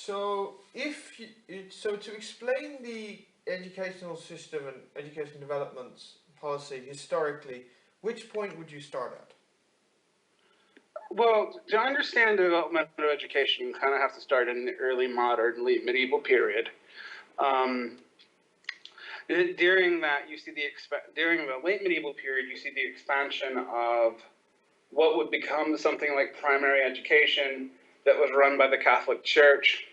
So, so to explain the educational system and education development policy historically, which point would you start at? Well, to understand the development of education, you kind of have to start in the early modern, late medieval period. Um, during that, you see during the late medieval period, you see the expansion of what would become something like primary education that was run by the Catholic Church,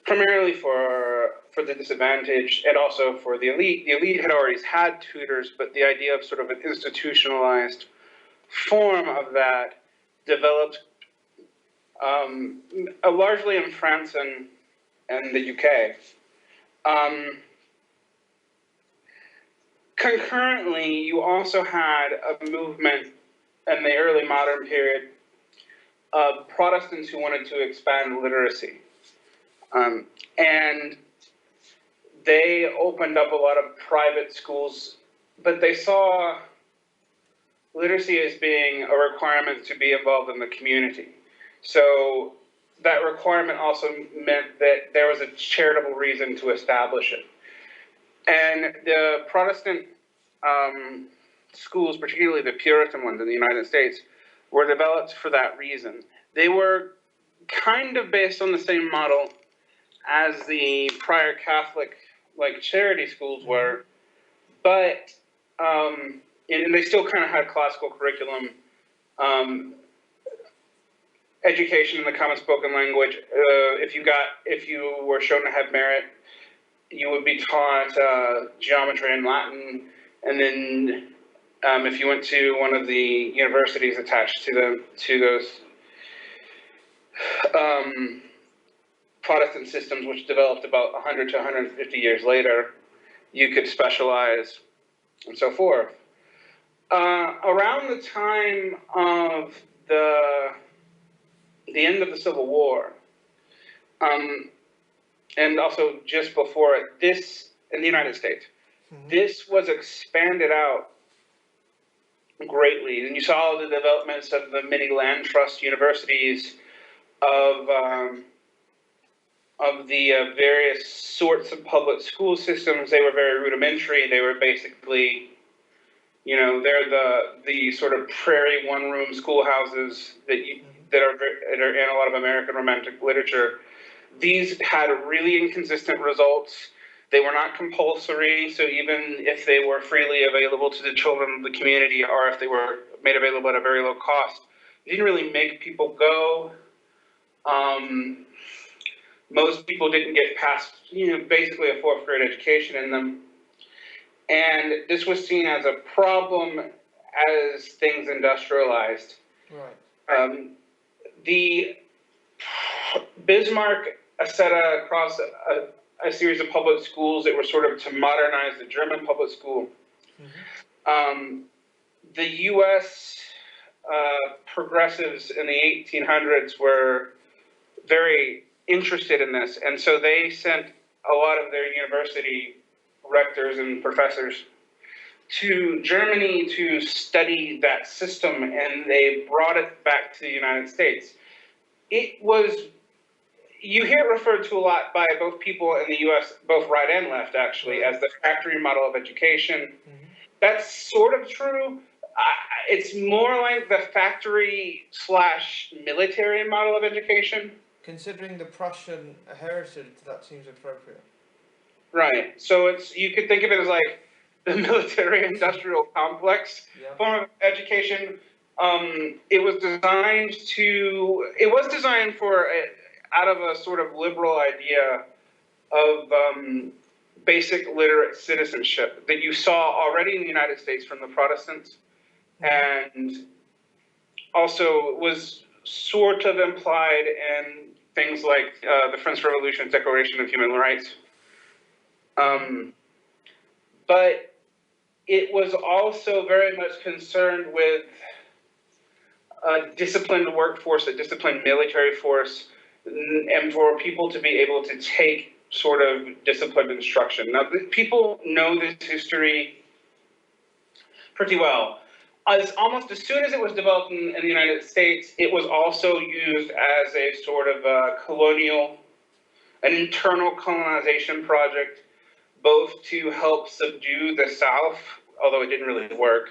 primarily for the disadvantaged and also for the elite. The elite had always had tutors, but the idea of sort of an institutionalized form of that developed largely in France and the UK. Concurrently, you also had a movement in the early modern period of Protestants who wanted to expand literacy. And they opened up a lot of private schools, but they saw literacy as being a requirement to be involved in the community. So that requirement also meant that there was a charitable reason to establish it. And the Protestant schools, particularly the Puritan ones in the United States, were developed for that reason. They were kind of based on the same model as the prior Catholic, like, charity schools were, but and they still kind of had classical curriculum, education in the common spoken language. If you were shown to have merit, you would be taught geometry and Latin, and then if you went to one of the universities attached to those Protestant systems, which developed about 100 to 150 years later, you could specialize and so forth. Around the time of the end of the Civil War, and also just before it, this, in the United States, this was expanded out greatly. And you saw the developments of the many land trust universities, of the various sorts of public school systems. They were very rudimentary. They were basically, they're the sort of prairie one-room schoolhouses that are in a lot of American romantic literature. These had really inconsistent results. They were not compulsory, so even if they were freely available to the children of the community, or if they were made available at a very low cost, it didn't really make people go. Most people didn't get past, basically a fourth grade education in them. And this was seen as a problem as things industrialized. Right. The Bismarck set across a series of public schools that were sort of to modernize the German public school. The U.S. Progressives in the 1800s were very interested in this, and so they sent a lot of their university rectors and professors to Germany to study that system, and they brought it back to the United States. It was, you hear it referred to a lot by both people in the U.S., both right and left, actually, as the factory model of education. That's sort of true. It's more like the factory/military model of education. Considering the Prussian heritage, that seems appropriate. Right. So you could think of it as like the military-industrial complex form of education. It was designed for out of a sort of liberal idea of basic literate citizenship that you saw already in the United States from the Protestants, and also was sort of implied in things like the French Revolution's Declaration of Human Rights. But it was also very much concerned with a disciplined workforce, a disciplined military force, and for people to be able to take sort of disciplined instruction. Now, people know this history pretty well. Almost as soon as it was developed in the United States, it was also used as a sort of colonial an internal colonization project, both to help subdue the South, although it didn't really work,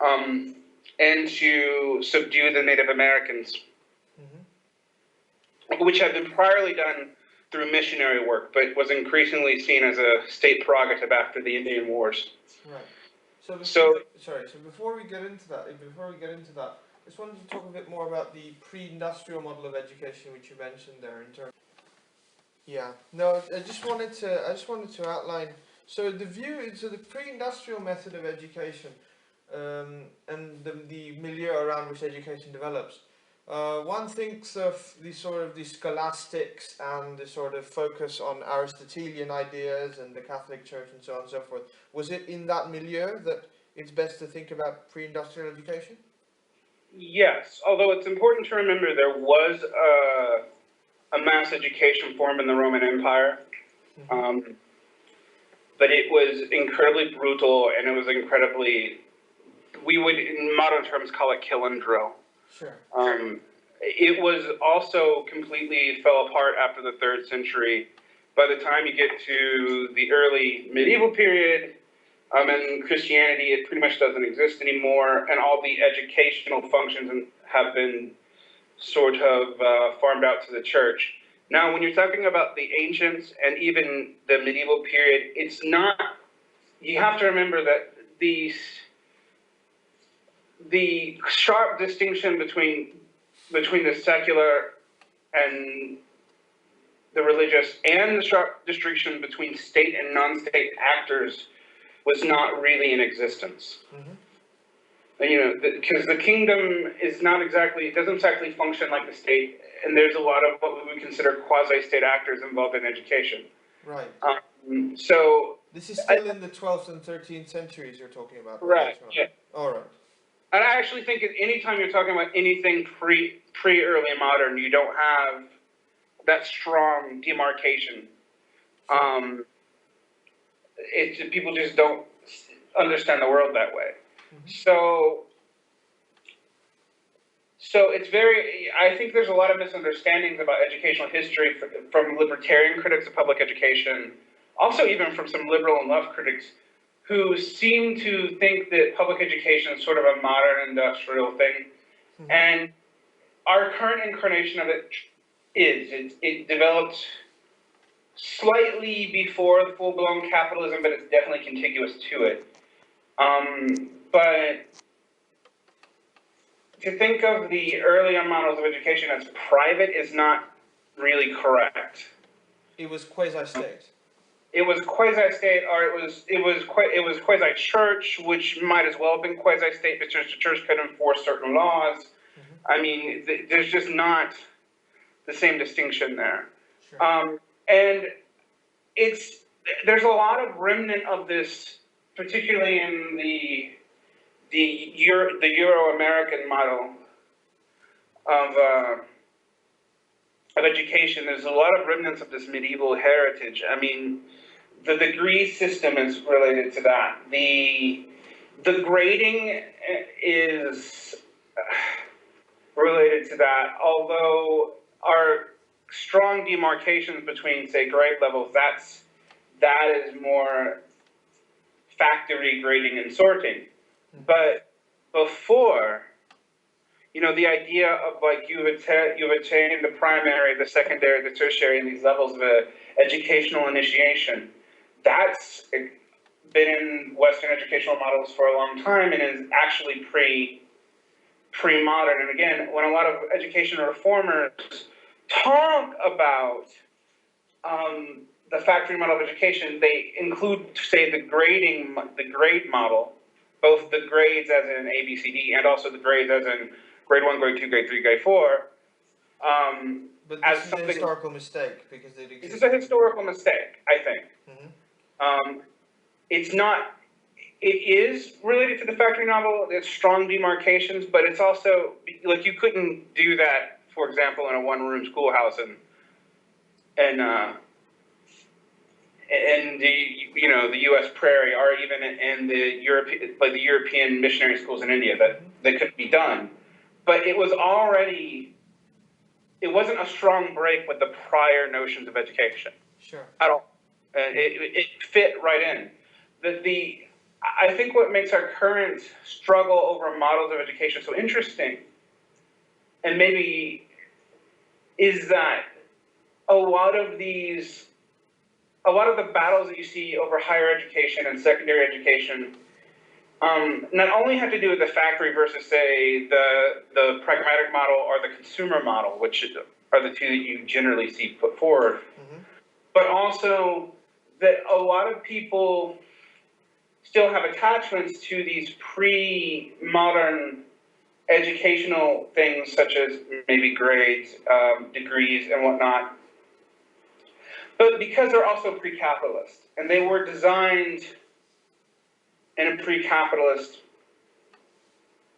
and to subdue the Native Americans, which had been priorly done through missionary work, but was increasingly seen as a state prerogative after the Indian Wars. Right. So before we get into that, I just wanted to talk a bit more about the pre-industrial model of education, which you mentioned there in terms. Yeah. No, I just wanted to outline. So the pre-industrial method of education, and the milieu around which education develops. One thinks of the scholastics and the sort of focus on Aristotelian ideas and the Catholic Church and so on and so forth. Was it in that milieu that it's best to think about pre-industrial education? Yes, although it's important to remember there was a mass education form in the Roman Empire, but it was incredibly brutal, and it was incredibly, we would in modern terms call it kill and drill. Sure. It was also completely fell apart after the 3rd century. By the time you get to the early medieval period, and Christianity, it pretty much doesn't exist anymore, and all the educational functions have been sort of farmed out to the church. Now, when you're talking about the ancients and even the medieval period, it's not, you have to remember that the sharp distinction between the secular and the religious, and the sharp distinction between state and non-state actors was not really in existence. And, because the kingdom is not exactly, it doesn't exactly function like the state, and there's a lot of what we would consider quasi-state actors involved in education. Right. So this is still in the 12th and 13th centuries you're talking about. Right. Yeah. All right. And I actually think at any time you're talking about anything pre-early modern, you don't have that strong demarcation. People just don't understand the world that way. So it's I think there's a lot of misunderstandings about educational history from libertarian critics of public education, also even from some liberal and left critics, who seem to think that public education is sort of a modern industrial thing. And our current incarnation of it it developed slightly before full-blown capitalism, but it's definitely contiguous to it. But to think of the earlier models of education as private is not really correct. It was quasi-state. It was quasi-state, or it was quasi-church, which might as well have been quasi-state because the church could enforce certain laws. I mean, there's just not the same distinction there. Sure. And there's a lot of remnant of this, particularly in the Euro-American model of education. There's a lot of remnants of this medieval heritage. I mean, the degree system is related to that. The grading is related to that, although our strong demarcations between, say, grade levels, that is more factory grading and sorting. But before, the idea of like you attain the primary, the secondary, the tertiary, and these levels of educational initiation, that's been in Western educational models for a long time and is actually pre-modern. And again, when a lot of education reformers talk about the factory model of education, they include, say, the grade model, both the grades as in A, B, C, D, and also the grades as in grade 1, grade 2, grade 3, grade 4. But this is a historical mistake because it exists. This is a historical mistake, I think. It's not. It is related to the factory model. There's strong demarcations, but it's also like you couldn't do that, for example, in a one-room schoolhouse in the U.S. prairie, or even in the European missionary schools in India. That couldn't be done. But it was already it wasn't a strong break with the prior notions of education. Sure. At all. It fit right in. I think what makes our current struggle over models of education so interesting, and maybe, is that a lot of the battles that you see over higher education and secondary education not only have to do with the factory versus, say, the pragmatic model or the consumer model, which are the two that you generally see put forward, but also that a lot of people still have attachments to these pre-modern educational things, such as maybe grades, degrees, and whatnot. But because they're also pre-capitalist, and they were designed in a pre-capitalist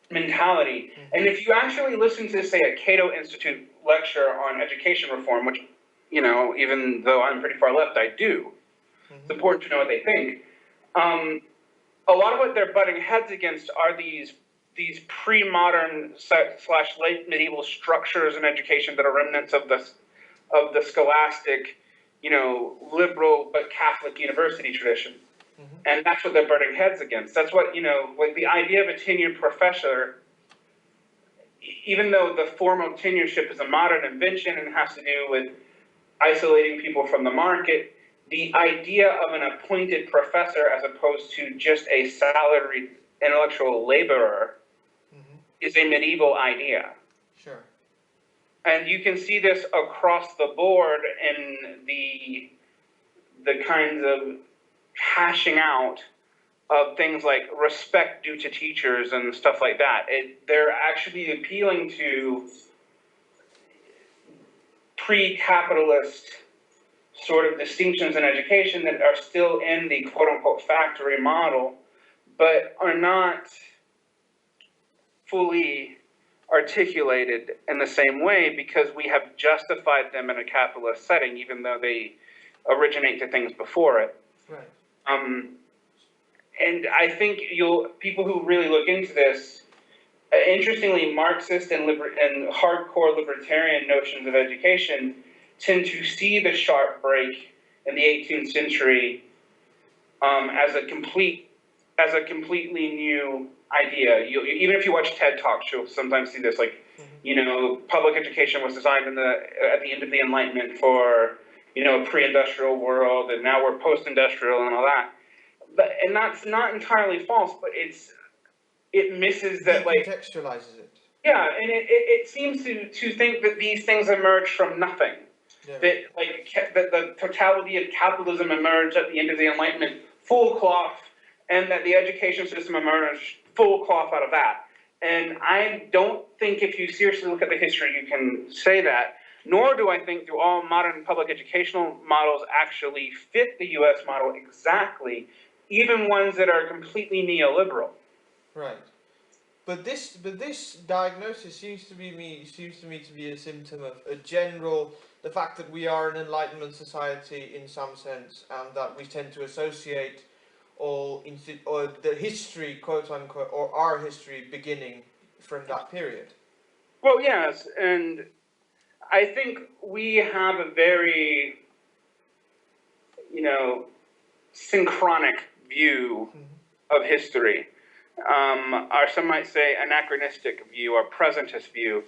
mentality. And if you actually listen to, say, a Cato Institute lecture on education reform, which, you know, even though I'm pretty far left, I do, it's important to know what they think. A lot of what they're butting heads against are these pre-modern / late medieval structures in education that are remnants of the scholastic, you know, liberal but Catholic university tradition. And that's what they're butting heads against. That's what, you know, like the idea of a tenured professor, even though the form of tenureship is a modern invention and has to do with isolating people from the market, the idea of an appointed professor as opposed to just a salaried intellectual laborer is a medieval idea. Sure. And you can see this across the board in the kinds of hashing out of things like respect due to teachers and stuff like that. They're actually appealing to pre-capitalist sort of distinctions in education that are still in the quote-unquote factory model, but are not fully articulated in the same way because we have justified them in a capitalist setting, even though they originate to things before it. Right. And I think people who really look into this, interestingly, Marxist and hardcore libertarian notions of education tend to see the sharp break in the 18th century as a completely new idea. Even if you watch TED Talks, you'll sometimes see this, like, you know, public education was designed at the end of the Enlightenment for, you know, a pre-industrial world, and now we're post-industrial and all that. And that's not entirely false, but it misses that, like, contextualizes it. Yeah, and it seems to think that these things emerge from nothing. Yeah. That the totality of capitalism emerged at the end of the Enlightenment full cloth, and that the education system emerged full cloth out of that. And I don't think if you seriously look at the history, you can say that. Nor do I think do all modern public educational models actually fit the U.S. model exactly, even ones that are completely neoliberal. Right. But this diagnosis seems to me to be a symptom of a general, the fact that we are an Enlightenment society in some sense, and that we tend to associate or the history, quote unquote, or our history beginning from that period. Well, yes, and I think we have a very, you know, synchronic view of history. Or some might say anachronistic view or presentist view.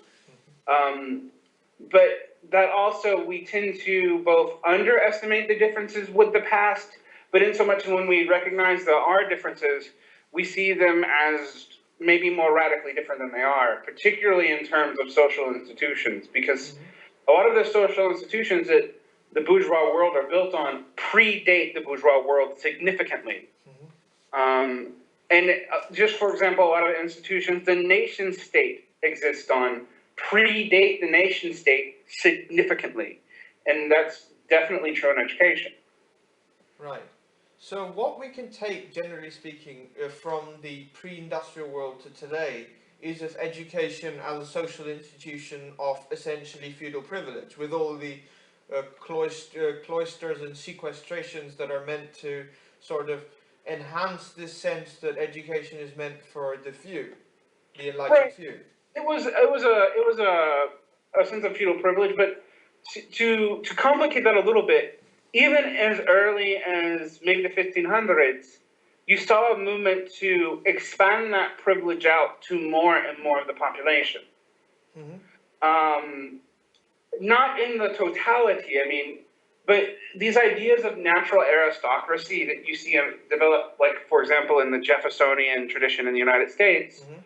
But that also, we tend to both underestimate the differences with the past, but in so much when we recognize there are differences, we see them as maybe more radically different than they are, particularly in terms of social institutions, because a lot of the social institutions that the bourgeois world are built on predate the bourgeois world significantly. And just for example, a lot of institutions the nation state exists on predate the nation state significantly. And that's definitely true in education. Right. So what we can take, generally speaking, from the pre-industrial world to today is that education as a social institution of essentially feudal privilege, with all the cloisters and sequestrations that are meant to sort of enhance this sense that education is meant for the few, the enlightened few. It was a a sense of feudal privilege, but to complicate that a little bit, even as early as maybe the 1500s, you saw a movement to expand that privilege out to more and more of the population. Mm-hmm. Not in the totality, I mean, but these ideas of natural aristocracy that you see develop, like, for example, in the Jeffersonian tradition in the United States, mm-hmm.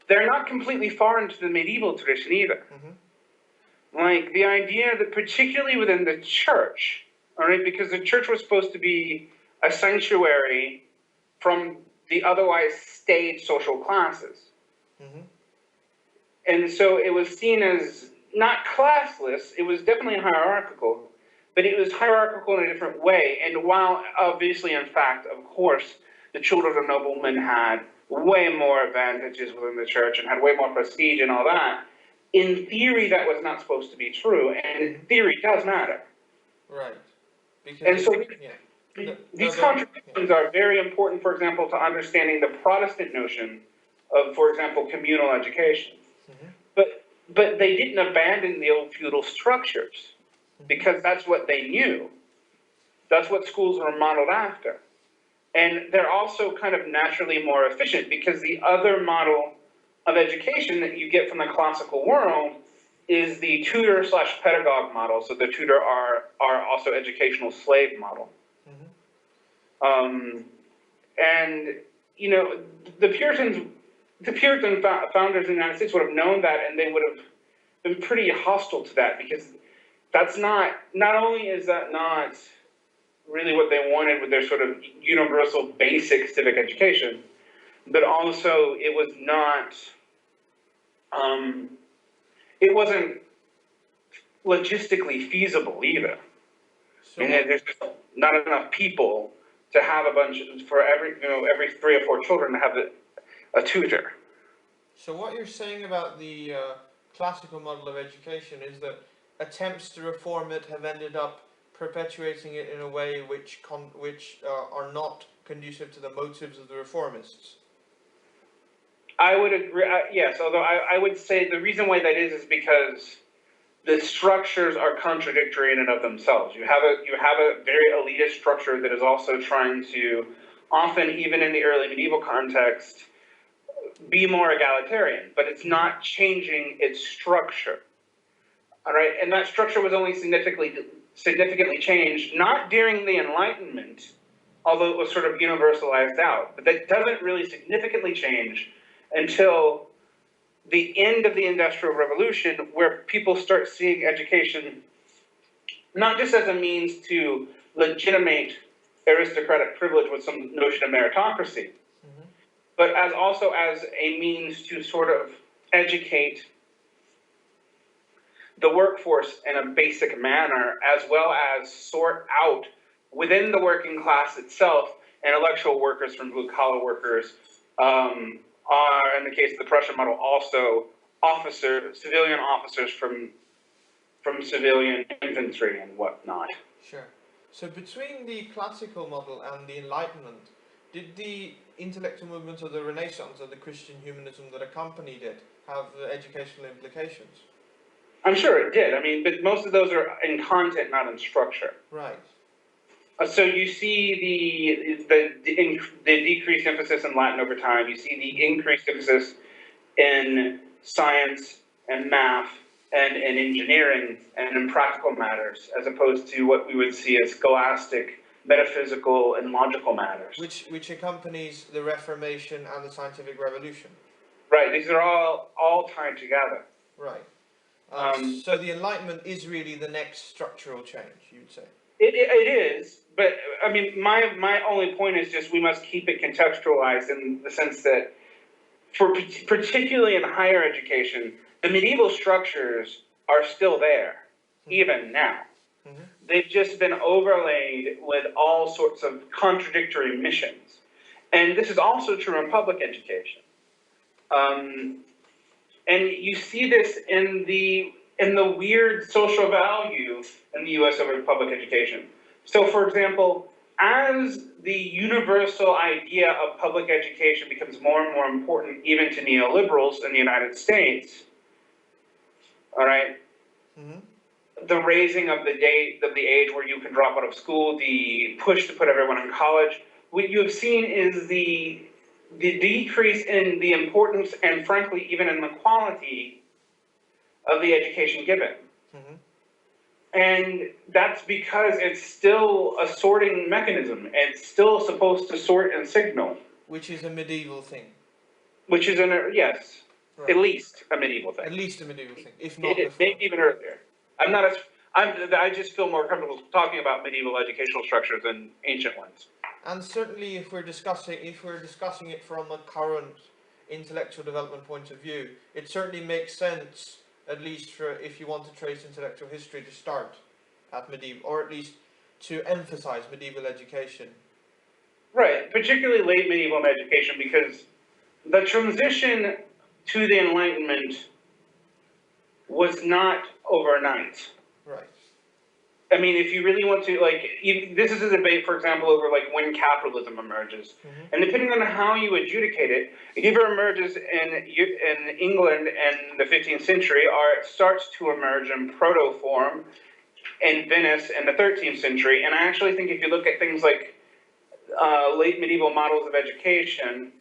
they're not completely foreign to the medieval tradition either. Mm-hmm. Like, the idea that particularly within the church, all right, because the church was supposed to be a sanctuary from the otherwise staid social classes. Mm-hmm. And so it was seen as not classless, it was definitely hierarchical, but it was hierarchical in a different way. And while obviously, in fact, of course, the children of noblemen had way more advantages within the church and had way more prestige and all that, in theory that was not supposed to be true, and theory does matter. Right. Because and so these contradictions are very important, for example, to understanding the Protestant notion of, for example, communal education. Mm-hmm. But they didn't abandon the old feudal structures because that's what they knew. That's what schools were modeled after. And they're also kind of naturally more efficient because the other model of education that you get from the classical world is the tutor/pedagogue model. So the tutor are also educational slave model. Mm-hmm. And, you know, the Puritan founders in the United States would have known that, and they would have been pretty hostile to that because that's not only is that not really what they wanted with their sort of universal basic civic education, but also it was not, it wasn't logistically feasible either. So, and there's just not enough people to have a bunch for every 3 or 4 children to have a tutor. So what you're saying about the classical model of education is that attempts to reform it have ended up perpetuating it in a way which are not conducive to the motives of the reformists. I would agree. Yes, although I would say the reason why that is because the structures are contradictory in and of themselves. You have a very elitist structure that is also trying to, often even in the early medieval context, be more egalitarian, but it's not changing its structure. All right, and that structure was only significantly changed, not during the Enlightenment, although it was sort of universalized out, but that doesn't really significantly change until the end of the Industrial Revolution, where people start seeing education not just as a means to legitimate aristocratic privilege with some notion of meritocracy, but also as a means to sort of educate the workforce in a basic manner, as well as sort out within the working class itself intellectual workers from blue-collar workers, are, in the case of the Prussian model, also civilian officers from civilian infantry and whatnot. Sure. So between the classical model and the Enlightenment, did the intellectual movement of the Renaissance or the Christian humanism that accompanied it have educational implications? I'm sure it did. I mean, but most of those are in content, not in structure. Right. So you see the decreased emphasis in Latin over time. You see the increased emphasis in science and math and in engineering and in practical matters, as opposed to what we would see as scholastic, metaphysical, and logical matters. Which accompanies the Reformation and the Scientific Revolution. Right. These are all tied together. Right. So the Enlightenment is really the next structural change, you'd say? It is, but I mean, my only point is just we must keep it contextualized in the sense that, particularly in higher education, the medieval structures are still there, even now. Mm-hmm. They've just been overlaid with all sorts of contradictory missions. And this is also true in public education. And you see this in the weird social value in the U.S. over public education. So, for example, as the universal idea of public education becomes more and more important, even to neoliberals in the United States, all right, the raising of the age where you can drop out of school, the push to put everyone in college, what you have seen is the decrease in the importance and frankly even in the quality of the education given. And that's because it's still a sorting mechanism. It's still supposed to sort and signal. Which is a medieval thing. Which is, yes, right. At least a medieval thing. At least a medieval thing, if not before. Maybe even earlier. I just feel more comfortable talking about medieval educational structures than ancient ones. And certainly if we're discussing it from a current intellectual development point of view, it certainly makes sense, at least for if you want to trace intellectual history, to start at medieval, or at least to emphasize medieval education. Right, particularly late medieval education, because the transition to the Enlightenment was not overnight. Right. I mean, if you really want to, this is a debate, for example, over, when capitalism emerges. And depending on how you adjudicate it, it either emerges in England in the 15th century, or it starts to emerge in proto-form in Venice in the 13th century. And I actually think if you look at things like late medieval models of education,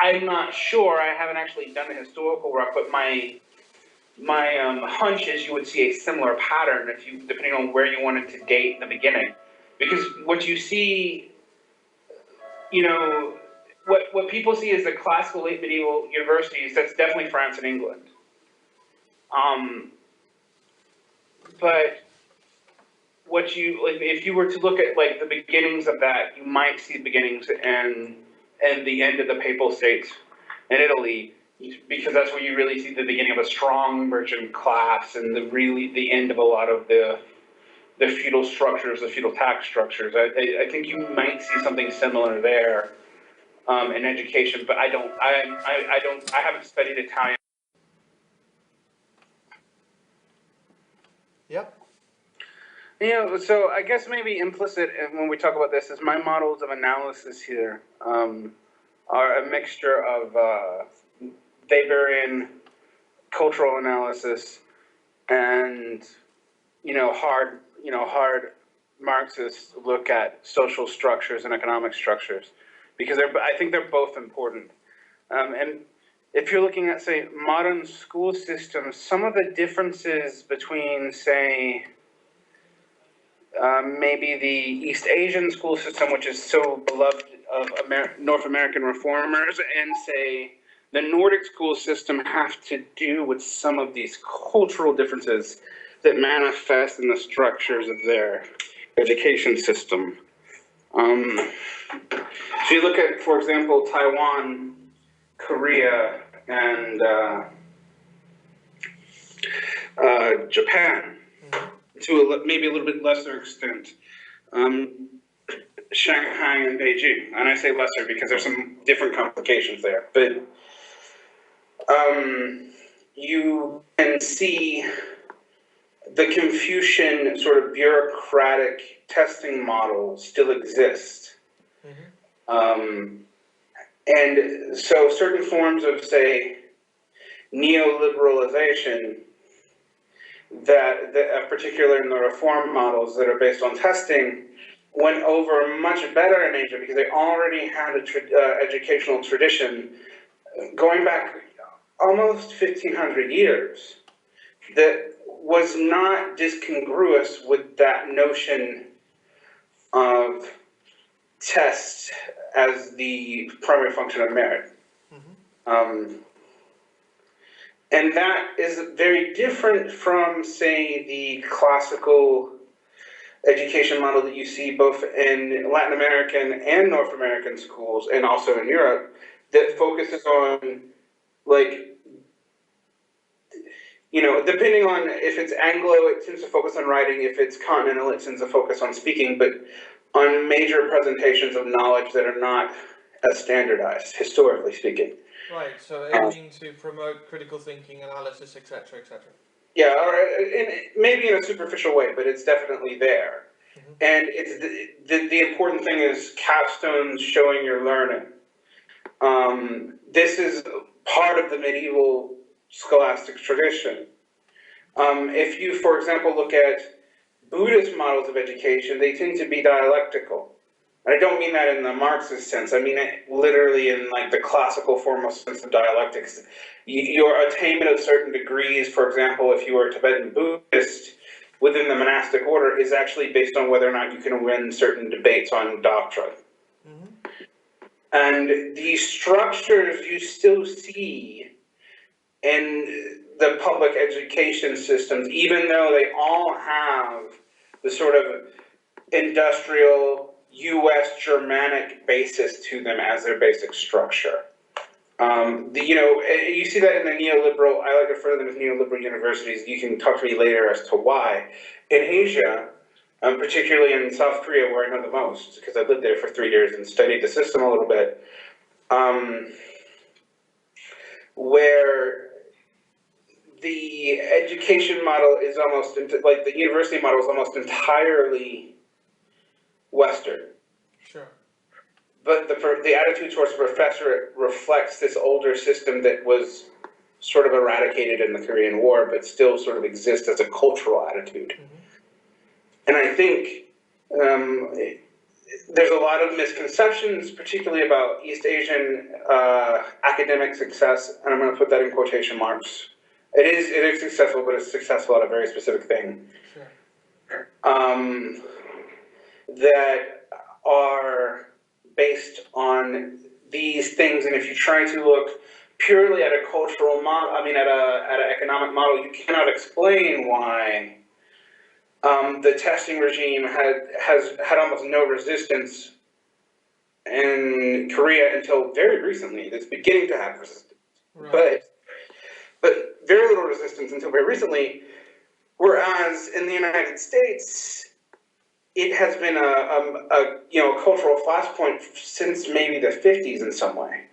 I'm not sure, I haven't actually done the historical work, but my hunch is you would see a similar pattern depending on where you wanted to date the beginning. Because what you see, what people see as the classical late medieval universities, that's definitely France and England. But if you were to look at the beginnings of that, you might see beginnings in the end of the Papal States in Italy, because that's where you really see the beginning of a strong merchant class and the end of a lot of the feudal structures, the feudal tax structures. I think you might see something similar there in education, but I haven't studied Italian. Yep. So I guess maybe implicit when we talk about this is my models of analysis here are a mixture of Weberian cultural analysis and hard Marxist look at social structures and economic structures, because I think they're both important. And if you're looking at, say, modern school systems, some of the differences between, say, maybe the East Asian school system, which is so beloved of North American reformers, and, say, the Nordic school system have to do with some of these cultural differences that manifest in the structures of their education system. So you look at, for example, Taiwan, Korea, and Japan, to maybe a little bit lesser extent, Shanghai and Beijing. And I say lesser because there's some different complications there. But you can see the Confucian sort of bureaucratic testing model still exists. And so certain forms of, say, neoliberalization that particularly in the reform models that are based on testing, went over much better in Asia because they already had an educational tradition going back almost 1,500 years that was not discongruous with that notion of tests as the primary function of merit. And that is very different from, say, the classical education model that you see both in Latin American and North American schools, and also in Europe, that focuses on, depending on if it's Anglo, it tends to focus on writing. If it's continental, it tends to focus on speaking, but on major presentations of knowledge that are not as standardized, historically speaking. Right, so aiming to promote critical thinking, analysis, etc., etc. Yeah, or maybe in a superficial way, but it's definitely there. And it's the important thing is capstones showing your learning. This is part of the medieval scholastic tradition. If you, for example, look at Buddhist models of education, they tend to be dialectical. And I don't mean that in the Marxist sense. I mean it literally in like the classical formal sense of dialectics. Your attainment of certain degrees, for example, if you are Tibetan Buddhist within the monastic order, is actually based on whether or not you can win certain debates on doctrine. And these structures you still see in the public education systems, even though they all have the sort of industrial U.S. Germanic basis to them as their basic structure. You see that in the neoliberal, I like to refer to them as neoliberal universities. You can talk to me later as to why. In Asia, particularly in South Korea, where I know the most, because I lived there for 3 years and studied the system a little bit, where the education model is almost, like the university model is almost entirely Western. Sure. But the attitude towards the professor reflects this older system that was sort of eradicated in the Korean War, but still sort of exists as a cultural attitude. And I think there's a lot of misconceptions, particularly about East Asian academic success, and I'm going to put that in quotation marks. It is successful, but it's successful at a very specific thing. Sure. That are based on these things, and if you try to look purely at a cultural model, at an economic model, you cannot explain why the testing regime has had almost no resistance in Korea until very recently. It's beginning to have resistance, right. but very little resistance until very recently. Whereas in the United States, it has been a cultural flashpoint since maybe the 50s in some way.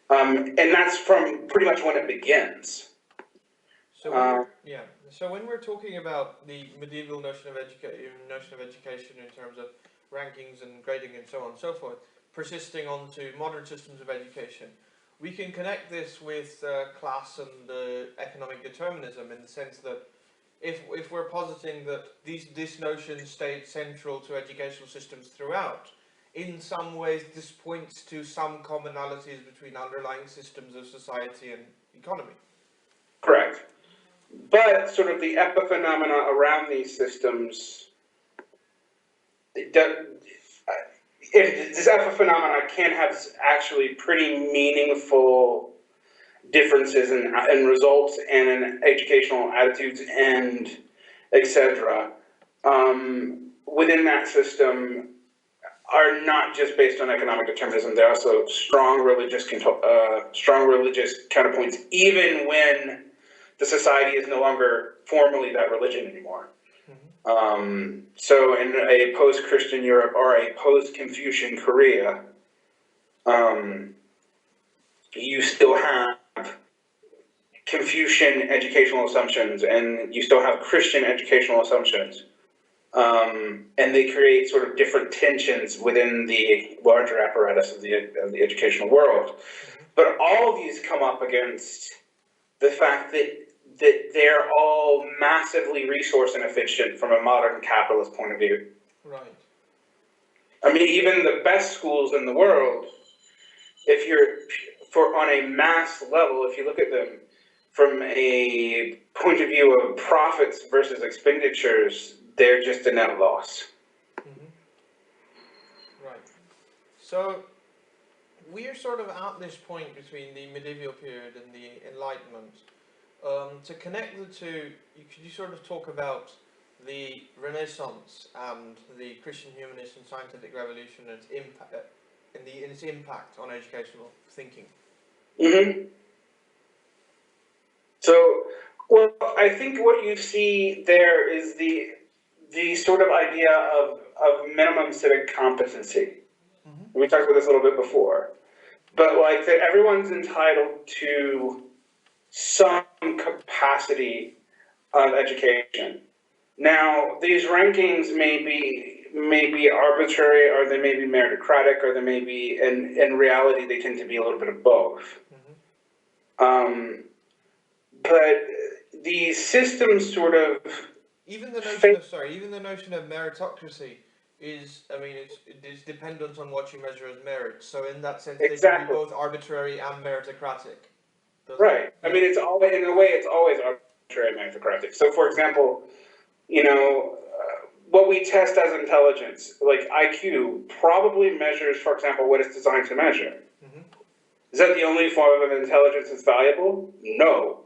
And that's from pretty much when it begins. So So when we're talking about the medieval notion of education in terms of rankings and grading and so on and so forth, persisting onto modern systems of education, we can connect this with class and economic determinism, in the sense that if we're positing that this notion stayed central to educational systems throughout, in some ways this points to some commonalities between underlying systems of society and economy. Correct. But sort of the epiphenomena around these systems, this epiphenomena can have actually pretty meaningful differences in results and in educational attitudes and etc. Within that system are not just based on economic determinism. They're also strong religious counterpoints, even when the society is no longer formally that religion anymore. So in a post-Christian Europe or a post-Confucian Korea, you still have Confucian educational assumptions, and you still have Christian educational assumptions. And they create sort of different tensions within the larger apparatus of the educational world. But all of these come up against the fact that they're all massively resource inefficient from a modern capitalist point of view. Right. I mean, even the best schools in the world, if you're on a mass level, if you look at them from a point of view of profits versus expenditures, they're just a net loss. Right. So we're sort of at this point between the medieval period and the Enlightenment. To connect the two, could you sort of talk about the Renaissance and the Christian humanist and scientific revolution and its impact on educational thinking? So, well, I think what you see there is the sort of idea of minimum civic competency. We talked about this a little bit before, but like that everyone's entitled to some capacity of education. Now, these rankings may be arbitrary, or they may be meritocratic, or they may be, in reality, they tend to be a little bit of both. But the system sort of even the notion of even the notion of meritocracy is, I mean, it's dependent on what you measure as merit. So in that sense, they can be both arbitrary and meritocratic. Right. I mean, it's always, in a way, it's always arbitrary and meritocratic. So, for example, you know, what we test as intelligence, like IQ, probably measures, for example, what it's designed to measure. Mm-hmm. Is that the only form of intelligence that's valuable? No.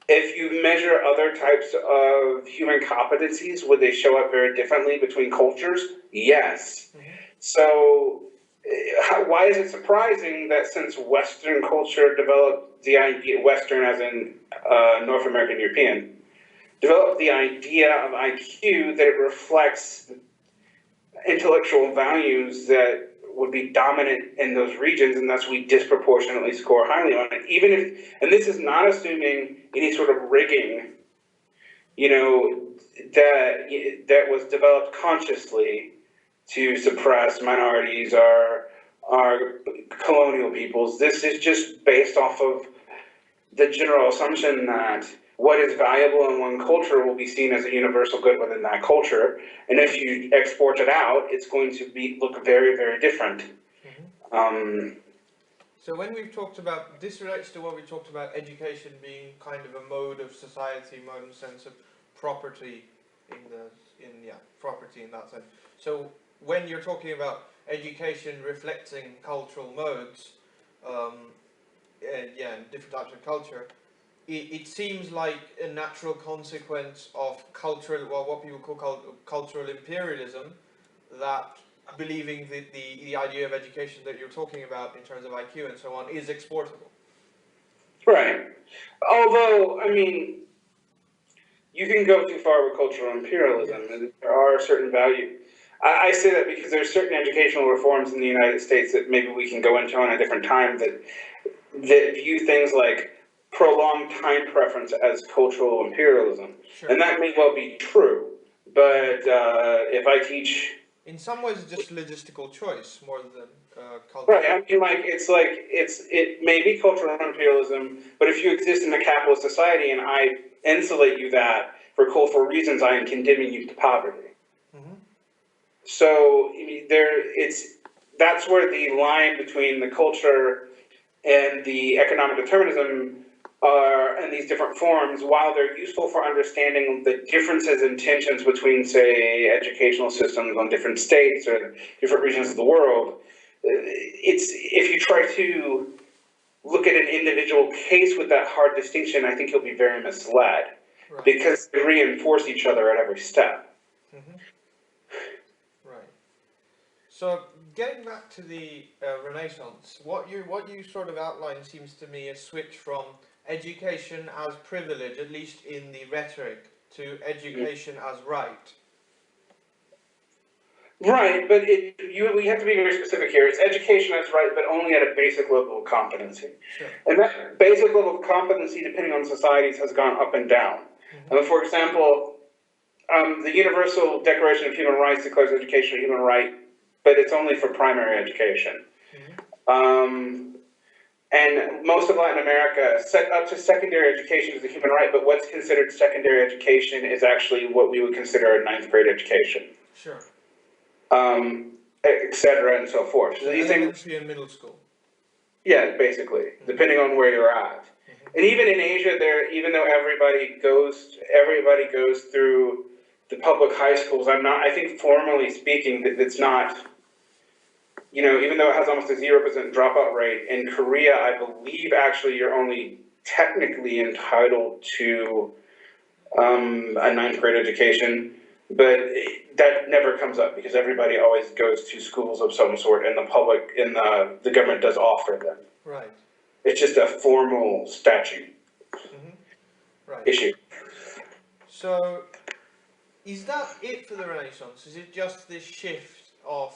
If you measure other types of human competencies, would they show up very differently between cultures? Yes. Mm-hmm. So, why is it surprising that since Western culture developed the idea, Western as in North American European, developed the idea of IQ, that it reflects intellectual values that would be dominant in those regions, and thus we disproportionately score highly on it. Even if, and this is not assuming any sort of rigging, you know, that was developed consciously to suppress minorities or colonial peoples. This is just based off of the general assumption that what is valuable in one culture will be seen as a universal good within that culture, and if you export it out, it's going to look very, very different. Mm-hmm. So when we've talked about, this relates to what we talked about education being kind of a mode of society, mode in the sense of property, property in that sense. So when you're talking about education reflecting cultural modes, different types of culture, it seems like a natural consequence of cultural, well, what people call cultural imperialism, that believing that the idea of education that you're talking about in terms of IQ and so on is exportable. Right. Although, I mean, you can go too far with cultural imperialism, yes. And there are certain value. I say that because there's certain educational reforms in the United States that maybe we can go into on a different time that view things like prolonged time preference as cultural imperialism. Sure. And that may well be true, but if I teach... In some ways it's just logistical choice more than cultural. Right, I mean, like, it may be cultural imperialism, but if you exist in a capitalist society and I insulate you that for reasons, I am condemning you to poverty. Mm-hmm. So that's where the line between the culture and the economic determinism are in these different forms. While they're useful for understanding the differences and tensions between, say, educational systems on different states or different regions of the world, if you try to look at an individual case with that hard distinction, I think you'll be very misled. Right. Because they reinforce each other at every step. Mm-hmm. Right. So getting back to the Renaissance, what you sort of outlined seems to me a switch from education as privilege, at least in the rhetoric, to education as right. Right, but we have to be very specific here. It's education as right, but only at a basic level of competency. Sure. And that basic level of competency, depending on societies, has gone up and down. Mm-hmm. For example, the Universal Declaration of Human Rights declares education a human right, but it's only for primary education. Mm-hmm. And most of Latin America, up to secondary education is a human right, but what's considered secondary education is actually what we would consider a ninth grade education. Sure. Et cetera, and so forth. So elementary and middle school. Yeah, basically, mm-hmm. Depending on where you're at. Mm-hmm. And even in Asia, even though everybody goes through the public high schools, I think formally speaking, that it's not, even though it has almost a 0% dropout rate, in Korea, I believe actually you're only technically entitled to a ninth grade education, but that never comes up because everybody always goes to schools of some sort, and the government does offer them. Right. It's just a formal statute issue. So, is that it for the Renaissance? Is it just this shift of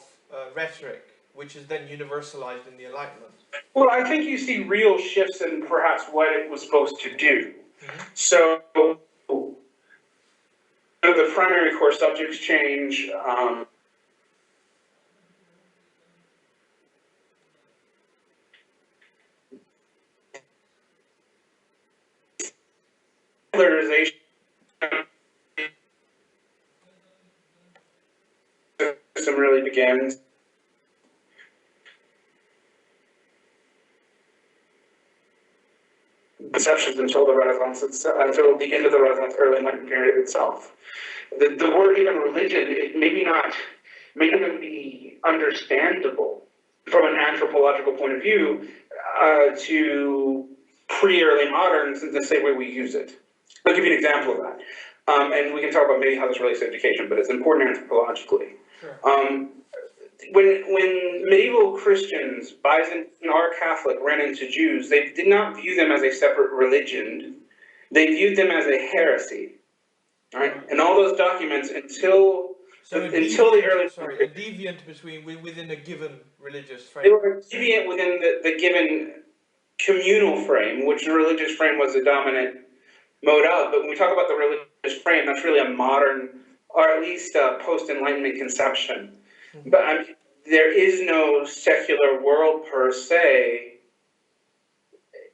rhetoric, which is then universalized in the Enlightenment? Well, I think you see real shifts in perhaps what it was supposed to do. Mm-hmm. So, the primary core subjects change. secularization system really begins conceptions until the Renaissance, until the end of the Renaissance, early Enlightenment period itself. The word even religion, it may not even be understandable from an anthropological point of view to pre-early moderns in the same way we use it. I'll give you an example of that. And we can talk about maybe how this relates to education, but it's important anthropologically. Sure. When medieval Christians, Byzantine or Catholic, ran into Jews, they did not view them as a separate religion. They viewed them as a heresy. Right? And all those documents until the early... Sorry, a deviant within a given religious frame. They were deviant within the given communal frame, which the religious frame was the dominant mode of. But when we talk about the religious frame, that's really a modern, or at least a post-Enlightenment conception. Mm-hmm. But there is no secular world per se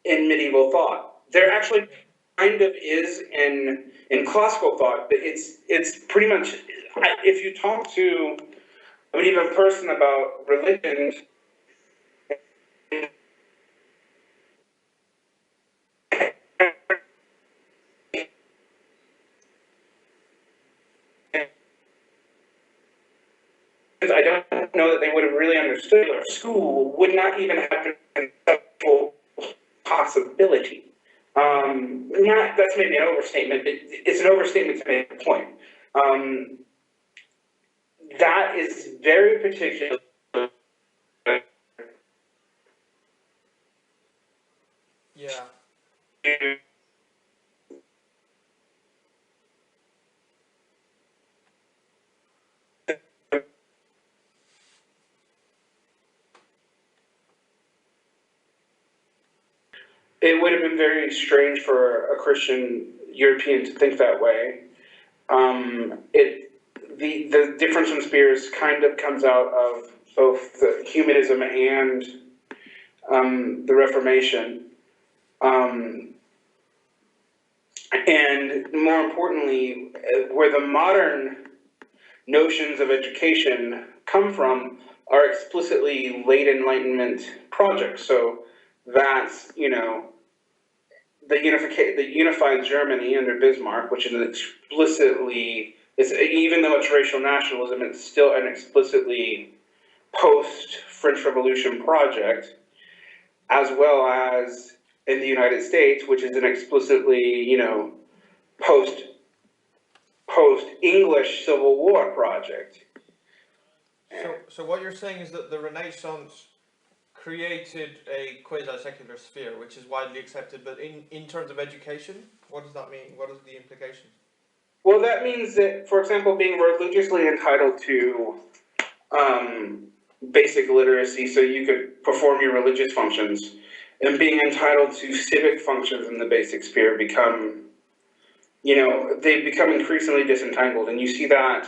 in medieval thought. There actually kind of is in classical thought, but it's pretty much, if you talk to a medieval person about religion, I don't know that they would have really understood, or school would not even have a conceptual possibility. That's maybe an overstatement, but it's an overstatement to make a point. That is very particular. Yeah. It would have been very strange for a Christian European to think that way. The difference in spheres kind of comes out of both the humanism and the Reformation. And more importantly, where the modern notions of education come from are explicitly late Enlightenment projects. So that's, the unified Germany under Bismarck, which is an explicitly, even though it's racial nationalism, it's still an explicitly post-French Revolution project, as well as in the United States, which is an explicitly, post-English Civil War project. So what you're saying is that the Renaissance created a quasi-secular sphere, which is widely accepted, but in terms of education, what does that mean? What is the implication? Well, that means that, for example, being religiously entitled to basic literacy so you could perform your religious functions, and being entitled to civic functions in the basic sphere they become increasingly disentangled. And you see that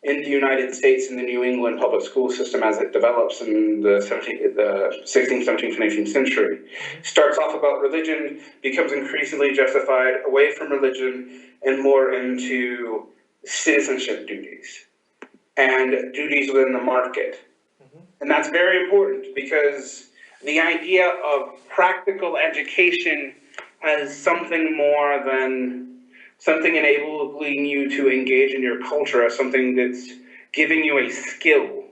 in the United States in the New England public school system as it develops in the 16th, 17th, and 18th century. Starts off about religion, becomes increasingly justified away from religion and more into citizenship duties and duties within the market. And that's very important because the idea of practical education as something more than something enabling you to engage in your culture, as something that's giving you a skill,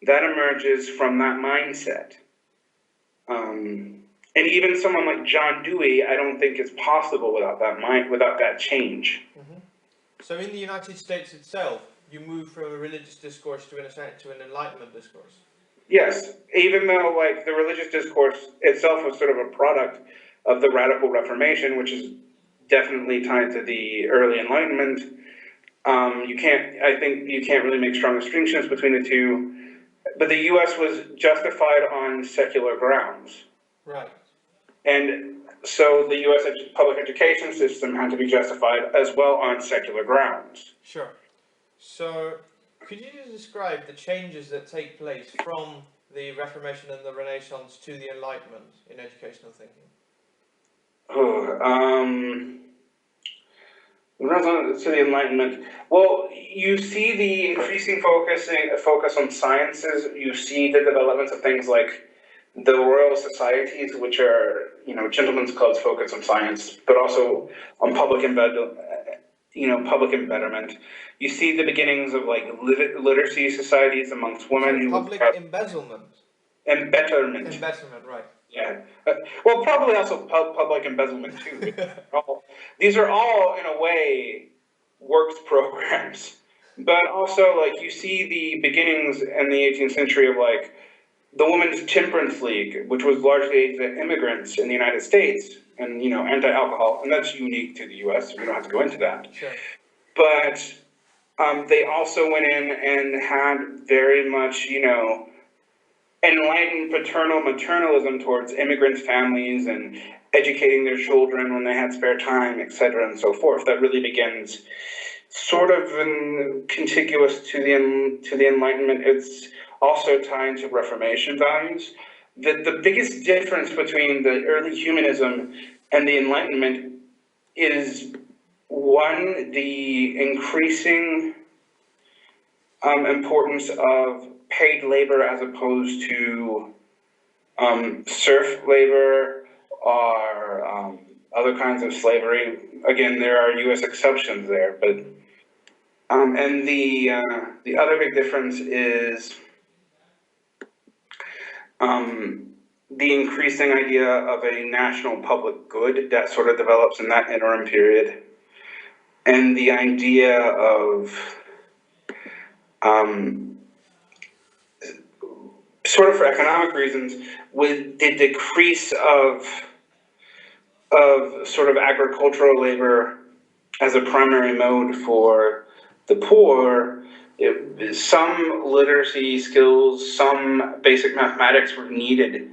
that emerges from that mindset. And even someone like John Dewey, I don't think is possible without that change. So in the United States itself, you move from a religious discourse to an Enlightenment discourse. Yes, even though the religious discourse itself was sort of a product of the Radical Reformation, which is definitely tied to the early Enlightenment. I think you can't really make strong distinctions between the two, but the U.S. was justified on secular grounds. Right. And so the U.S. public education system had to be justified as well on secular grounds. Sure. So could you just describe the changes that take place from the Reformation and the Renaissance to the Enlightenment in educational thinking? Renaissance to the Enlightenment. Well, you see the increasing focus on sciences. You see the developments of things like the Royal Societies, which are gentlemen's clubs focused on science, but also on public embetterment. You see the beginnings of like literacy societies amongst women who public embezzlement. Embetterment. Embetterment, right. Yeah. Well, probably also public embezzlement too. These are all, in a way, works programs. But also, like, you see the beginnings in the 18th century of, like, the Women's Temperance League, which was largely aimed at immigrants in the United States, and, anti-alcohol, and that's unique to the US, we don't have to go into that. Sure. But they also went in and had very much, enlightened maternalism towards immigrant families and educating their children when they had spare time, etc., and so forth. That really begins sort of contiguous to the Enlightenment. It's also tied to Reformation values. The biggest difference between the early humanism and the Enlightenment is, one, the increasing importance of paid labor as opposed to serf labor or other kinds of slavery. Again, there are U.S. exceptions there, but and the other big difference is the increasing idea of a national public good that sort of develops in that interim period, and the idea of sort of for economic reasons, with the decrease of sort of agricultural labor as a primary mode for the poor, some literacy skills, some basic mathematics were needed,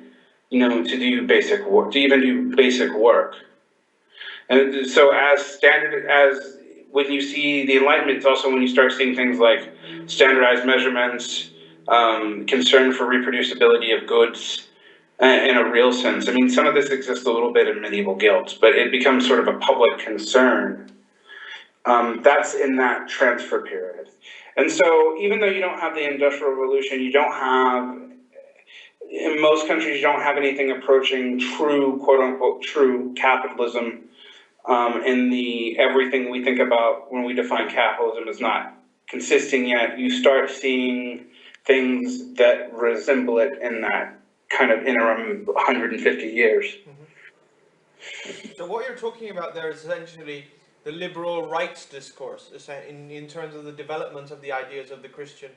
to do basic work, to even do basic work. And so as when you see the Enlightenment, it's also when you start seeing things like standardized measurements, concern for reproducibility of goods in a real sense. I mean, some of this exists a little bit in medieval guilds, but it becomes sort of a public concern. That's in that transfer period. And so even though you don't have the Industrial Revolution, you don't have, in most countries, you don't have anything approaching true, quote unquote, true capitalism. In the everything we think about when we define capitalism is not consisting yet. You start seeing things that resemble it in that kind of interim 150 years. Mm-hmm. So what you're talking about there is essentially the liberal rights discourse in terms of the development of the ideas of the Christian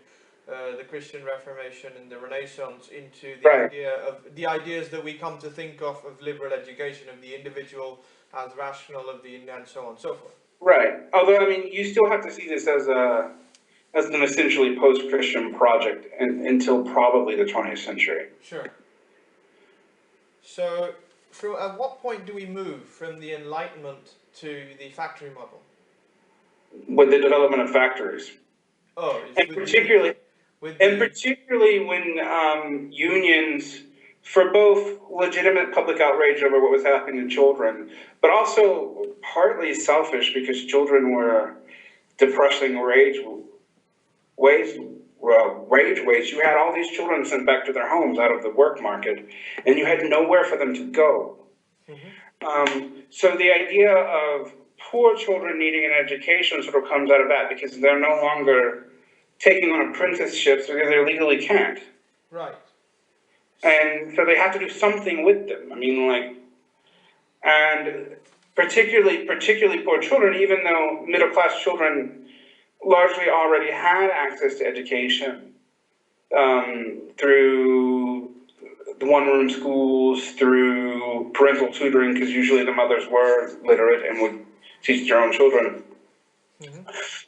Reformation and the Renaissance into the idea of the ideas that we come to think of liberal education, of the individual as rational, and so on and so forth. Right. Although, I mean, you still have to see this as an essentially post-Christian project until probably the 20th century. Sure. So, at what point do we move from the Enlightenment to the factory model? With the development of factories. Oh, and particularly when unions, for both legitimate public outrage over what was happening to children, but also partly selfish because children were depressing rage ways. You had all these children sent back to their homes out of the work market, and you had nowhere for them to go. Mm-hmm. So the idea of poor children needing an education sort of comes out of that, because they're no longer taking on apprenticeships because they legally can't. Right. And so they have to do something with them. I mean, and particularly poor children, even though middle-class children largely already had access to education through the one-room schools, through parental tutoring, because usually the mothers were literate and would teach their own children. Mm-hmm.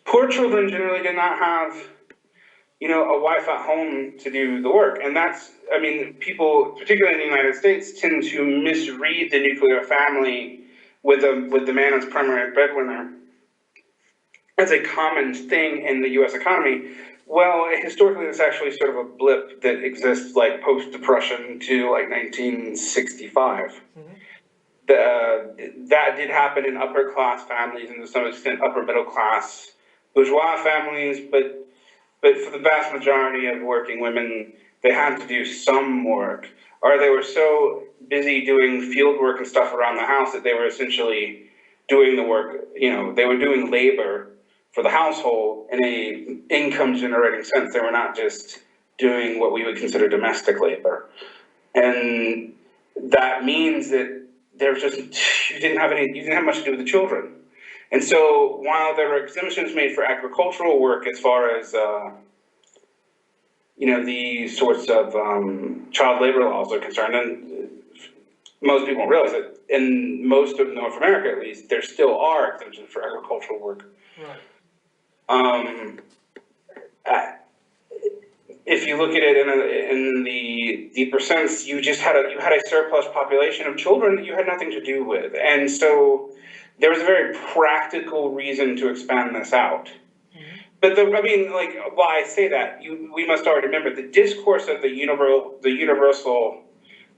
Poor children generally did not have, a wife at home to do the work. And that's, I mean, people, particularly in the United States, tend to misread the nuclear family with the man as primary breadwinner as a common thing in the U.S. economy. Well, historically, it's actually sort of a blip that exists like post-Depression to like 1965. Mm-hmm. that did happen in upper class families and to some extent upper middle class bourgeois families, but for the vast majority of working women, they had to do some work, or they were so busy doing field work and stuff around the house that they were essentially doing the work, they were doing labor for the household in a income generating sense. They were not just doing what we would consider domestic labor. And that means that you didn't have much to do with the children. And so while there were exemptions made for agricultural work as far as these sorts of child labor laws are concerned, and most people don't realize that in most of North America, at least, there still are exemptions for agricultural work. Right. If you look at it in the percents, you had a surplus population of children that you had nothing to do with, and so there was a very practical reason to expand this out. But why I say that, we must already remember the discourse of the universal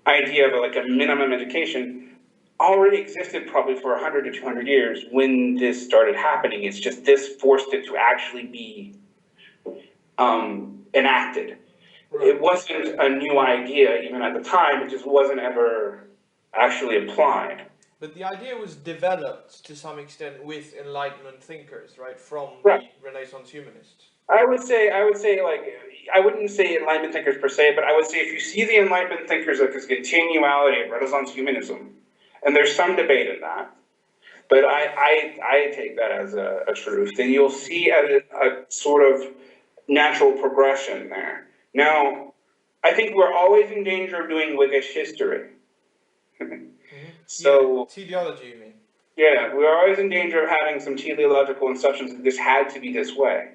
idea of like a minimum education already existed probably for 100 to 200 years when this started happening. It's just this forced it to actually be enacted. Right. It wasn't a new idea even at the time, it just wasn't ever actually applied. But the idea was developed to some extent with Enlightenment thinkers, right, from right. the Renaissance humanists. I would say, I wouldn't say Enlightenment thinkers per se, but I would say if you see the Enlightenment thinkers as a continuality of Renaissance humanism, and there's some debate in that, but I take that as a truth, then you'll see a sort of natural progression there. Now, I think we're always in danger of doing Whiggish history. So, teleology, you mean? Yeah, we're always in danger of having some teleological assumptions that this had to be this way.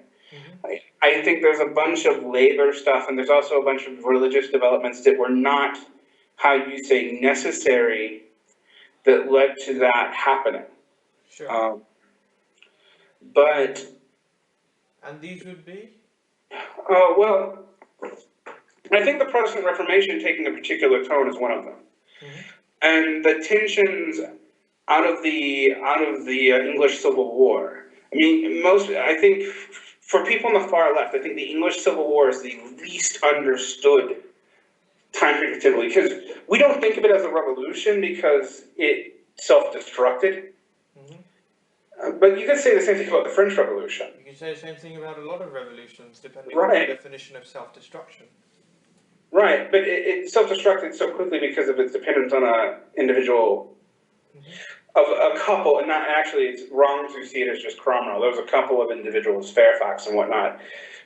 I think there's a bunch of labor stuff, and there's also a bunch of religious developments that were not, how you say, necessary, that led to that happening. Sure. But... And these would be? Well, I think the Protestant Reformation taking a particular tone is one of them. And the tensions out of the English Civil War. I mean, I think for people on the far left, I think the English Civil War is the least understood time period typically, because we don't think of it as a revolution because it self-destructed. But you could say the same thing about the French Revolution. You can say the same thing about a lot of revolutions, depending on the definition of self-destruction. Right, but it self-destructed so quickly because of its dependence on an individual, of a couple, and not actually, it's wrong to see it as just Cromwell. There was a couple of individuals, Fairfax and whatnot,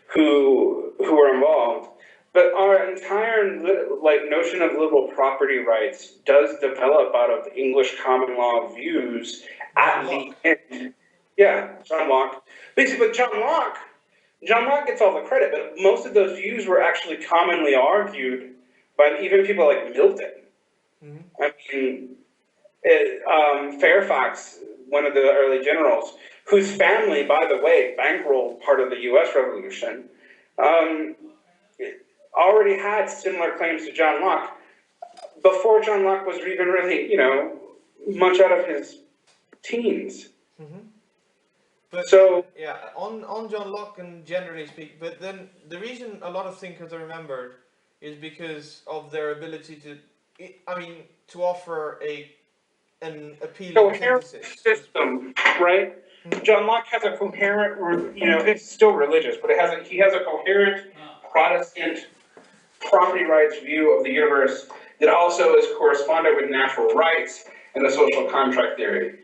who were involved. But our entire notion of liberal property rights does develop out of English common law views at the end. Yeah, John Locke. Basically, John Locke gets all the credit, but most of those views were actually commonly argued by even people like Milton. I mean, Fairfax, one of the early generals, whose family, by the way, bankrolled part of the U.S. Revolution, already had similar claims to John Locke before John Locke was even really, much out of his teens. But, so yeah, on John Locke and generally speak, but then the reason a lot of thinkers are remembered is because of their ability to offer an appealing coherent system, right? John Locke has a coherent, it's still religious, but he has a coherent Protestant property rights view of the universe that also is corresponded with natural rights and the social contract theory.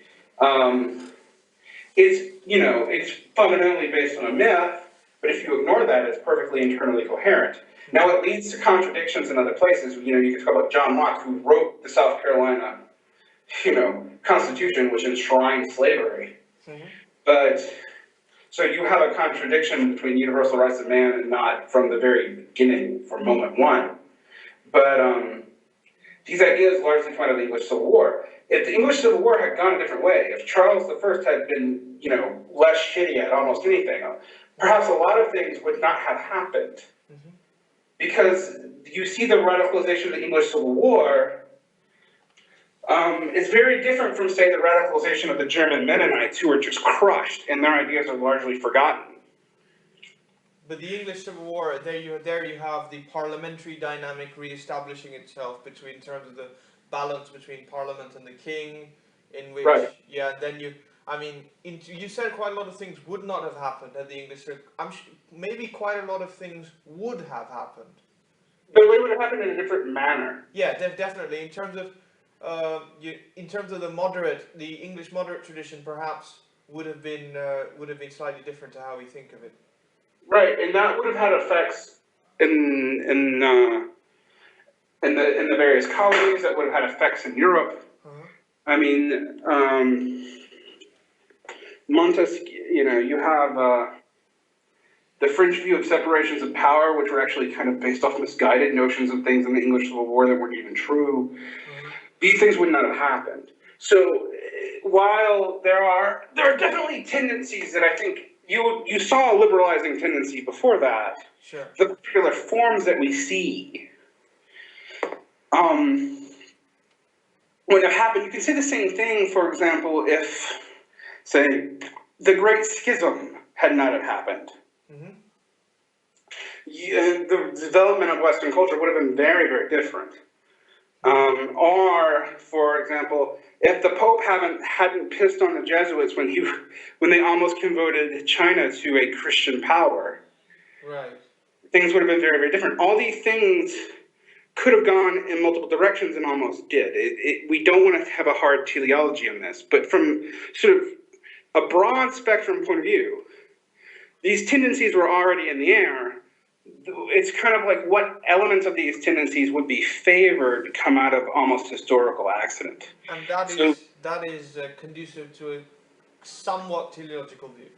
It's fundamentally based on a myth, but if you ignore that, it's perfectly internally coherent. Now, it leads to contradictions in other places. You can talk about John Locke, who wrote the South Carolina, Constitution, which enshrined slavery. But, so you have a contradiction between universal rights of man and not from the very beginning, from moment one. But these ideas largely come out of the English Civil War. If the English Civil War had gone a different way, if Charles I had been, less shitty at almost anything, perhaps a lot of things would not have happened. Because you see the radicalization of the English Civil War It's very different from, say, the radicalization of the German Mennonites, who were just crushed and their ideas are largely forgotten. But the English Civil War, there you have the parliamentary dynamic re-establishing itself between, in terms of the balance between Parliament and the King, in which, Right. yeah, then I mean, you said quite a lot of things would not have happened had the English, maybe quite a lot of things would have happened. But it would have happened in a different manner. Yeah, definitely. In terms of, the English moderate tradition, perhaps would have been slightly different to how we think of it. Right, and that would have had effects in the various colonies. That would have had effects in Europe. I mean, Montesquieu. You have the French view of separations of power, which were actually kind of based off misguided notions of things in the English Civil War that weren't even true. These things would not have happened. So while there are definitely tendencies that I think you saw a liberalizing tendency before that. Sure. The particular forms that we see would have happened. You can say the same thing, for example, if, say, the Great Schism had not have happened. The development of Western culture would have been very, very different. Or, for example, if the Pope hadn't pissed on the Jesuits when they almost converted China to a Christian power, right, things would have been very, very different. All these things could have gone in multiple directions and almost did. We don't want to have a hard teleology on this, but from sort of a broad spectrum point of view, these tendencies were already in the air. It's kind of like what elements of these tendencies would be favored come out of almost historical accident. And that is conducive to a somewhat teleological view.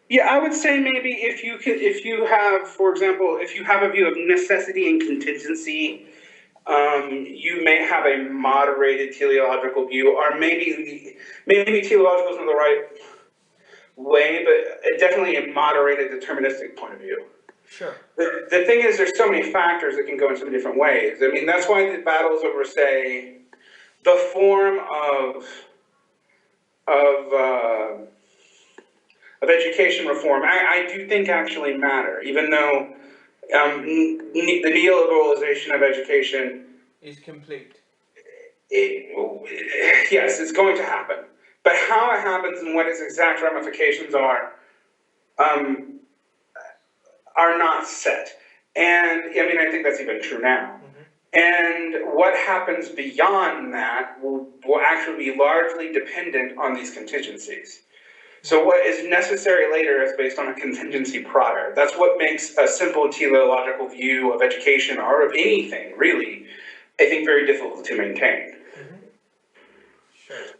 Yeah, I would say maybe if you have, for example, if you have a view of necessity and contingency, you may have a moderated teleological view, or maybe teleological isn't the right way, but definitely a moderated deterministic point of view. Sure. The thing is, there's so many factors that can go in so many different ways. I mean, that's why the battles over, say, the form of education reform, I do think actually matter, even though the neoliberalization of education is complete. Yes, it's going to happen. But how it happens and what its exact ramifications are not set. And I mean, I think that's even true now. And what happens beyond that will actually be largely dependent on these contingencies. So what is necessary later is based on a contingency prior. That's what makes a simple teleological view of education, or of anything, really, I think, very difficult to maintain. Sure.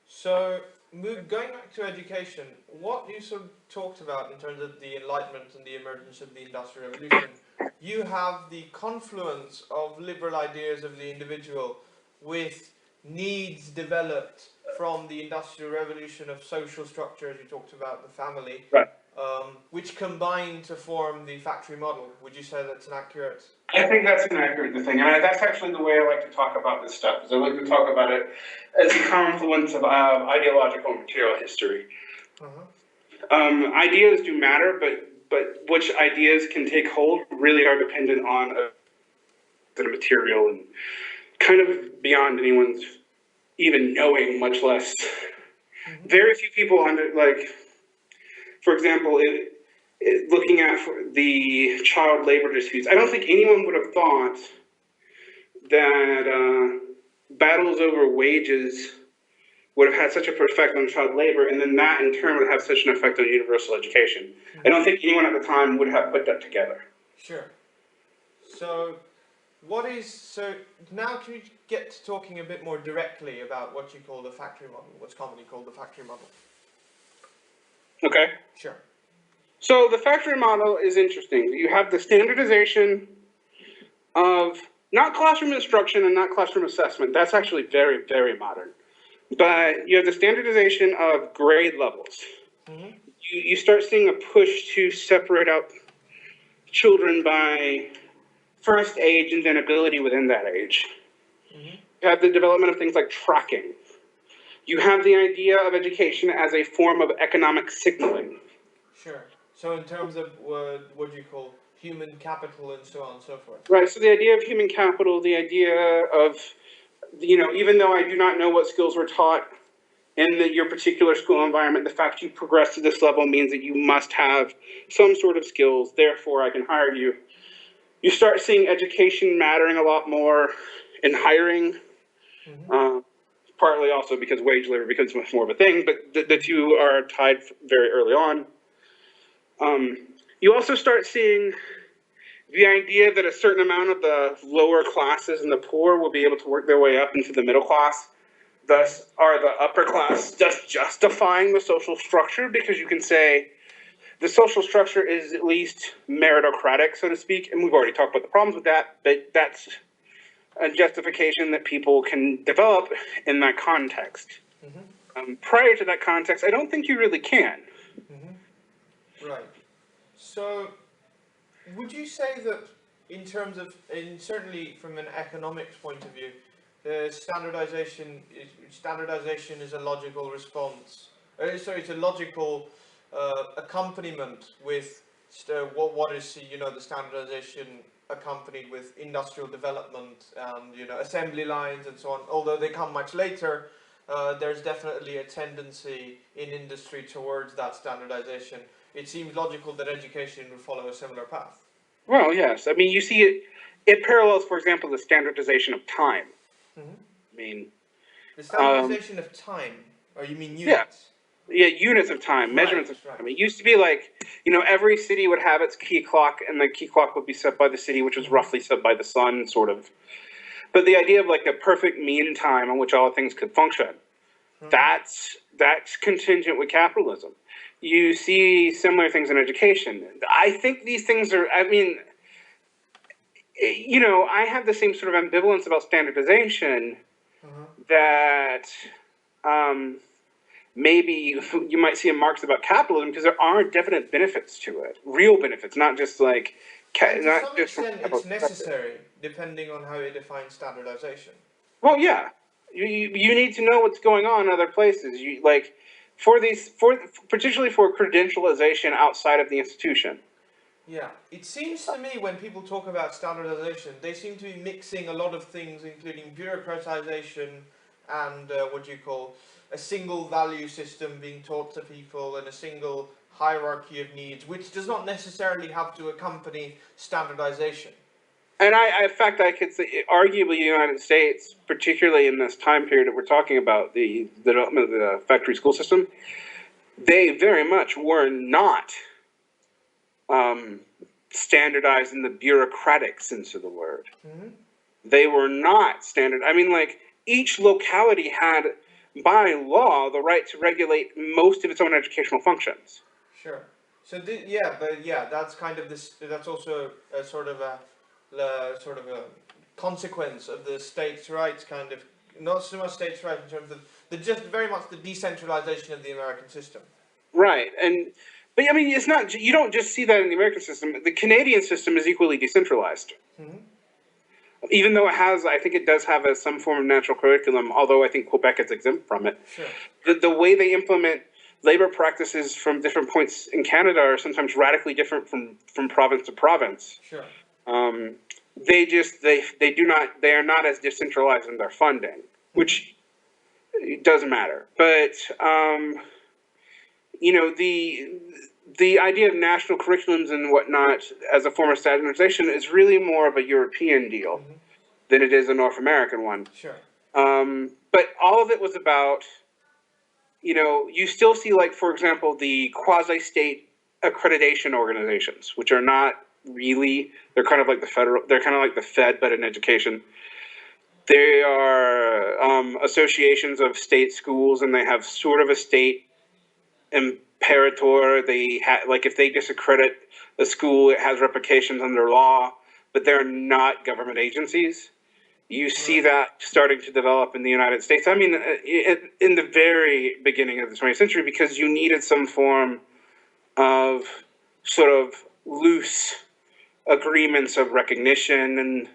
So, going back to education, what you sort of talked about in terms of the Enlightenment and the emergence of the Industrial Revolution, you have the confluence of liberal ideas of the individual with needs developed from the Industrial Revolution of social structure, as you talked about, the family, right. Which combine to form the factory model. Would you say that's an accurate? I think that's an accurate thing, and that's actually the way I like to talk about this stuff, is I like to talk about it as a confluence of ideological and material history. Ideas do matter, but which ideas can take hold really are dependent on the material and kind of beyond anyone's even knowing, much less. Very few people for example, looking at the child labor disputes, I don't think anyone would have thought that battles over wages would have had such an effect on child labor, and then that in turn would have such an effect on universal education. I don't think anyone at the time would have put that together. Sure. So now can you get to talking a bit more directly about what you call the factory model, what's commonly called the factory model? Okay. Sure. So the factory model is interesting. You have the standardization of not classroom instruction and not classroom assessment. That's actually very, very modern. But you have the standardization of grade levels. You start seeing a push to separate out children by first age and then ability within that age. You have the development of things like tracking. You have the idea of education as a form of economic signaling. Sure. So in terms of what do you call human capital and so on and so forth. Right, so the idea of human capital, the idea of, even though I do not know what skills were taught in your particular school environment, the fact you progress to this level means that you must have some sort of skills, therefore I can hire you. You start seeing education mattering a lot more in hiring, partly also because wage labor becomes much more of a thing, but the two are tied very early on. You also start seeing the idea that a certain amount of the lower classes and the poor will be able to work their way up into the middle class. Thus, are the upper class just justifying the social structure? Because you can say the social structure is at least meritocratic, so to speak, and we've already talked about the problems with that, but that's a justification that people can develop in that context. Prior to that context, I don't think you really can. Right. So, would you say that in terms of, certainly from an economics point of view, the standardization is a logical response. It's a logical accompaniment with what is the standardization accompanied with industrial development and assembly lines and so on. Although they come much later, there's definitely a tendency in industry towards that standardization. It seems logical that education would follow a similar path. Well, yes. I mean, you see it parallels, for example, the standardization of time. I mean, the standardization of time, or you mean units? Yeah, units of time, measurements of time. It used to be like, every city would have its key clock, and the key clock would be set by the city, which was roughly set by the sun, sort of. But the idea of like a perfect mean time on which all things could function, that's contingent with capitalism. You see similar things in education. I think these things are, I have the same sort of ambivalence about standardization that maybe you might see in Marx about capitalism, because there are definite benefits to it, real benefits, not just like... To some extent, it's necessary, depending on how you define standardization. Well, yeah. You need to know what's going on in other places. Particularly for credentialization outside of the institution. Yeah, it seems to me when people talk about standardization, they seem to be mixing a lot of things, including bureaucratization and a single value system being taught to people and a single hierarchy of needs, which does not necessarily have to accompany standardization. And in fact, I could say, arguably, the United States, particularly in this time period that we're talking about, the development of the factory school system, they very much were not standardized in the bureaucratic sense of the word. They were not standard. I mean, like, each locality had, by law, the right to regulate most of its own educational functions. Sure. So, that's kind of this. That's also a sort of a consequence of the states' rights, kind of, not so much states' rights in terms of just very much the decentralization of the American system. Right, but I mean, it's not. You don't just see that in the American system. The Canadian system is equally decentralized. Even though I think it does have some form of natural curriculum, although I think Quebec is exempt from it. Sure. The way they implement labor practices from different points in Canada are sometimes radically different from province to province. Sure. They are not as decentralized in their funding, which doesn't matter. But the idea of national curriculums and whatnot as a form of standardization is really more of a European deal than it is a North American one. Sure. But all of it was about, you still see, like, for example, the quasi-state accreditation organizations, which are not really, they're kind of like the Fed, but in education. They are associations of state schools, and they have sort of a state imperator. If they discredit a school, it has repercussions under law, but they're not government agencies. You see that starting to develop in the United States. I mean, in the very beginning of the 20th century, because you needed some form of sort of loose agreements of recognition, and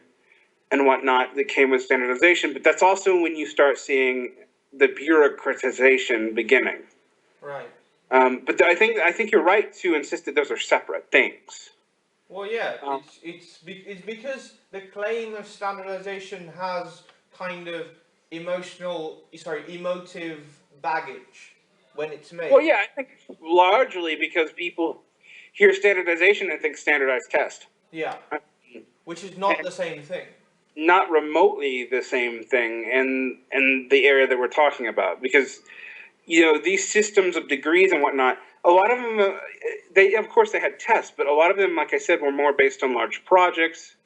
and whatnot that came with standardization, but that's also when you start seeing the bureaucratization beginning. Right. But I think you're right to insist that those are separate things. Well, yeah, it's because the claim of standardization has kind of emotive baggage when it's made. Well, yeah, I think largely because people hear standardization and think standardized test. Yeah, which is not the same thing. Not remotely the same thing in the area that we're talking about, because these systems of degrees and whatnot, a lot of them, of course they had tests, but a lot of them, like I said, were more based on large projects,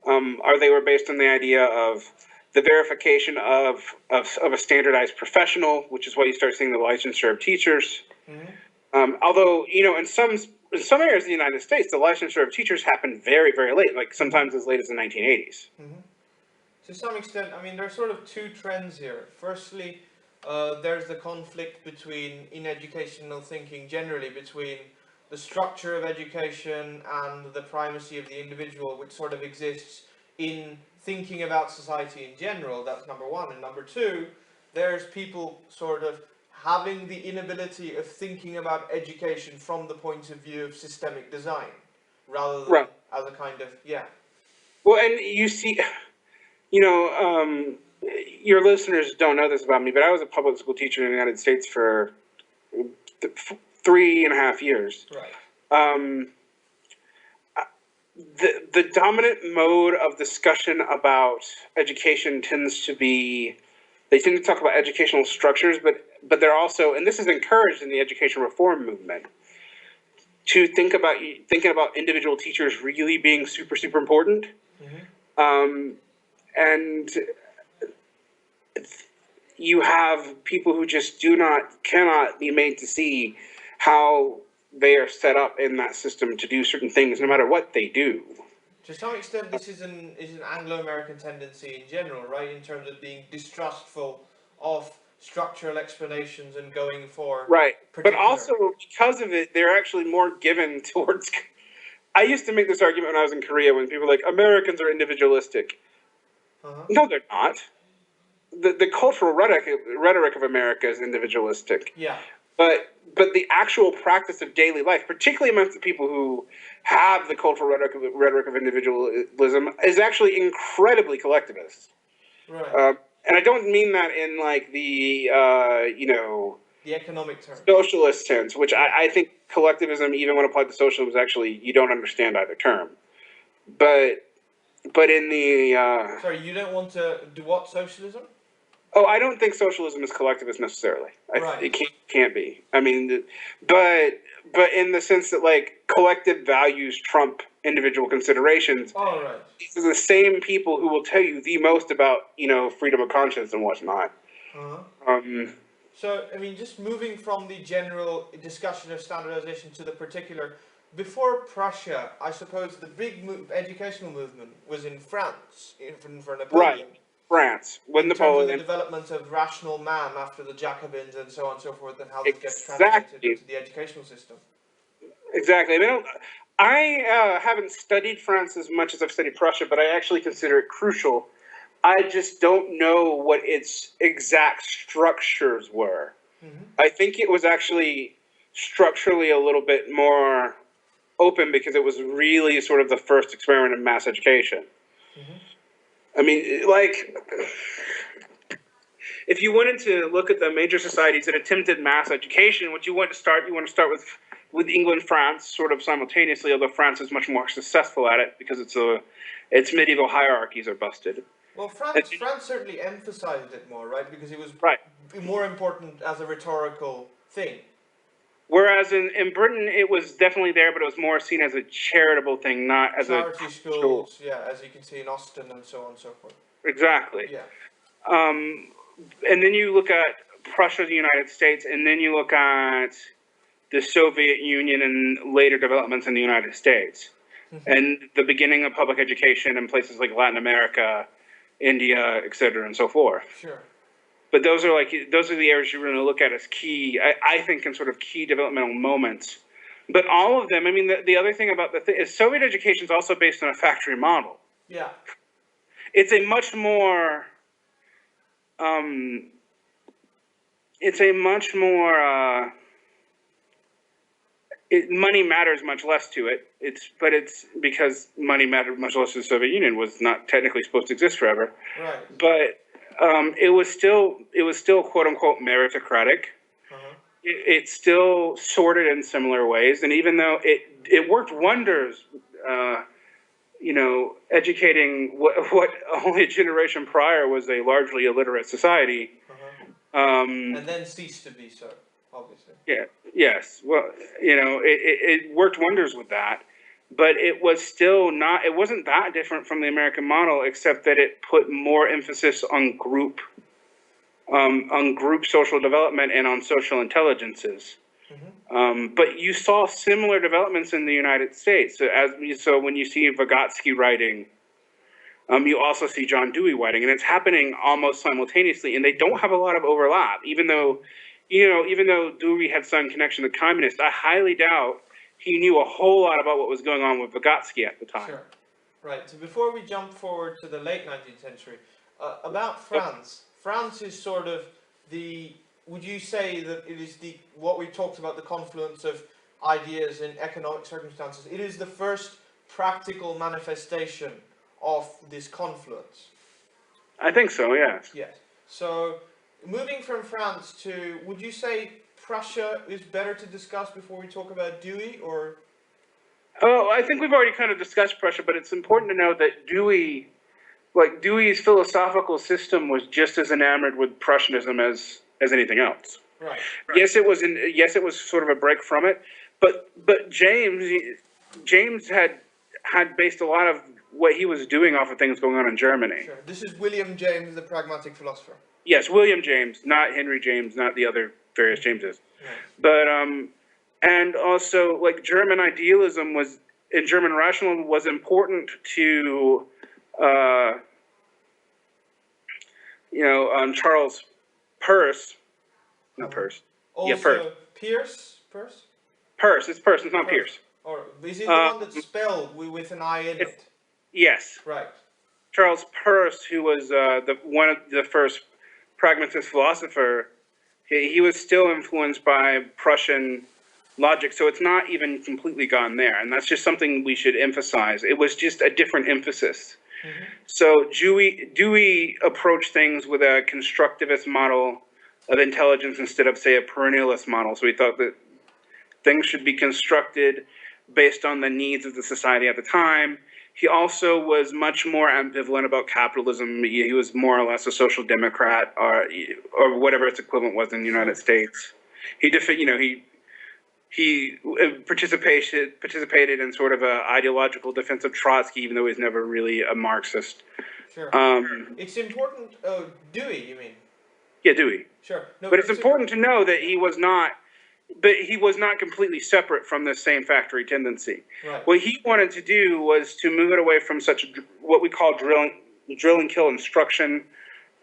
or they were based on the idea of the verification of a standardized professional, which is why you start seeing the licensure of teachers. Mm-hmm. Although, in some areas of the United States, the licensure of teachers happened very, very late, like sometimes as late as the 1980s. Mm-hmm. To some extent, I mean, there's sort of two trends here. Firstly, there's the conflict in educational thinking generally, between the structure of education and the primacy of the individual, which sort of exists in thinking about society in general. That's number one. And number two, there's people sort of having the inability of thinking about education from the point of view of systemic design, rather than as a kind of, Well, and you see, your listeners don't know this about me, but I was a public school teacher in the United States for 3.5 years. Right. The dominant mode of discussion about education tends to be, they tend to talk about educational structures, but they're also, and this is encouraged in the education reform movement, to thinking about individual teachers really being super, super important. Mm-hmm. And you have people who just cannot be made to see how they are set up in that system to do certain things, no matter what they do. To some extent, this is an Anglo-American tendency in general, right? In terms of being distrustful of structural explanations and going for But also because of it, they're actually more given towards. I used to make this argument when I was in Korea, when people were like, Americans are individualistic. Uh-huh. No, they're not. The cultural rhetoric of America is individualistic. Yeah. But the actual practice of daily life, particularly amongst the people who have the cultural rhetoric of individualism, is actually incredibly collectivist. Right. And I don't mean that in like the the economic term, socialist sense, which I think collectivism, even when applied to socialism, is actually, you don't understand either term. But in the sorry, you don't want to do what, socialism? Oh, I don't think socialism is collectivist necessarily. Right. It can't be. I mean, but in the sense that like collective values trump individual considerations. All right. These are the same people who will tell you the most about freedom of conscience and whatnot. Uh-huh. So I mean, just moving from the general discussion of standardization to the particular. Before Prussia, I suppose the big educational movement was in France, for Napoleon. Right. France, with Napoleon. In terms of the development of rational man after the Jacobins and so on and so forth, and how this gets translated into the educational system. Exactly. I mean, I haven't studied France as much as I've studied Prussia, but I actually consider it crucial. I just don't know what its exact structures were. Mm-hmm. I think it was actually structurally a little bit more open because it was really sort of the first experiment in mass education. Mm-hmm. I mean, like, if you wanted to look at the major societies that attempted mass education, you want to start with England, France, sort of simultaneously, although France is much more successful at it because its medieval hierarchies are busted. Well, France certainly emphasized it more, right? Because it was more important as a rhetorical thing. Whereas in Britain, it was definitely there, but it was more seen as a charitable thing, not as charity schools, as you can see in Austin and so on and so forth. Exactly. Yeah. And then you look at Prussia, the United States, and then you look at the Soviet Union and later developments in the United States, and the beginning of public education in places like Latin America, India, et cetera, and so forth. Sure. But those are the areas you're going to look at as key, I think, in sort of key developmental moments. But all of them, I mean, the other thing about is Soviet education is also based on a factory model. Yeah. it's a much more, um, money matters much less to it. But it's because money mattered much less to the Soviet Union, was not technically supposed to exist forever. Right. But it was still quote unquote meritocratic. Uh-huh. It's still sorted in similar ways, and even though it worked wonders, educating what only a generation prior was a largely illiterate society. Uh-huh. And then ceased to be so, obviously. Yeah. Yes. Well, it worked wonders with that, but it was still not. It wasn't that different from the American model, except that it put more emphasis on group social development and on social intelligences. Mm-hmm. But you saw similar developments in the United States. So when you see Vygotsky writing, you also see John Dewey writing, and it's happening almost simultaneously, and they don't have a lot of overlap. Even though Dewey had some connection to communists, I highly doubt he knew a whole lot about what was going on with Vygotsky at the time. Sure. Right. So before we jump forward to the late 19th century, about France. France is sort of would you say that it is what we talked about, the confluence of ideas and economic circumstances, it is the first practical manifestation of this confluence? I think so, yes. Yes. So, moving from France to, would you say Prussia is better to discuss before we talk about Dewey, or? Oh, I think we've already kind of discussed Prussia, but it's important to note that Dewey's philosophical system was just as enamored with Prussianism as anything else. Right. Yes, it was sort of a break from it, but James had based a lot of what he was doing off of things going on in Germany. Sure. This is William James, the pragmatic philosopher. Yes, William James, not Henry James, not the other various Jameses. Right. But and also German idealism and German rationalism was important to Charles Peirce, not Peirce. Also, yeah, Peirce. Peirce. It's Peirce. It's not Pierce. Or is it the one that's spelled with an I in it? Yes. Right. Charles Peirce, who was one of the first pragmatist philosopher, he was still influenced by Prussian logic, so it's not even completely gone there, and that's just something we should emphasize. It was just a different emphasis. Mm-hmm. So Dewey approached things with a constructivist model of intelligence instead of, say, a perennialist model. So he thought that things should be constructed based on the needs of the society at the time. He also was much more ambivalent about capitalism. He was more or less a social democrat, or whatever its equivalent was in the United States. He participated in sort of an ideological defense of Trotsky, even though he's never really a Marxist. Sure. It's important. Oh, Dewey, you mean? Yeah, Dewey. Sure. No, but it's important to know that he was not completely separate from this same factory tendency. Right. What he wanted to do was to move it away from such what we call drill and kill instruction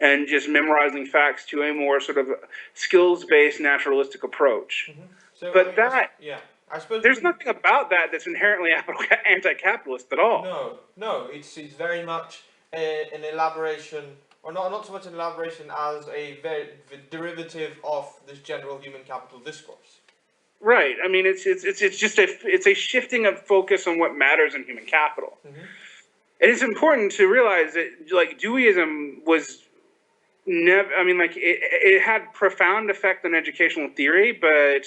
and just memorizing facts to a more sort of skills-based naturalistic approach. Mm-hmm. So, but I suppose there's nothing about that that's inherently anti-capitalist at all. No, it's very much an elaboration, or not so much an elaboration as a very derivative of this general human capital discourse. Right. I mean, it's just a shifting of focus on what matters in human capital. Mm-hmm. And it's important to realize that Deweyism was never. I mean, it had profound effect on educational theory, but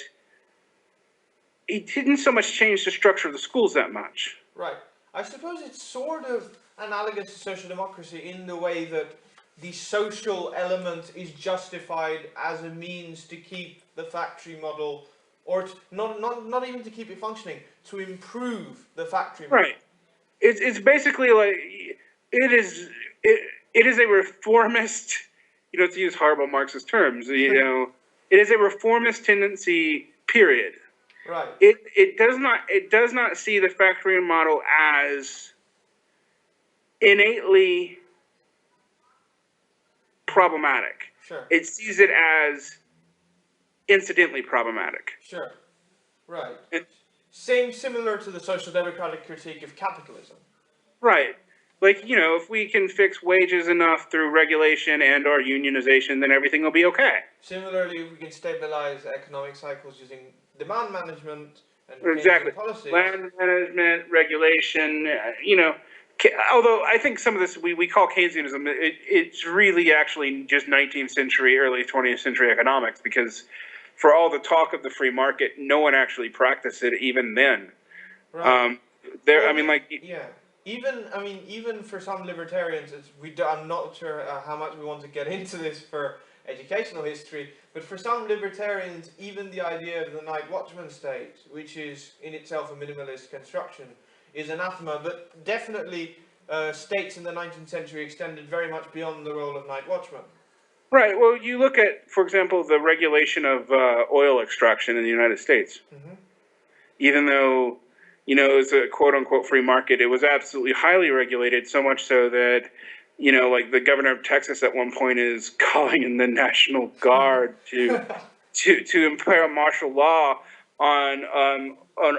it didn't so much change the structure of the schools that much. Right. I suppose it's sort of analogous to social democracy in the way that the social element is justified as a means to keep the factory model, or not even to keep it functioning, to improve the factory model. Right. It's basically it is a reformist, to use horrible Marxist terms, it is a reformist tendency, period. Right. It does not see the factory model as innately problematic. Sure. It sees it as incidentally problematic. Sure. Right. Similar to the social democratic critique of capitalism. Right. Like, if we can fix wages enough through regulation and or unionization, then everything will be okay. Similarly, we can stabilize economic cycles using demand management and Exactly. Keynesian policies. Land management, regulation, although I think some of this we call Keynesianism, it's really actually just 19th century, early 20th century economics, because for all the talk of the free market, no one actually practiced it even then. Right. Yeah. Even for some libertarians, I'm not sure how much we want to get into this for educational history, but for some libertarians, even the idea of the night watchman state, which is in itself a minimalist construction, is anathema. But definitely, states in the 19th century extended very much beyond the role of night watchman. Right. Well, you look at, for example, the regulation of oil extraction in the United States. Mm-hmm. Even though, it was a quote-unquote free market, it was absolutely highly regulated, so much so that, like the governor of Texas at one point is calling in the National Guard to impose martial law on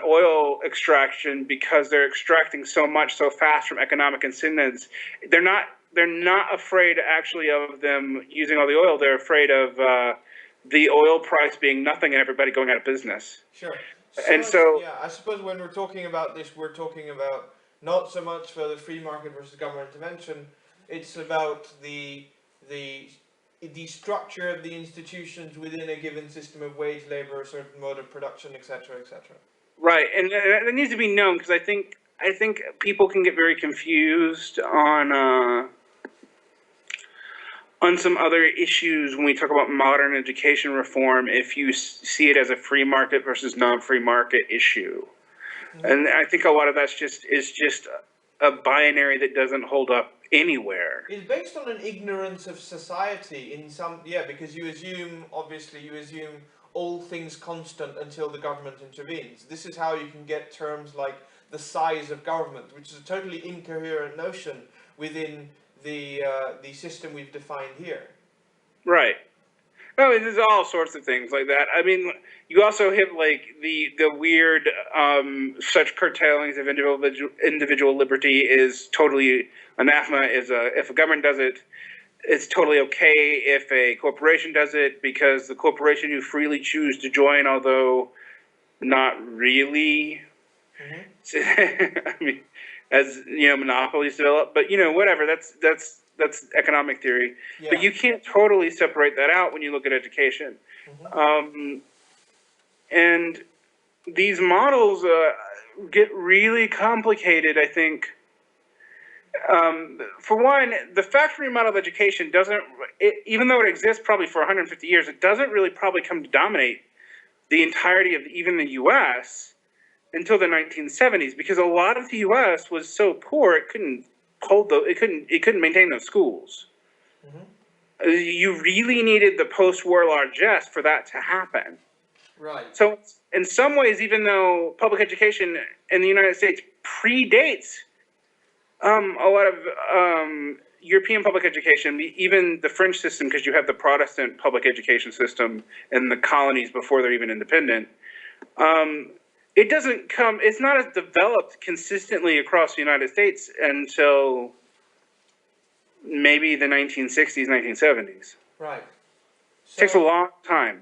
oil extraction because they're extracting so much so fast from economic incentives. They're not afraid actually of them using all the oil. They're afraid of the oil price being nothing and everybody going out of business. Sure. Yeah, I suppose when we're talking about this, we're talking about not so much for the free market versus government intervention. It's about the structure of the institutions within a given system of wage, labor, a certain mode of production, etc., etc. Right, and that needs to be known, because I think people can get very confused on some other issues when we talk about modern education reform, if you see it as a free market versus non-free market issue. Mm-hmm. And I think a lot of that's just a binary that doesn't hold up anywhere. It's based on an ignorance of society in some, because you assume all things constant until the government intervenes. This is how you can get terms like the size of government, which is a totally incoherent notion within the system we've defined here. Right. No, there's all sorts of things like that. I mean, you also hit like the weird such curtailings of individual liberty is totally anathema. If a government does it, it's totally okay if a corporation does it, because the corporation you freely choose to join, although not really. Mm-hmm. I mean, as monopolies develop, but whatever. That's economic theory. Yeah. But you can't totally separate that out when you look at education. Mm-hmm. And these models get really complicated, I think. For one, the factory model of education even though it exists probably for 150 years, it doesn't really probably come to dominate the entirety of even the U.S. until the 1970s, because a lot of the U.S. was so poor it couldn't maintain those schools. Mm-hmm. You really needed the post-war largesse for that to happen. Right. So in some ways, even though public education in the United States predates a lot of European public education, even the French system, because you have the Protestant public education system in the colonies before they're even independent, it's not as developed consistently across the United States until maybe the 1960s, 1970s. Right. It takes a long time.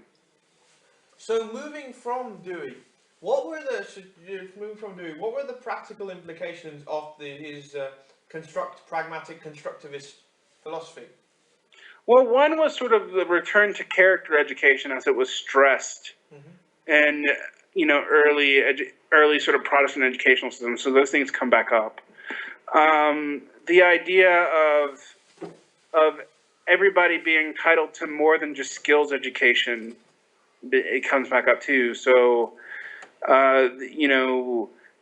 So moving from Dewey, what were the practical implications of his pragmatic constructivist philosophy? Well, one was sort of the return to character education as it was stressed, mm-hmm. and early sort of Protestant educational systems. So those things come back up. The idea of everybody being entitled to more than just skills education, it comes back up too. So,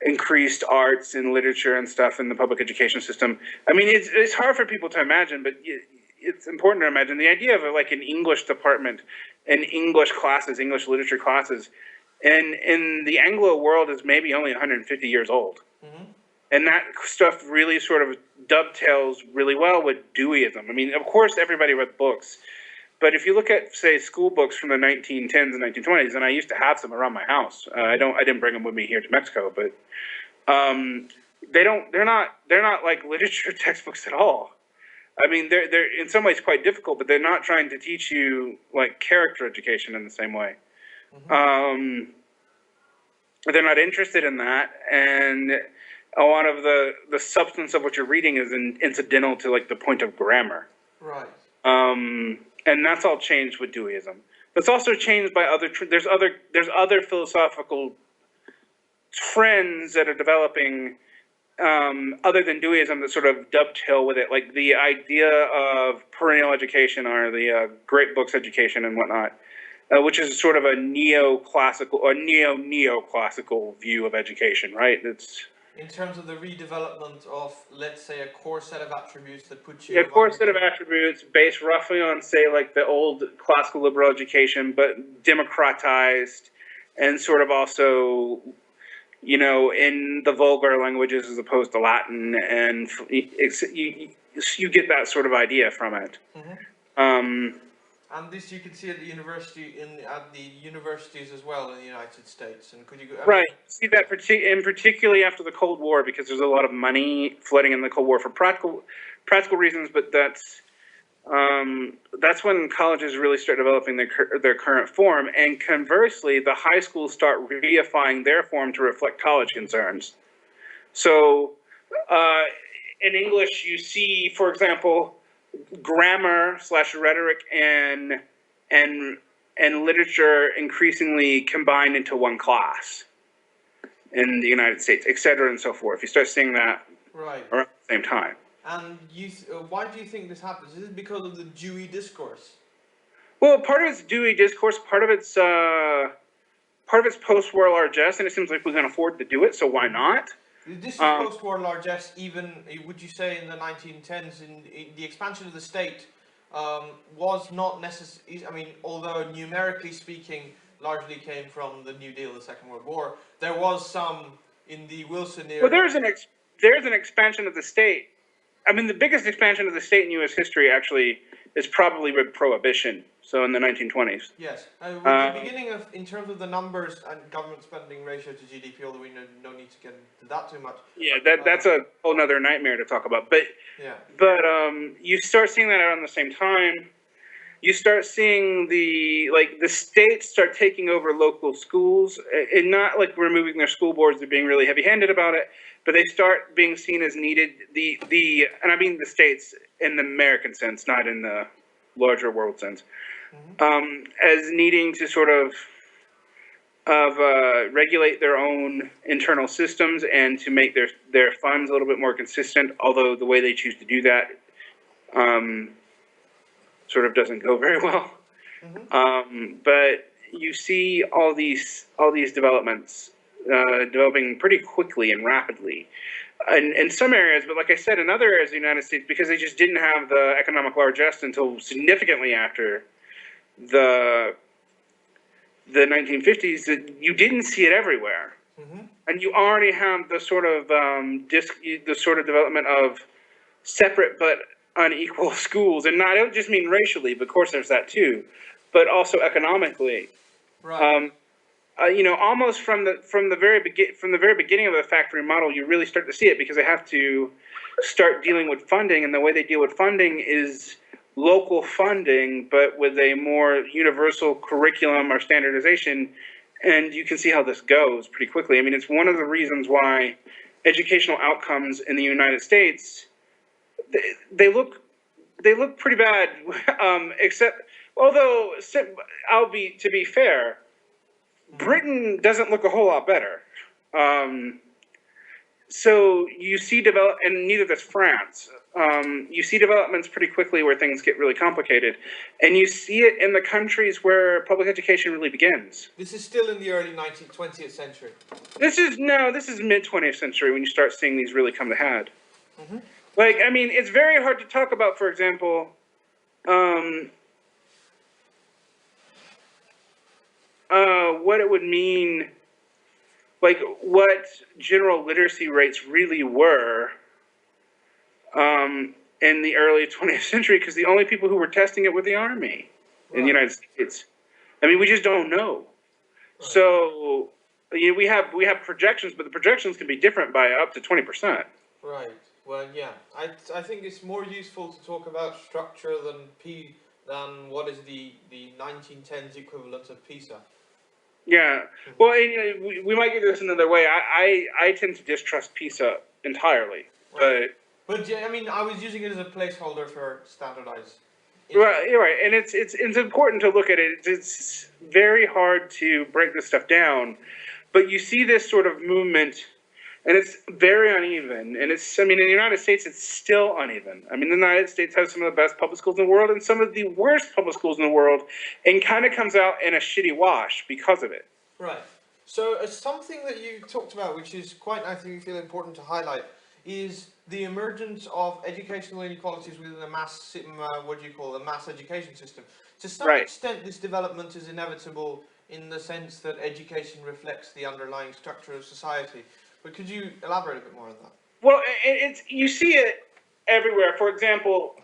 increased arts and literature and stuff in the public education system. I mean, it's hard for people to imagine, but it's important to imagine the idea of like an English department and English literature classes, and in the Anglo world is maybe only 150 years old. Mm-hmm. And that stuff really sort of dovetails really well with Deweyism. I mean, of course, everybody read books. But if you look at, say, school books from the 1910s and 1920s, and I used to have some around my house. I didn't bring them with me here to Mexico, but they're not like literature textbooks at all. I mean, they're in some ways quite difficult, but they're not trying to teach you like character education in the same way. They're not interested in that, and a lot of the substance of what you're reading is incidental to like the point of grammar. Right. And that's all changed with Deweyism. That's also changed by there's other philosophical trends that are developing other than Deweyism that sort of dovetail with it, like the idea of perennial education or the great books education and whatnot, which is sort of a neoclassical or neoclassical view of education, right? It's in terms of the redevelopment of, let's say, a core set of attributes that puts you... Yeah, a core set of attributes based roughly on, say, like the old classical liberal education, but democratized and sort of also, you know, in the vulgar languages as opposed to Latin, and you get that sort of idea from it. And this you can see at the universities as well in the United States. And could you right, see that particularly after the Cold War, because there's a lot of money flooding in the Cold War for practical reasons, but that's when colleges really start developing their current form, and conversely, the high schools start reifying their form to reflect college concerns. So, in English, you see, for example, grammar/rhetoric and literature increasingly combined into one class in the United States, et cetera, and so forth. You start seeing that right around the same time. And why do you think this happens? Is it because of the Dewey discourse? Well, part of it's Dewey discourse, part of it's post-war largesse, and it seems like we can afford to do it, so why not? This is post-war largesse, even, would you say, in the 1910s, in the expansion of the state was not necessary. I mean, although numerically speaking, largely came from the New Deal, the Second World War, there was some in the Wilson era. Well, there's an expansion of the state. I mean, the biggest expansion of the state in U.S. history actually is probably with Prohibition, so in the 1920s. Yes. With the beginning of, in terms of the numbers and government spending ratio to GDP, although we no need to get into that too much. Yeah, that's a whole nother nightmare to talk about. But yeah. But you start seeing that around the same time. You start seeing the states start taking over local schools, and not like removing their school boards. They're being really heavy-handed about it, but they start being seen as needed. And I mean the states in the American sense, not in the larger world sense, as needing to sort of regulate their own internal systems and to make their funds a little bit more consistent. Although the way they choose to do that sort of doesn't go very well. But you see all these developments developing pretty quickly and rapidly in some areas, but like I said, in other areas of the United States, because they just didn't have the economic largesse until significantly after the 1950s, that you didn't see it everywhere. And you already have the sort of development of separate but unequal schools, and I don't just mean racially, but of course there's that too, but also economically. Right. You know, almost from the very beginning of the factory model, you really start to see it, because they have to start dealing with funding, and the way they deal with funding is local funding, but with a more universal curriculum or standardization. And you can see how this goes pretty quickly. I mean, it's one of the reasons why educational outcomes in the United States, they look pretty bad, except, although, to be fair, Britain doesn't look a whole lot better. So you see and neither does France. You see developments pretty quickly where things get really complicated, and you see it in the countries where public education really begins. This is still in the early 20th century. This is mid 20th century when you start seeing these really come to head. Like, I mean, it's very hard to talk about, for example, what it would mean, like what general literacy rates really were in the early 20th century, because the only people who were testing it were the Army in the United States. I mean, we just don't know. Right. So we have projections, but the projections can be different by up to 20%. Right. Well, yeah. I think it's more useful to talk about structure than what is the 1910s equivalent of PISA. Yeah. Well, and, we might get this another way. I tend to distrust PISA entirely, right. But yeah, I mean, I was using it as a placeholder for standardized. Right, you're right, and it's important to look at it. It's very hard to break this stuff down, but you see this sort of movement, and it's very uneven. And I mean, in the United States, it's still uneven. I mean, the United States has some of the best public schools in the world and some of the worst public schools in the world, and kind of comes out in a shitty wash because of it. Right. So something that you talked about, which is quite, I think, feel important to highlight, is the emergence of educational inequalities within the mass education system. To some extent, this development is inevitable in the sense that education reflects the underlying structure of society. But could you elaborate a bit more on that? Well, you see it everywhere. For example,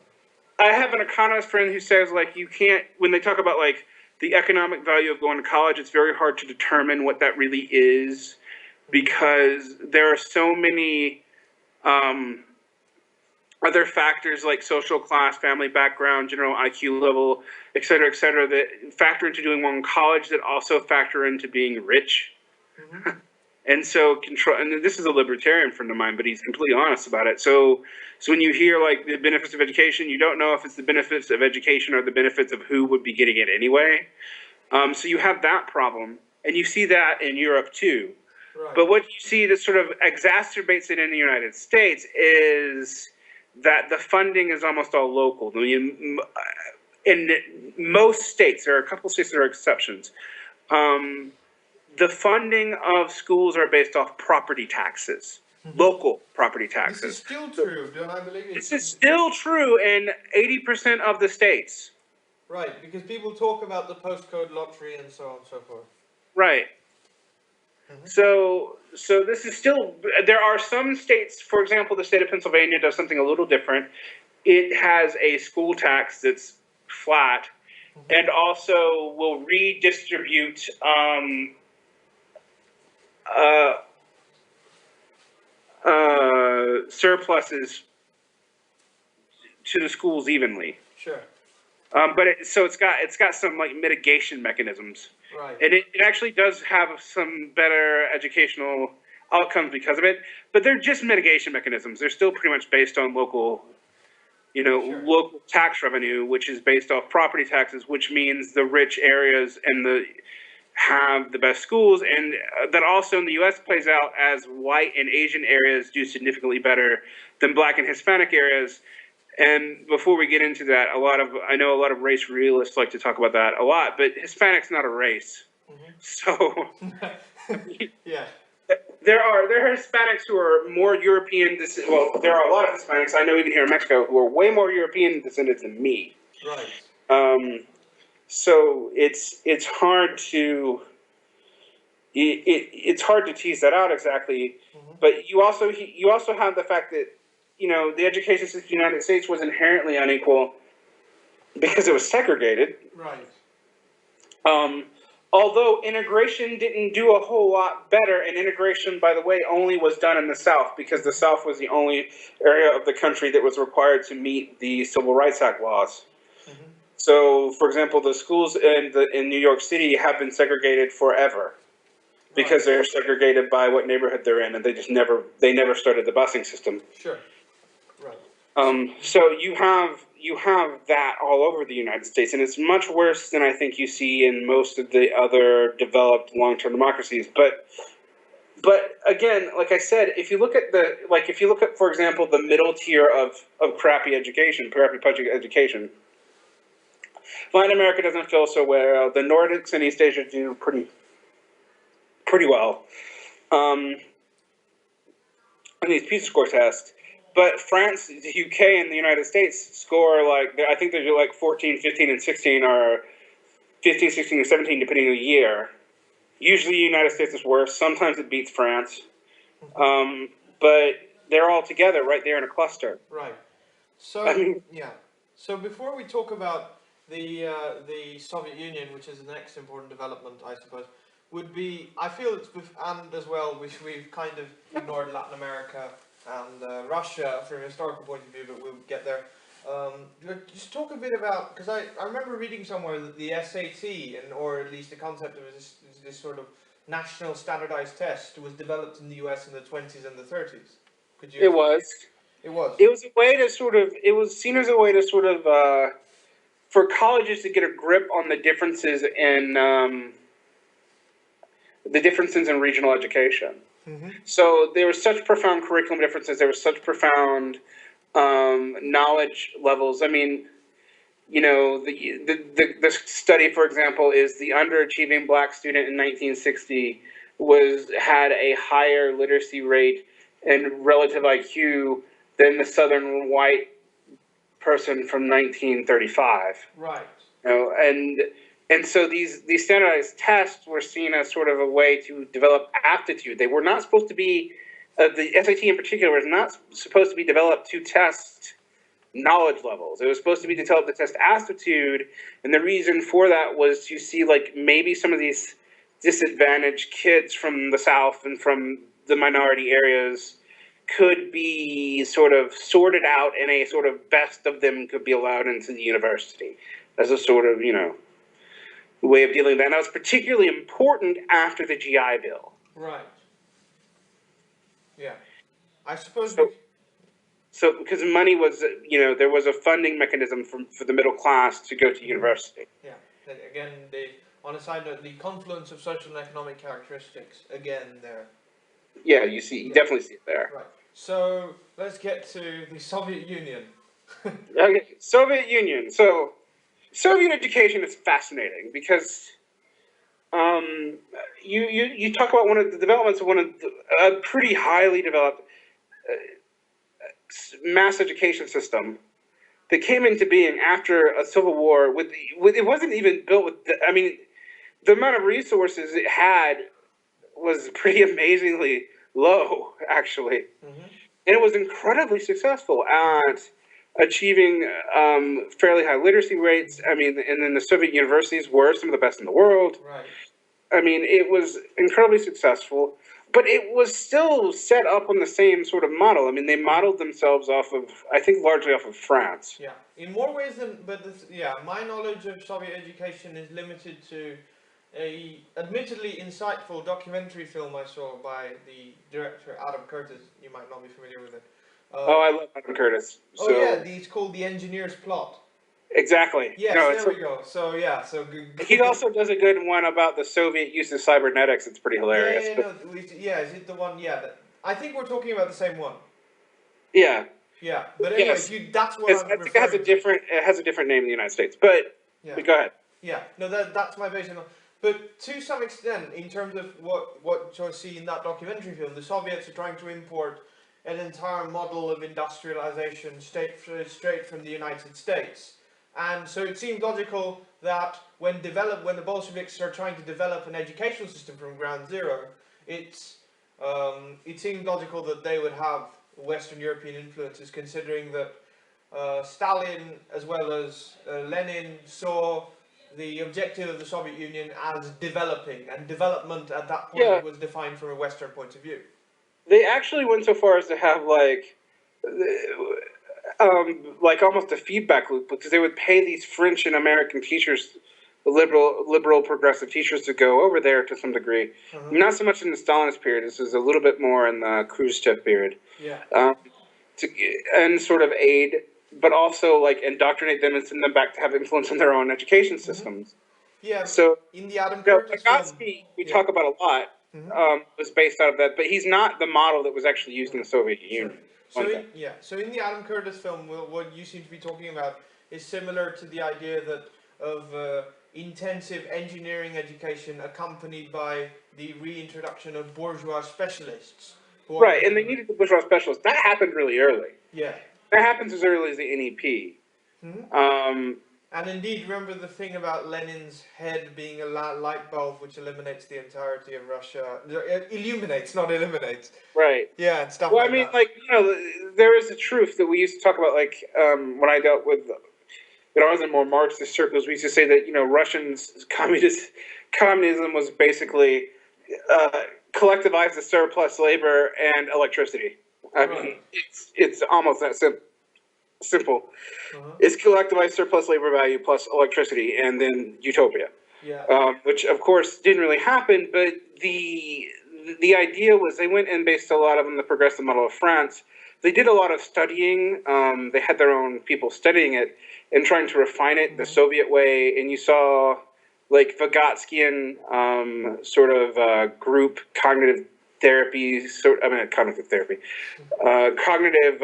I have an economist friend who says, like, you can't, when they talk about, like, the economic value of going to college, it's very hard to determine what that really is because there are so many other factors like social class, family background, general IQ level, et cetera, that factor into doing well in college that also factor into being rich. Mm-hmm. And so and this is a libertarian friend of mine, but he's completely honest about it. So when you hear like the benefits of education, you don't know if it's the benefits of education or the benefits of who would be getting it anyway. So you have that problem, and you see that in Europe too. Right. But what you see that sort of exacerbates it in the United States is that the funding is almost all local. I mean, in most states, there are a couple states that are exceptions. The funding of schools are based off property taxes, local property taxes. This is still true, don't I believe it? This is still true in 80% of the states. Right, because people talk about the postcode lottery and so on and so forth. Right. Mm-hmm. So this is still, there are some states, for example, the state of Pennsylvania does something a little different. It has a school tax that's flat, mm-hmm. and also will redistribute surpluses to the schools evenly. Sure. But it's got some like mitigation mechanisms. Right. And it actually does have some better educational outcomes because of it, but they're just mitigation mechanisms. They're still pretty much based on local, sure. local tax revenue, which is based off property taxes, which means the rich areas have the best schools, and that also in the U.S. plays out as white and Asian areas do significantly better than Black and Hispanic areas. And before we get into that, I know a lot of race realists like to talk about that a lot, but Hispanic's not a race. Mm-hmm. So, yeah, there are Hispanics who are more European. Well, there are a lot of Hispanics I know even here in Mexico who are way more European descendants than me. Right. So it's hard to it's hard to tease that out exactly, mm-hmm. But you also have the fact that the education system in the United States was inherently unequal because it was segregated. Right. Although integration didn't do a whole lot better, and integration, by the way, only was done in the South because the South was the only area of the country that was required to meet the Civil Rights Act laws. Mm-hmm. So, for example, the schools in New York City have been segregated forever because they're segregated by what neighborhood they're in, and they never started the busing system. Sure. Right. So you have that all over the United States, and it's much worse than I think you see in most of the other developed long-term democracies. But again, like I said, if you look at for example, the middle tier of crappy public education, Latin America doesn't feel so well. The Nordics and East Asia do pretty well on these PISA score tests. But France, the UK, and the United States score I think they're like 14, 15, and 16, or 15, 16, and 17, depending on the year. Usually the United States is worse. Sometimes it beats France. But they're all together right there in a cluster. Right. So, yeah. So before we talk about the Soviet Union, which is the next important development, I suppose, would be, I feel it's, and as well, which we've kind of ignored Latin America and Russia from a historical point of view, but we'll get there. Just talk a bit about, because I remember reading somewhere that the SAT, or at least the concept of this sort of national standardized test, was developed in the US in the 20s and the 30s. Could you? It was. It was. It was a way to sort of. It was seen as a way to sort of for colleges to get a grip on the differences in regional education. Mm-hmm. So there were such profound curriculum differences. There were such profound knowledge levels. I mean, you know, the study, for example, is the underachieving black student in 1960 had a higher literacy rate and relative IQ than the southern white person from 1935. Right. You know, and so these standardized tests were seen as sort of a way to develop aptitude. They were not supposed to be, the SAT in particular was not supposed to be developed to test knowledge levels. It was supposed to be developed to test aptitude, and the reason for that was to see like maybe some of these disadvantaged kids from the South and from the minority areas could be sort of sorted out, and a sort of best of them could be allowed into the university as a sort of, you know, way of dealing with that. And that was particularly important after the GI Bill. Right. Yeah. I suppose. So because money was, you know, there was a funding mechanism for the middle class to go to university. Yeah. Again, on a side note, the confluence of social and economic characteristics, again, there. Yeah, you definitely see it there. Right. So let's get to the Soviet Union. Okay, Soviet Union. So Soviet education is fascinating because you talk about one of the developments of a pretty highly developed mass education system that came into being after a civil war. It wasn't even built with. I mean, the amount of resources it had was pretty amazingly low, actually. Mm-hmm. And it was incredibly successful at achieving fairly high literacy rates. I mean, and then the Soviet universities were some of the best in the world. Right. I mean, it was incredibly successful, but it was still set up on the same sort of model. I mean, they modeled themselves off of, I think, largely off of France. Yeah, in more ways than, my knowledge of Soviet education is limited to a admittedly insightful documentary film I saw by the director Adam Curtis. You might not be familiar with it. I love Adam Curtis. So. Oh yeah, it's called The Engineer's Plot. Exactly. Yes, no, there we go. So yeah, he also does a good one about the Soviet use of cybernetics. It's pretty hilarious. Yeah, is it the one? Yeah, I think we're talking about the same one. Yeah. Yeah, but anyway, yes. That's what I think it has a different name in the United States. But go ahead. Yeah, no, that's my basic. But to some extent, in terms of what you see in that documentary film, the Soviets are trying to import an entire model of industrialization straight from the United States. And so it seemed logical that when the Bolsheviks are trying to develop an educational system from ground zero, it seemed logical that they would have Western European influences, considering that Stalin as well as Lenin saw the objective of the Soviet Union as developing, and development at that point was defined from a Western point of view. They actually went so far as to have like almost a feedback loop, because they would pay these French and American teachers, liberal progressive teachers, to go over there to some degree. Mm-hmm. Not so much in the Stalinist period. This is a little bit more in the Khrushchev period. Yeah. And sort of aid, but also like indoctrinate them and send them back to have influence on their own education systems. Mm-hmm. Yeah. So in the Adam Curtis Vygotsky, we talk about a lot, was based out of that, but he's not the model that was actually used in the Soviet Union. So in the Adam Curtis film, what you seem to be talking about is similar to the idea of intensive engineering education accompanied by the reintroduction of bourgeois specialists. Right, and they needed the bourgeois specialists. That happened really early. Yeah. That happens as early as the NEP. Mm-hmm. And indeed, remember the thing about Lenin's head being a light bulb which eliminates the entirety of Russia. Illuminates, not eliminates. Right. Yeah, and stuff like that. Well, I mean, like, you know, there is a truth that we used to talk about, like, when I dealt with, when I was in more Marxist circles, we used to say that, you know, communist communism was basically collectivize the surplus labor and electricity. I mean, it's almost that simple. It's collectivize surplus labor value plus electricity, and then utopia. Yeah. Which of course didn't really happen, but the idea was they went and based a lot on the progressive model of France. They did a lot of studying. They had their own people studying it and trying to refine it the Soviet way. And you saw like Vygotskian sort of group cognitive therapy, cognitive therapy, cognitive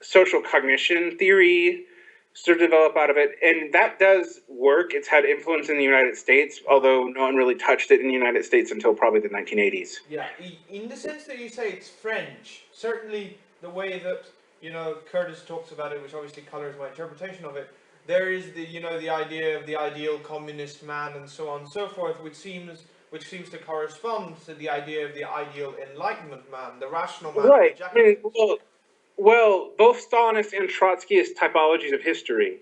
social cognition theory sort of develop out of it, and that does work. It's had influence in the United States, although no one really touched it in the United States until probably the 1980s. Yeah, in the sense that you say it's French, certainly the way that, Curtis talks about it, which obviously colors my interpretation of it, there is the idea of the ideal communist man and so on and so forth, which seems to correspond to the idea of the ideal Enlightenment man, the rational man. Right. Well, both Stalinist and Trotskyist typologies of history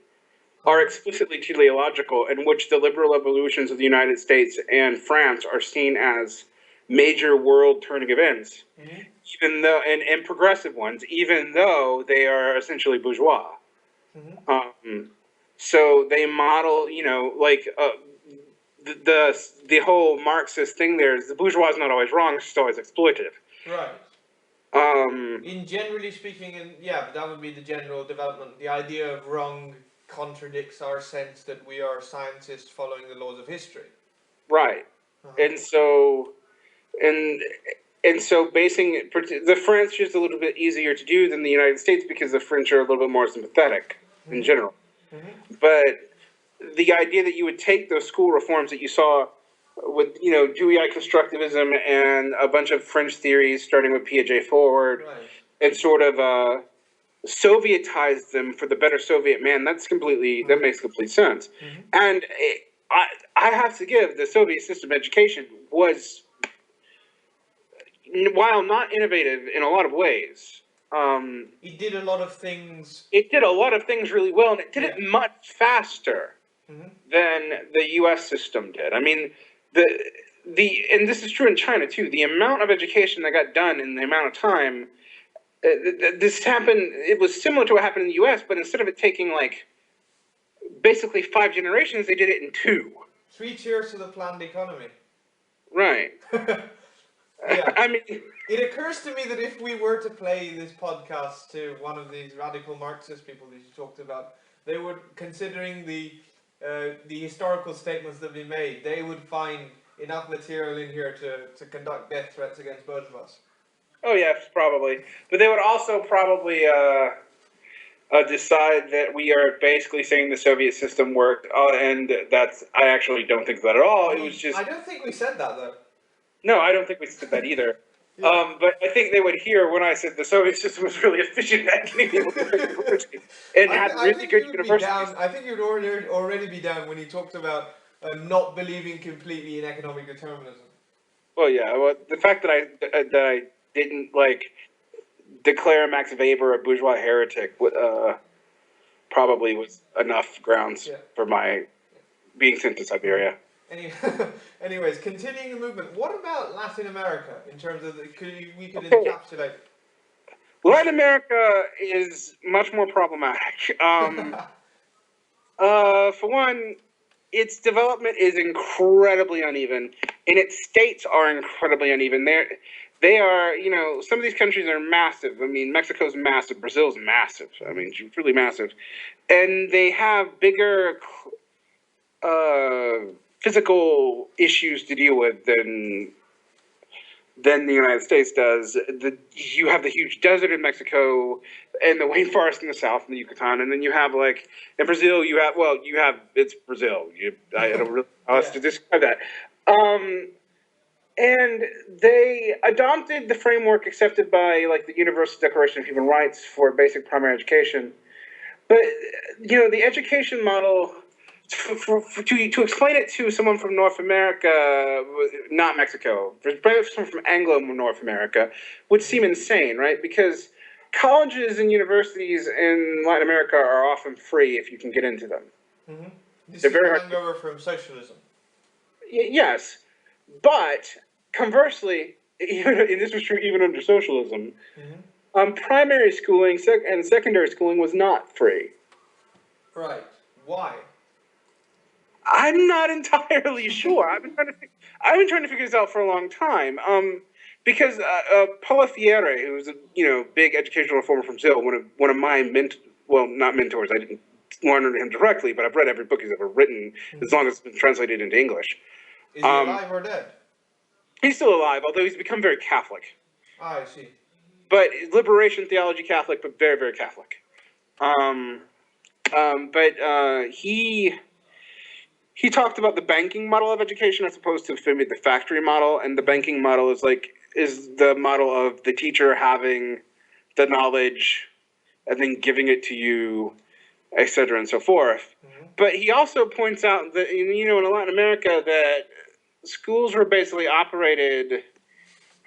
are explicitly teleological, in which the liberal evolutions of the United States and France are seen as major world-turning events, even though and progressive ones, even though they are essentially bourgeois. So they model, the whole Marxist thing there is the bourgeois is not always wrong; it's just always exploitative. Right. In generally speaking, but that would be the general development. The idea of wrong contradicts our sense that we are scientists following the laws of history. Right. And so basing the French is a little bit easier to do than the United States because the French are a little bit more sympathetic in general. But the idea that you would take those school reforms that you saw with, Deweyite constructivism and a bunch of French theories, starting with Piaget forward, and sort of Sovietize them for the better Soviet man, that makes complete sense. And I have to give, the Soviet system of education was, while not innovative in a lot of ways, it did a lot of things. It did a lot of things really well, and it did it much faster than the U.S. system did. I mean, and this is true in China too. The amount of education that got done in the amount of time, this happened. It was similar to what happened in the U.S., but instead of it taking basically 5 generations, they did it in 2. 3 cheers to the planned economy. Right. Yeah. I mean, it occurs to me that if we were to play this podcast to one of these radical Marxist people that you talked about, they would, considering the historical statements that we made, they would find enough material in here to conduct death threats against both of us. Oh yes, probably. But they would also probably decide that we are basically saying the Soviet system worked, and I actually don't think that at all. It was just. I don't think we said that though. No, I don't think we said that either. But I think they would hear when I said the Soviet system was really efficient at getting people to and had really good universities. I think you'd already be down when he talked about not believing completely in economic determinism. Well, yeah. Well, the fact that I didn't declare Max Weber a bourgeois heretic probably was enough grounds for my being sent to Siberia. Anyways, continuing the movement, what about Latin America in terms of we could encapsulate? Latin America is much more problematic. For one, its development is incredibly uneven, and its states are incredibly uneven. They are, some of these countries are massive. I mean, Mexico's massive, Brazil's massive. I mean, truly massive. And they have bigger physical issues to deal with than the United States does. You have the huge desert in Mexico and the rainforest in the south in the Yucatan, and then you have in Brazil it's Brazil. I don't really know how else to describe that. And they adopted the framework accepted by the Universal Declaration of Human Rights for basic primary education, but the education model. To explain it to someone from North America, not Mexico, someone from Anglo North America, would seem insane, right? Because colleges and universities in Latin America are often free if you can get into them. This is a hangover from socialism. yes, but conversely, and this was true even under socialism, primary schooling and secondary schooling was not free. Right. Why? I'm not entirely sure. I've been trying to figure this out for a long time. Because Paulo Freire, who was a big educational reformer from Brazil, one of my not mentors. I didn't learn under him directly, but I've read every book he's ever written, as long as it's been translated into English. Is he alive or dead? He's still alive, although he's become very Catholic. Ah, I see. But liberation theology Catholic, but very, very Catholic. But he talked about the banking model of education as opposed to maybe the factory model, and the banking model is the model of the teacher having the knowledge and then giving it to you, etc. and so forth. But he also points out that in Latin America that schools were basically operated,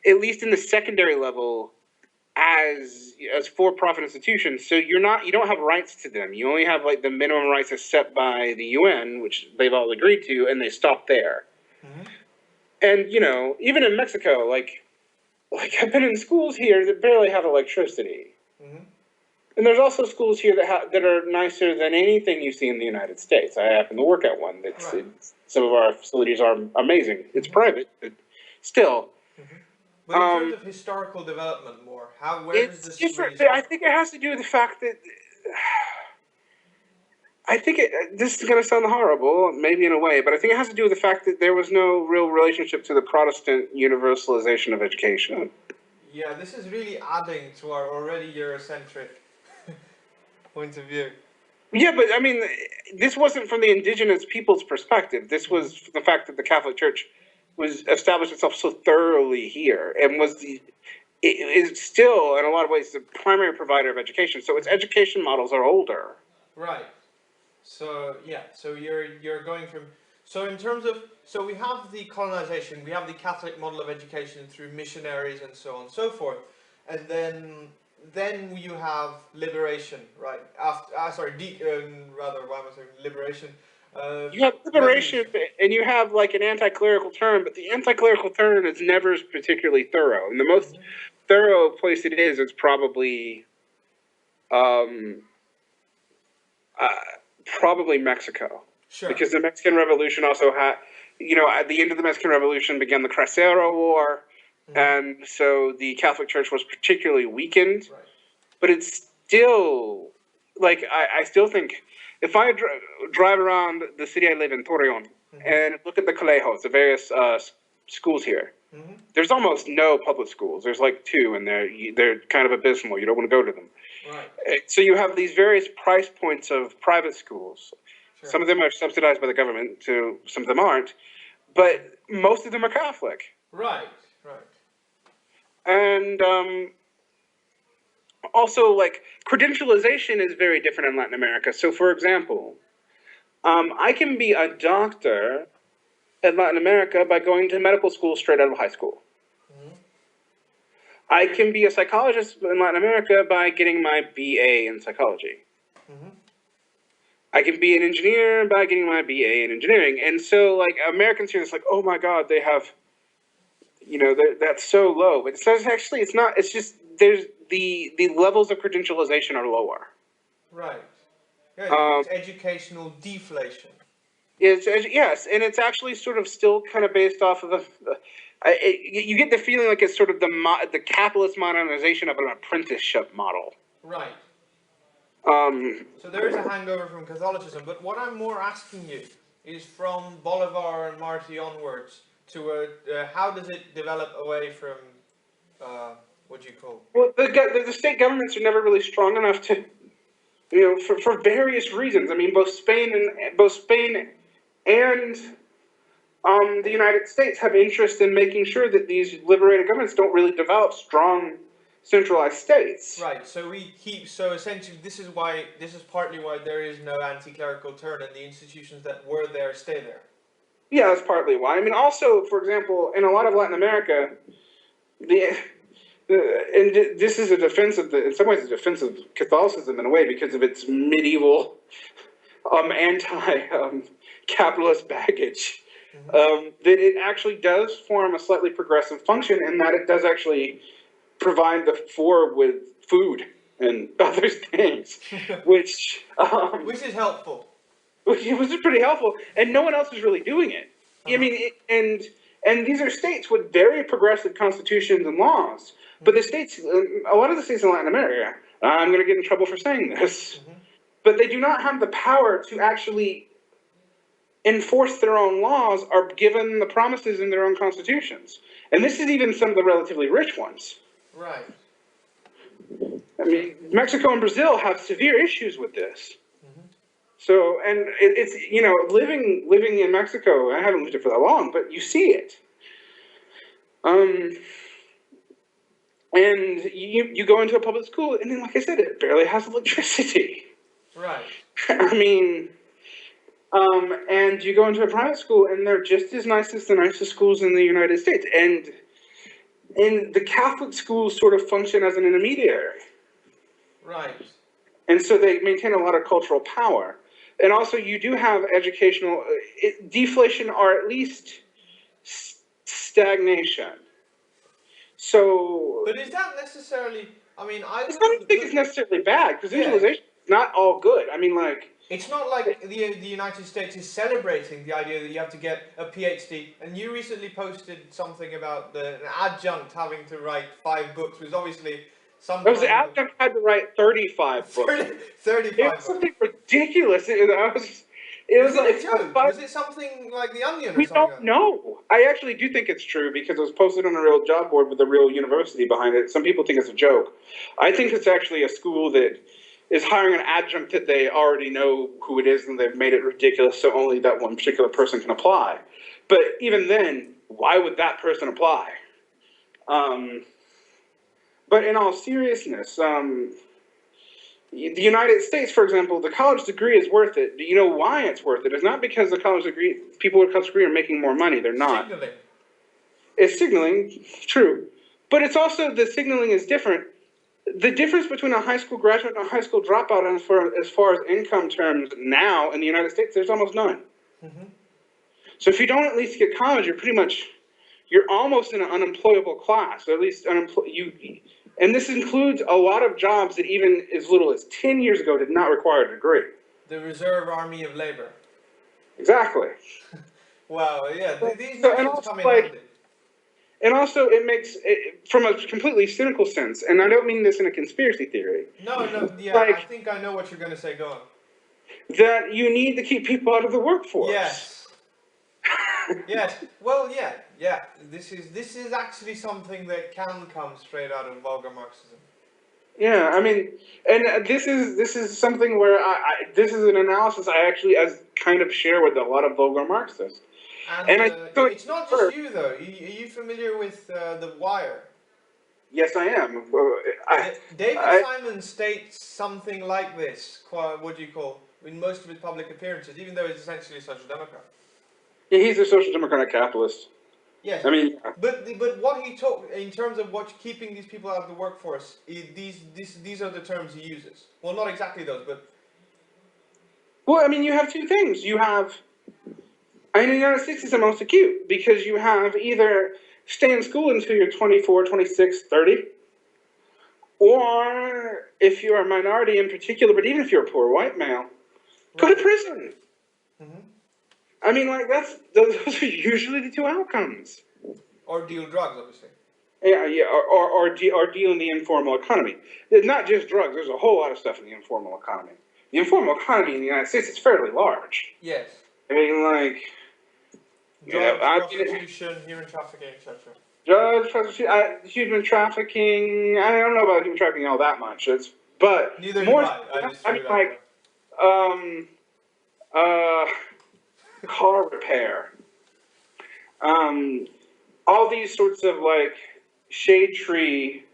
at least in the secondary level, as for-profit institutions. So you don't have rights to them. You only have the minimum rights as set by the UN, which they've all agreed to, and they stop there. And even in Mexico, I've been in schools here that barely have electricity. And there's also schools here that are nicer than anything you see in the United States. I happen to work at one. Some of our facilities are amazing. It's private, but still. But in terms of historical development, where does this different. really start? I think it has to do with the fact that this is going to sound horrible, maybe in a way, but I think it has to do with the fact that there was no real relationship to the Protestant universalization of education. Yeah, this is really adding to our already Eurocentric point of view. Yeah, but I mean, this wasn't from the indigenous people's perspective. This was the fact that the Catholic Church was established itself so thoroughly here and is still, in a lot of ways, the primary provider of education. So its education models are older. Right. So yeah. So you're going from. So in terms of, we have the colonization, we have the Catholic model of education through missionaries and so on and so forth, and then you have liberation, right? Liberation. You have liberation, and you have an anti-clerical turn, but the anti-clerical turn is never particularly thorough. And the most thorough place it is probably Mexico. Sure. Because the Mexican Revolution also had, at the end of the Mexican Revolution began the Cristero War, and so the Catholic Church was particularly weakened. Right. But it's still, I still think, if I drive around the city I live in, Torreon, and look at the colegios, the various schools here, there's almost no public schools. There's 2, and they're kind of abysmal. You don't want to go to them. Right. So you have these various price points of private schools. Sure. Some of them are subsidized by the government, some of them aren't, but most of them are Catholic. Right. And also, credentialization is very different in Latin America. So, for example, I can be a doctor in Latin America by going to medical school straight out of high school. I can be a psychologist in Latin America by getting my BA in psychology. I can be an engineer by getting my BA in engineering. And so, Americans here, it's oh my God, they have, that's so low. But it's not, it's just, the levels of credentialization are lower. Right. Yeah, it's educational deflation. Yes, and it's actually sort of still kind of based off of you get the feeling like it's sort of the capitalist modernization of an apprenticeship model. Right. So there is a hangover from Catholicism, but what I'm more asking you is from Bolivar and Marty onwards to how does it develop away from what do you call? Well, the state governments are never really strong enough to, for various reasons. I mean, both Spain and the United States have interest in making sure that these liberated governments don't really develop strong centralized states. Right. So essentially, this is partly why there is no anti-clerical turn, and the institutions that were there stay there. Yeah, that's partly why. I mean, also, for example, in a lot of Latin America, and this is in some ways, a defense of Catholicism in a way because of its medieval, anti-capitalist baggage. that it actually does form a slightly progressive function in that it does actually provide the poor with food and other things, which Which is helpful. which was pretty helpful, and no one else is really doing it. I mean, and these are states with very progressive constitutions and laws, but the states, a lot of the states in Latin America, I'm going to get in trouble for saying this, but they do not have the power to actually enforce their own laws or given the promises in their own constitutions. And this is even some of the relatively rich ones. Right. I mean, Mexico and Brazil have severe issues with this. So, and it's, you know, living in Mexico, I haven't lived there for that long, but you see it. And you go into a public school, and then, like I said, it barely has electricity. Right. I mean, and you go into a private school, and they're just as nice as the nicest schools in the United States. And the Catholic schools sort of function as an intermediary. Right. And so they maintain a lot of cultural power. And also you do have educational deflation or at least stagnation. So... But is that necessarily, I mean, I don't think it's necessarily bad, because visualization is not all good. I mean, like... It's not like the United States is celebrating the idea that you have to get a PhD, and you recently posted something about an adjunct having to write 5 books, which obviously... The adjunct had to write 35 books. 35 It was something ridiculous. It was like... a joke? Was it something like The Onion or we something? don't know. I actually do think it's true because it was posted on a real job board with a real university behind it. Some people think it's a joke. I think it's actually a school that is hiring an adjunct that they already know who it is and they've made it ridiculous so only that one particular person can apply. But even then, why would that person apply? But in all seriousness, the United States, for example, the college degree is worth it. Do you know why it's worth it? It's not because the college degree, people with a college degree are making more money. They're not. Signaling. It's signaling, true. But it's also, the signaling is different. The difference between a high school graduate and a high school dropout as far as income terms now in the United States, there's almost none. So if you don't at least get college, you're almost in an unemployable class, or at least and this includes a lot of jobs that even as little as 10 years ago did not require a degree. The reserve army of labor. Exactly. Wow, yeah, these notions come in handy. And also it makes, from a completely cynical sense, and I don't mean this in a conspiracy theory. No, yeah, I think I know what you're going to say, go on. That you need to keep people out of the workforce. Yes. Yes, well, yeah. This is actually something that can come straight out of vulgar Marxism. Yeah, I mean, and this is something where this is an analysis I actually kind of share with a lot of vulgar Marxists. And it's not just you though. Are you familiar with The Wire? Yes, I am. David Simon states something like this. What do you call in most of his public appearances, even though he's essentially a social democrat. Yeah, he's a social democratic capitalist. Yes, I mean, but what he talked in terms of keeping these people out of the workforce, these are the terms he uses. Well, not exactly those, but. Well, I mean, you have two things. You have, in the United States, it's the most acute because you have either stay in school until you're 24, 26, 30, or if you're a minority in particular, but even if you're a poor white male, go to prison. I mean, like, those are usually the two outcomes. Or deal drugs, obviously. Yeah, or deal in the informal economy. There's not just drugs, there's a whole lot of stuff in the informal economy. The informal economy in the United States is fairly large. Yes. I mean, like... Drugs, prostitution, human trafficking, etc. Drugs, prostitution, human trafficking... I don't know about human trafficking all that much. But... Neither do I mean, like... car repair. All these sorts of, like, shade tree,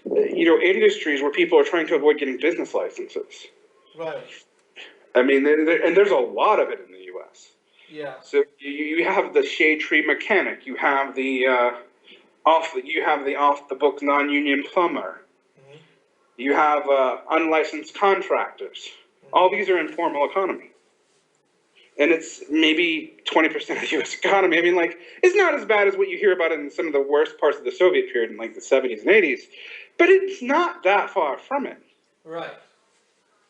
industries where people are trying to avoid getting business licenses. Right. I mean, and there's a lot of it in the U.S. Yeah. So you have the shade tree mechanic, you have the off the books non-union plumber, you have unlicensed contractors. All these are informal economy. and it's maybe 20% of the U.S. economy. I mean, like, it's not as bad as what you hear about in some of the worst parts of the Soviet period in like the 70s and 80s, but it's not that far from it. Right.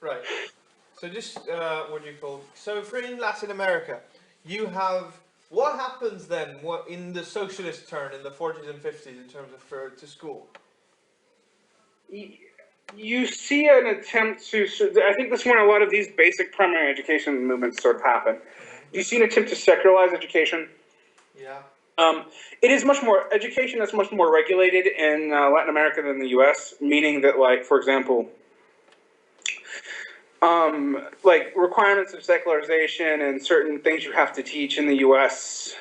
Right. So just what do you call? So for in Latin America, you have what happens then? What in the socialist turn in the 40s and 50s in terms of for to school? You see an attempt to. I think that's when a lot of these basic primary education movements sort of happen. You see an attempt to secularize education. Yeah. It is much more education that's much more regulated in Latin America than the U.S. Meaning that, like, for example, like requirements of secularization and certain things you have to teach in the U.S.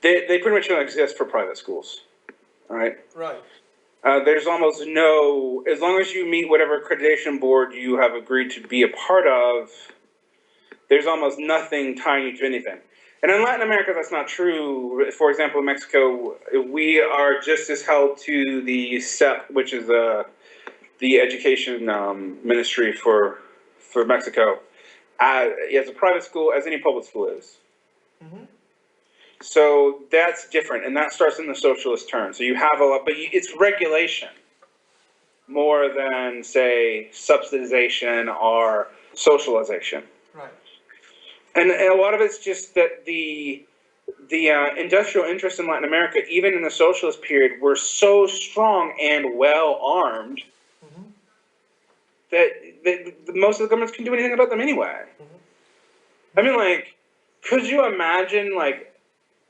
They pretty much don't exist for private schools. All right. Right. There's almost no, as long as you meet whatever accreditation board you have agreed to be a part of, there's almost nothing tying you to anything. And in Latin America, that's not true. For example, in Mexico, we are just as held to the SEP, which is the education ministry for Mexico, as a private school as any public school is. Mm-hmm. So that's different, and that starts in the socialist turn. So you have a lot, but it's regulation more than, say, subsidization or socialization. Right. And a lot of it's just that the industrial interests in Latin America, even in the socialist period, were so strong and well armed Mm-hmm. that most of the governments couldn't do anything about them anyway. Mm-hmm. I mean, like, could you imagine, like,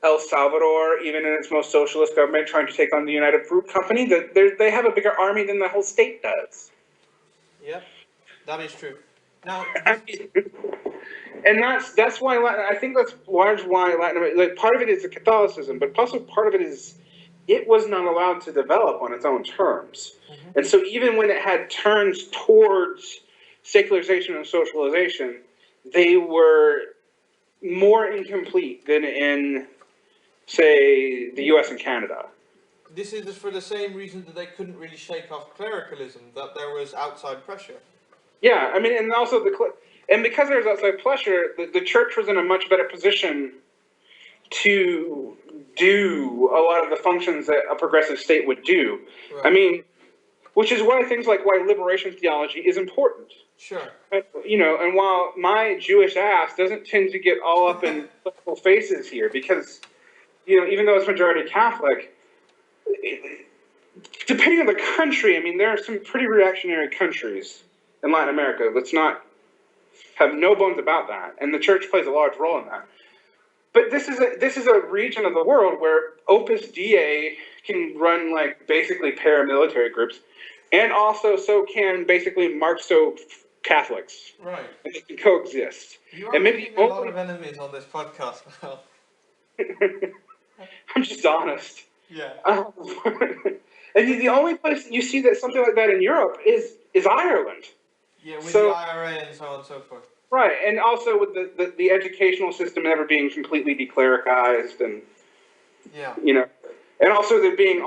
El Salvador, even in its most socialist government, trying to take on the United Fruit Company? They have a bigger army than the whole state does. Yep, that is true. Now, and that's why I think that's large why Latin America, like, part of it is the Catholicism, but also part of it is it was not allowed to develop on its own terms. mm-hmm. And so even when it had turns towards secularization and socialization, they were more incomplete than in, say, the US and Canada. This is for the same reason that they couldn't really shake off clericalism, that there was outside pressure. Yeah, I mean, and also and because there was outside pressure, the church was in a much better position to do a lot of the functions that a progressive state would do. Right. I mean, which is why liberation theology is important. Sure. You know, and while my Jewish ass doesn't tend to get all up in political faces here, because, you know, even though it's majority Catholic, depending on the country, I mean, there are some pretty reactionary countries in Latin America. Let's not have no bones about that, and the church plays a large role in that. But this is a region of the world where Opus Dei can run, like, basically paramilitary groups, and also so can basically Marxo Catholics. Right. And they can coexist. You are and maybe making a lot of enemies on this podcast now. I'm just honest. Yeah. And the only place you see that something like that in Europe is Ireland. Yeah, with the IRA and so on and so forth. Right, and also with the educational system never being completely declericized, and yeah, you know, and also there being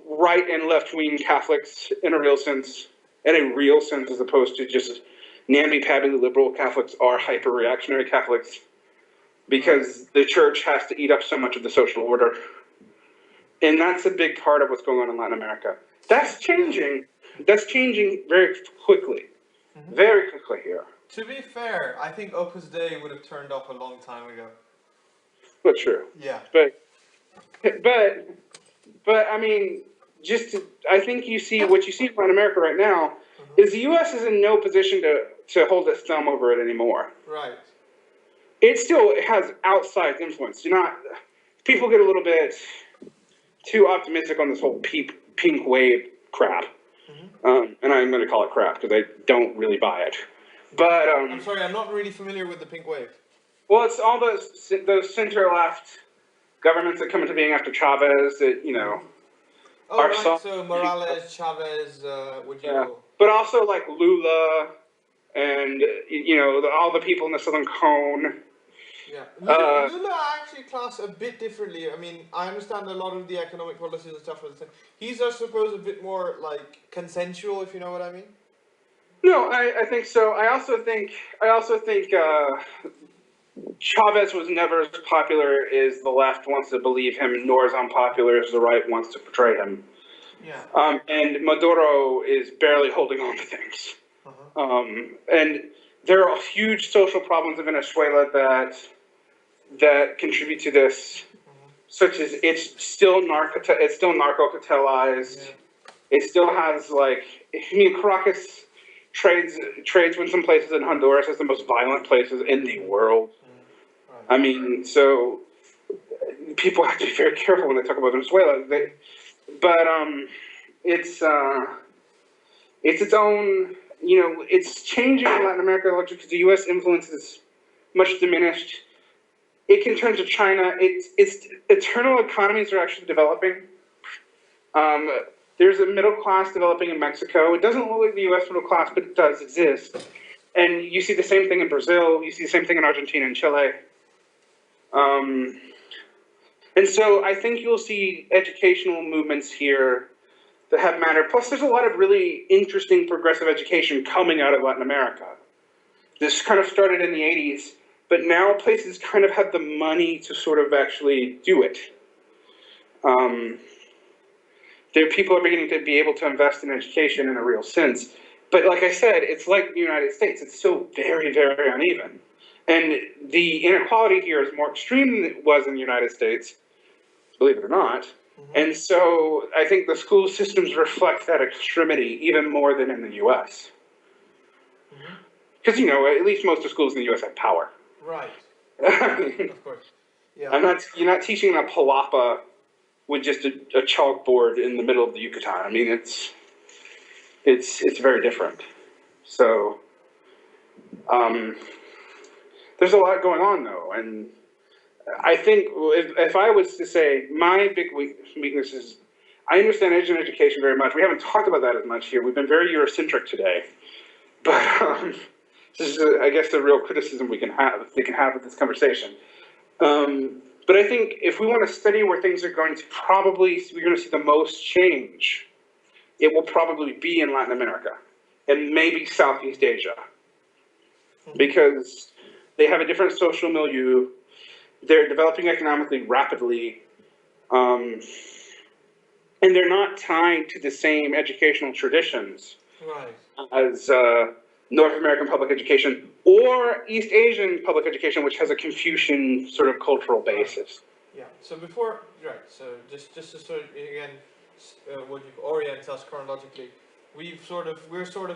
right and left wing Catholics in a real sense, as opposed to just namby-pamby liberal Catholics are hyper reactionary Catholics, because the church has to eat up so much of the social order, and that's a big part of what's going on in Latin America. That's changing. That's changing very quickly, very quickly here. To be fair, I think Opus Dei would have turned off a long time ago. But true. Yeah. But I mean, I think what you see in Latin America right now is the U.S. is in no position to hold its thumb over it anymore. Right. It still has outsized influence. People get a little bit too optimistic on this whole pink wave crap. And I'm going to call it crap because I don't really buy it. But I'm sorry, I'm not really familiar with the pink wave. Well, it's all those center-left governments that come into being after Chavez that, you know. Oh, right, so Morales, Chavez, but also like Lula and, you know, all the people in the Southern Cone. Yeah, Lula I actually class a bit differently. I mean, I understand a lot of the economic policies and stuff. He's, I suppose, a bit more, like, consensual, if you know what I mean. No, I think so. I also think Chavez was never as popular as the left wants to believe him, nor as unpopular as the right wants to portray him. Yeah. And Maduro is barely holding on to things. Uh-huh. And there are huge social problems in Venezuela that contribute to this, such as it's still narco-cartelized. Yeah. It still has Caracas trades with some places in Honduras as the most violent places in the world. Right. I mean, so people have to be very careful when they talk about Venezuela. But it's its own. It's changing in Latin America because the U.S. influence is much diminished. It can turn to China. Its internal economies are actually developing. There's a middle class developing in Mexico. It doesn't look like the U.S. middle class, but it does exist. And you see the same thing in Brazil. You see the same thing in Argentina and Chile. And so I think you'll see educational movements here that have mattered. Plus, there's a lot of really interesting progressive education coming out of Latin America. This kind of started in the 80s, but now places kind of have the money to sort of actually do it. People are beginning to be able to invest in education in a real sense. But like I said, it's like the United States. It's still very, very uneven. And the inequality here is more extreme than it was in the United States, believe it or not. And so I think the school systems reflect that extremity even more than in the U.S. Because, at least most of the schools in the U.S. have power. Right. Of course. Yeah. You're not teaching a palapa with just a chalkboard in the middle of the Yucatan. I mean, it's very different. So, there's a lot going on though, and I think if I was to say my big weakness is, I understand education very much. We haven't talked about that as much here. We've been very Eurocentric today, but this is, I guess, the real criticism we can have with this conversation. But I think if we want to study where things are going to we're going to see the most change, it will probably be in Latin America and maybe Southeast Asia, because they have a different social milieu. They're developing economically rapidly, and they're not tied to the same educational traditions as North American public education or East Asian public education, which has a Confucian sort of cultural basis. Yeah. So so just to sort of again, what you orient us chronologically, we're sort of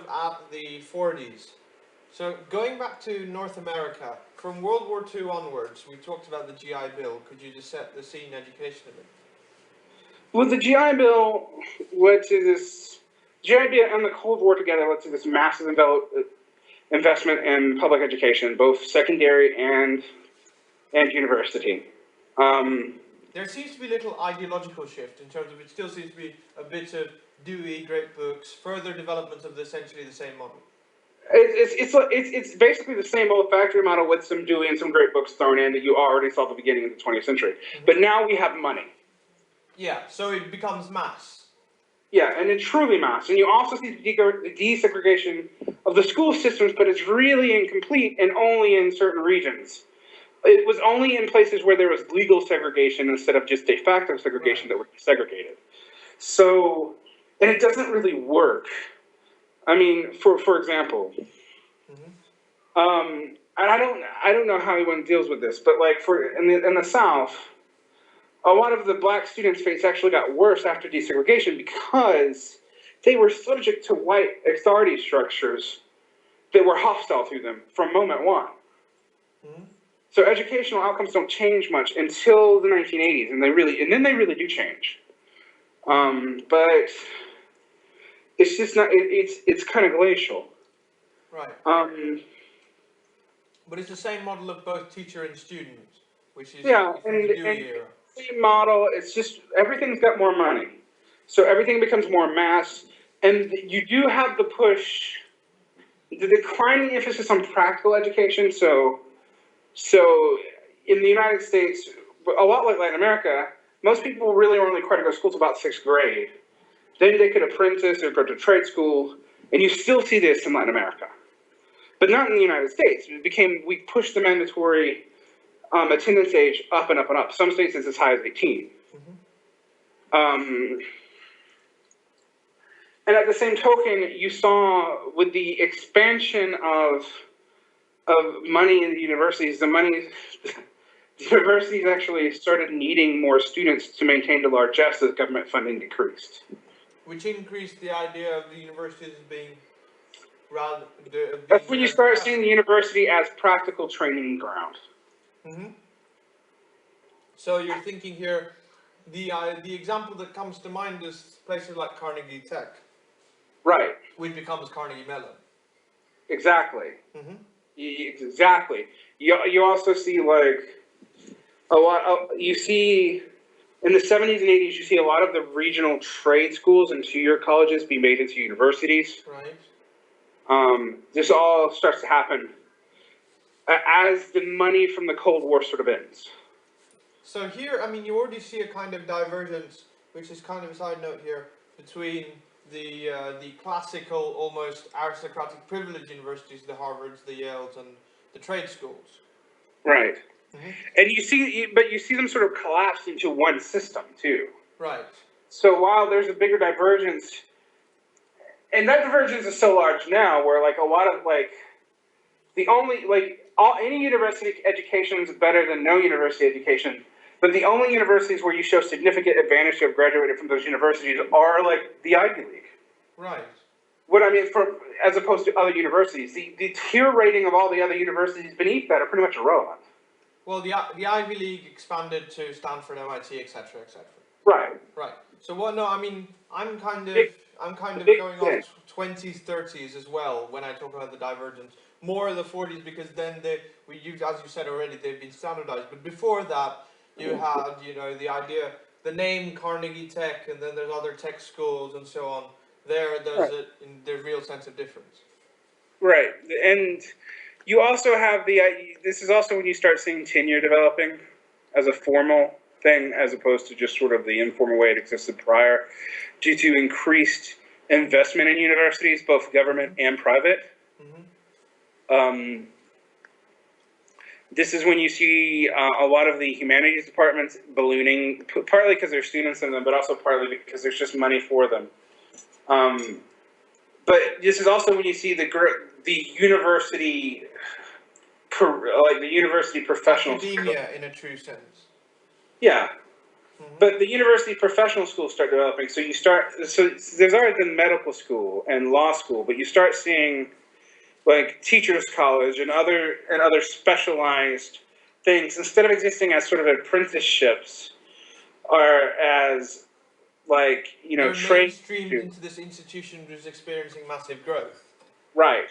at the 40s. So going back to North America, from World War II onwards, we talked about the GI Bill. Could you just set the scene educationally? Well, the GI Bill led to this. GI Bill and the Cold War together led to this massive investment in public education, both secondary and university. There seems to be a little ideological shift in terms of it still seems to be a bit of Dewey, great books, further development of essentially the same model. It's basically the same old factory model with some Dewey and some great books thrown in that you already saw at the beginning of the 20th century. But now we have money. Yeah, so it becomes mass. Yeah, and it's truly mass. And you also see the desegregation of the school systems, but it's really incomplete and only in certain regions. It was only in places where there was legal segregation instead of just de facto segregation that were segregated. So, and it doesn't really work. I mean, for example, and I don't know how anyone deals with this, but like in the South, a lot of the black students' fates actually got worse after desegregation because they were subject to white authority structures that were hostile to them from moment one. So educational outcomes don't change much until the 1980s, and then they really do change. But it's just not. It's kind of glacial. Right. But it's the same model of both teacher and student, which is the Dewey era. Same model. It's just everything's got more money, so everything becomes more mass, and you do have the push, the declining emphasis on practical education. So in the United States, a lot like Latin America, most people really weren't required to go to school till about 6th grade. Then they could apprentice or go to trade school, And you still see this in Latin America, but not in the United States. We pushed the mandatory attendance age up and up and up. Some states it's as high as 18. And at the same token, you saw with the expansion of money in the universities, the universities actually started needing more students to maintain the largesse as government funding decreased. Which increased the idea of the universities as being rather. That's when you start seeing the university as practical training ground. So you're thinking here, the example that comes to mind is places like Carnegie Tech. Right. Which becomes Carnegie Mellon. Exactly. Exactly. You also see like a lot. You see in the 70s and 80s, you see a lot of the regional trade schools and 2-year colleges be made into universities. Right. This all starts to happen as the money from the Cold War sort of ends. So here, I mean, you already see a kind of divergence, which is kind of a side note here, between the classical, almost aristocratic privileged universities, the Harvards, the Yales, and the trade schools. Right. And you see them sort of collapse into one system too. Right. So while there's a bigger divergence, and that divergence is so large now, where like a lot of like any university education is better than no university education. But the only universities where you show significant advantage to have graduated from those universities are like the Ivy League. Right. What I mean, as opposed to other universities, the tier rating of all the other universities beneath that are pretty much irrelevant. Well, the Ivy League expanded to Stanford, MIT, etc., etc. Right. Right. So what? No, I mean, I'm kind of going off 20s, 30s as well when I talk about the divergence. More of the 40s because then as you said already, they've been standardized. But before that, you had, the idea, the name Carnegie Tech, and then there's other tech schools and so on. There's a real sense of difference. Right, and you also have this is also when you start seeing tenure developing as a formal thing, as opposed to just sort of the informal way it existed prior, due to increased investment in universities, both government and private. This is when you see a lot of the humanities departments ballooning, partly because there's students in them, but also partly because there's just money for them. But this is also when you see the university, the university professional academia in a true sense. Yeah, but the university professional schools start developing. So there's already been medical school and law school, but you start seeing like teachers college and other specialized things, instead of existing as sort of apprenticeships, are as like they're trade mainstreamed into this institution which is experiencing massive growth. Right.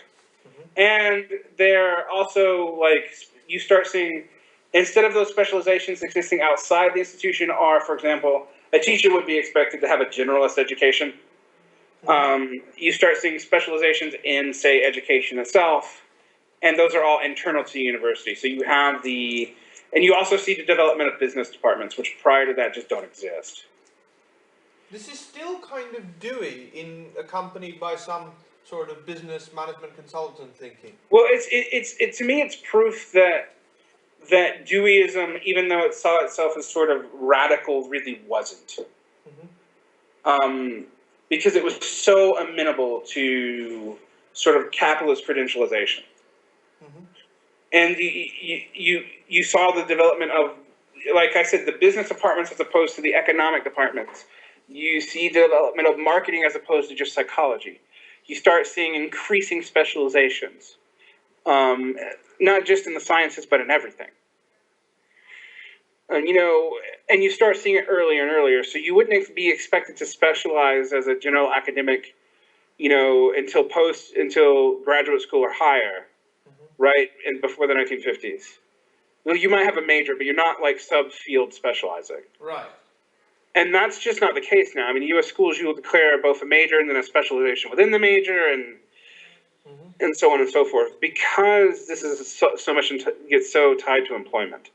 And they're also like you start seeing, instead of those specializations existing outside the institution, are, for example, a teacher would be expected to have a generalist education. You start seeing specializations in, say, education itself, and those are all internal to the university. So you have and you also see the development of business departments, which prior to that just don't exist. This is still kind of Dewey, accompanied by some sort of business management consultant thinking. Well, to me, it's proof that Deweyism, even though it saw itself as sort of radical, really wasn't. Because it was so amenable to sort of capitalist credentialization. And you saw the development of, like I said, the business departments as opposed to the economic departments. You see the development of marketing as opposed to just psychology. You start seeing increasing specializations, not just in the sciences, but in everything. And you start seeing it earlier and earlier. So you wouldn't be expected to specialize as a general academic, until graduate school or higher, right? And before the 1950s. Well, you might have a major, but you're not like subfield specializing. Right. And that's just not the case now. I mean, U.S. schools, you will declare both a major and then a specialization within the major, and so on and so forth, because this is so much gets so tied to employment.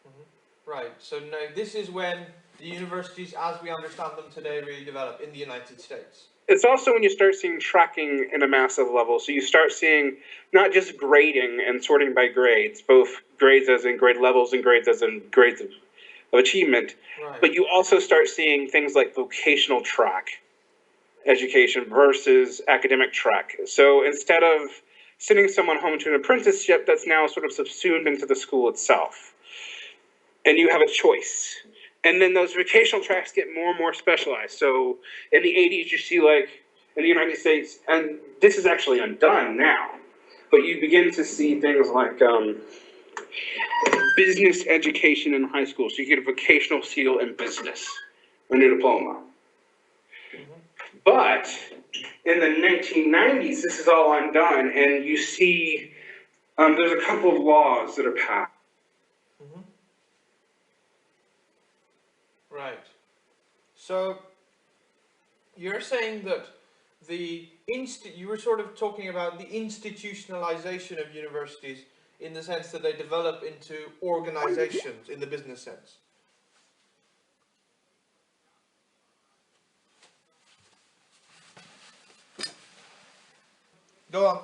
Right. So now this is when the universities as we understand them today really develop in the United States. It's also when you start seeing tracking in a massive level. So you start seeing not just grading and sorting by grades, both grades as in grade levels and grades as in grades of achievement, right. But you also start seeing things like vocational track education versus academic track. So instead of sending someone home to an apprenticeship, that's now sort of subsumed into the school itself. And you have a choice. And then those vocational tracks get more and more specialized. So in the 80s, you see like in the United States, and this is actually undone now, but you begin to see things like business education in high school. So you get a vocational seal in business and a diploma. But in the 1990s, this is all undone, and you see there's a couple of laws that are passed. Right. So you're saying that you were sort of talking about the institutionalization of universities in the sense that they develop into organizations in the business sense. Go on.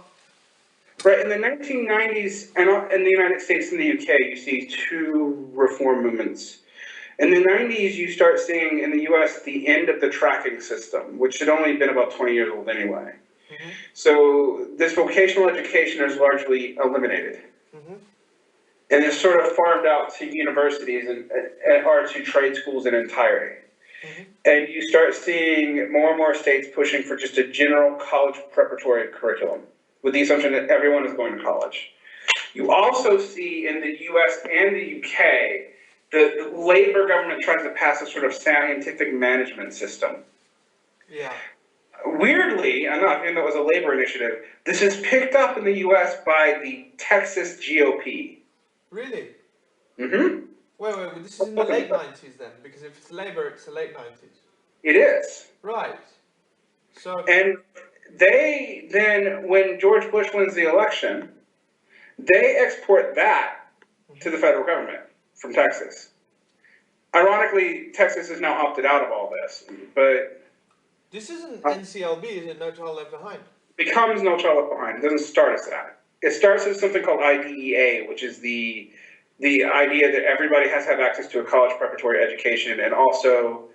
Right, in the 1990s, and in the United States and the UK, you see two reform movements. In the 90s, you start seeing in the US the end of the tracking system, which had only been about 20 years old anyway. So this vocational education is largely eliminated. And it's sort of farmed out to universities or to trade schools in entirety. And you start seeing more and more states pushing for just a general college preparatory curriculum, with the assumption that everyone is going to college. You also see in the US and the UK, the Labour government tries to pass a sort of scientific management system. Yeah. Weirdly enough, even though it was a Labour initiative, this is picked up in the US by the Texas GOP. Really? Mm-hmm. Wait, this is in the late 90s then? Because if it's Labour, it's the late 90s. It is. Right. So. And they then, when George Bush wins the election, they export that to the federal government from Texas. Ironically, Texas is now opted out of all this, but... This isn't NCLB, is it? No Child Left Behind? Becomes No Child Left Behind. It doesn't start as that. It starts as something called IDEA, which is the idea that everybody has to have access to a college preparatory education, and also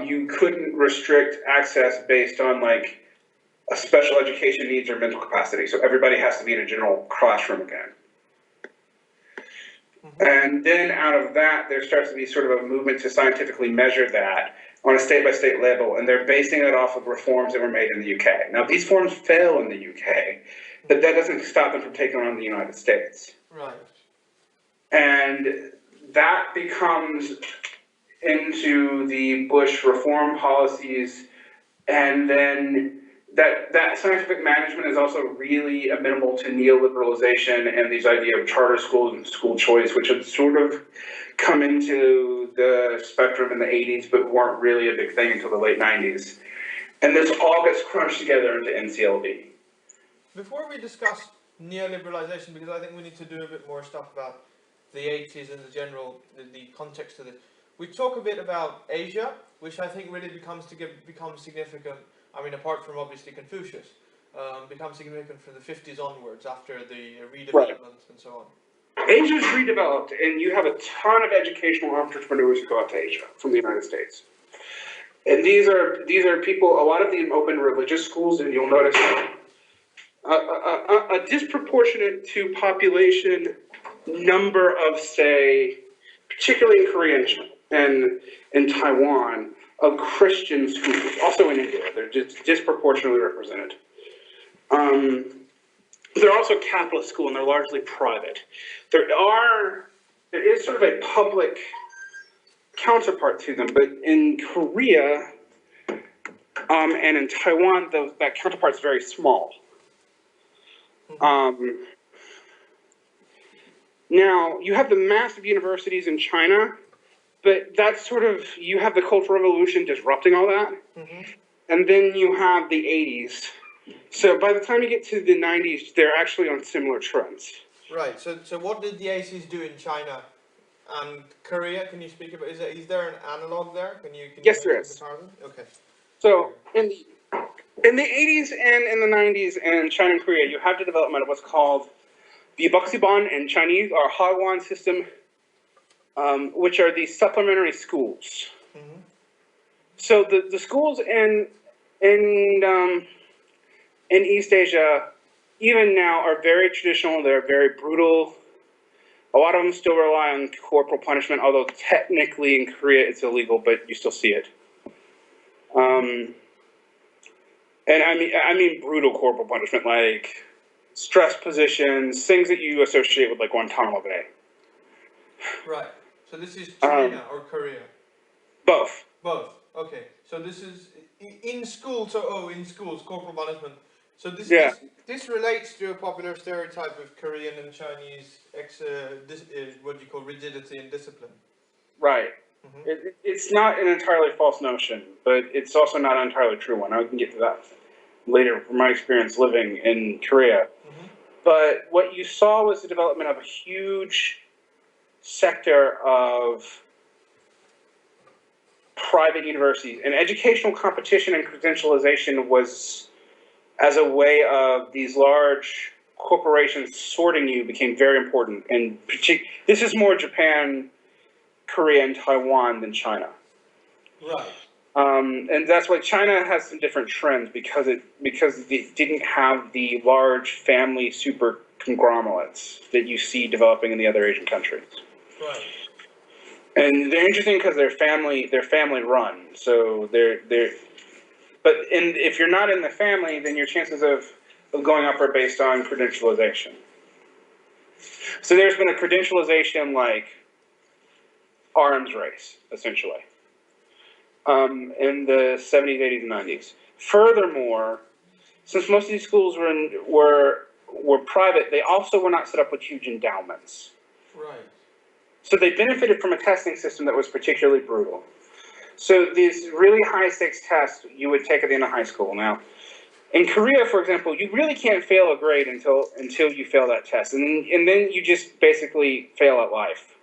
you couldn't restrict access based on like a special education needs or mental capacity. So everybody has to be in a general classroom again. And then out of that, there starts to be sort of a movement to scientifically measure that on a state-by-state level, and they're basing it off of reforms that were made in the UK. Now, these forms fail in the UK, but that doesn't stop them from taking on the United States. Right. And that becomes into the Bush reform policies, and then that scientific management is also really amenable to neoliberalization and these idea of charter schools and school choice, which had sort of come into the spectrum in the 80s, but weren't really a big thing until the late 90s. And this all gets crunched together into NCLB. Before we discuss neoliberalization, because I think we need to do a bit more stuff about the 80s and the context of it, we talk a bit about Asia, which I think really becomes significant. I mean, apart from obviously Confucius, becomes significant from the 50s onwards after the redevelopment and so on. Asia's redeveloped, and you have a ton of educational entrepreneurs who go out to Asia from the United States. And these are people, a lot of them open religious schools, and you'll notice a disproportionate to population number of, say, particularly in Korea and in Taiwan, of Christian schools, also in India. They're just disproportionately represented. They're also Catholic school, and they're largely private. There is sort of a public counterpart to them, but in Korea and in Taiwan, that counterpart's very small. Now, you have the massive universities in China, but that's sort of, you have the Cultural Revolution disrupting all that, and then you have the 80s. So by the time you get to the 90s, they're actually on similar trends. Right, so what did the 80s do in China And Korea, can you speak about, is there an analog there? Can you Yes, there mention the is. comparison? Okay. So in the 80s and in the 90s in China and Korea, you have the development of what's called the Buxiban in Chinese or Hagwon system, which are these supplementary schools. Mm-hmm. So the schools in East Asia, even now, are very traditional. They're very brutal. A lot of them still rely on corporal punishment, although technically in Korea it's illegal, but you still see it. And I mean brutal corporal punishment, like stress positions, things that you associate with like Guantanamo Bay. Right. So this is China or Korea? Both. Both. Okay. So this is in schools. So in schools, corporal punishment. So this relates to a popular stereotype of Korean and Chinese what you call rigidity and discipline. Right. Mm-hmm. It's not an entirely false notion, but it's also not an entirely true one. I can get to that later from my experience living in Korea. Mm-hmm. But what you saw was the development of a huge sector of private universities, and educational competition and credentialization was, as a way of these large corporations sorting you, became very important. And this is more Japan, Korea, and Taiwan than China. Right. And that's why China has some different trends because it didn't have the large family super conglomerates that you see developing in the other Asian countries. Right. And they're interesting because they're family run. So and if you're not in the family, then your chances of going up are based on credentialization. So there's been a credentialization like arms race, essentially, in the 70s, 80s, and 90s. Furthermore, since most of these schools were private, they also were not set up with huge endowments. Right. So they benefited from a testing system that was particularly brutal. So these really high stakes tests you would take at the end of high school. Now, in Korea, for example, you really can't fail a grade until you fail that test, and then you just basically fail at life.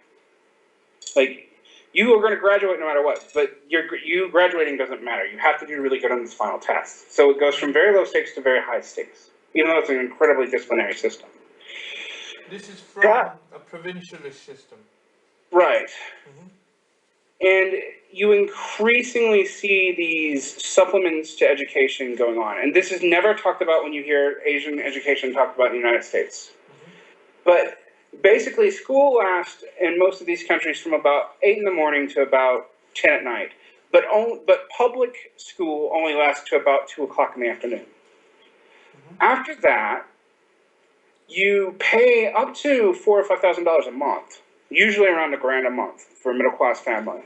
Like, you are going to graduate no matter what, but you graduating doesn't matter. You have to do really good on this final test. So it goes from very low stakes to very high stakes, even though it's an incredibly disciplinary system. This is from a provincialist system. Right. Mm-hmm. And you increasingly see these supplements to education going on. And this is never talked about when you hear Asian education talked about in the United States. Mm-hmm. But basically, school lasts in most of these countries from about 8 in the morning to about 10 at night. But public school only lasts to about 2 o'clock in the afternoon. Mm-hmm. After that, you pay up to $4,000 or $5,000 a month, usually around $1,000 a month for a middle-class family,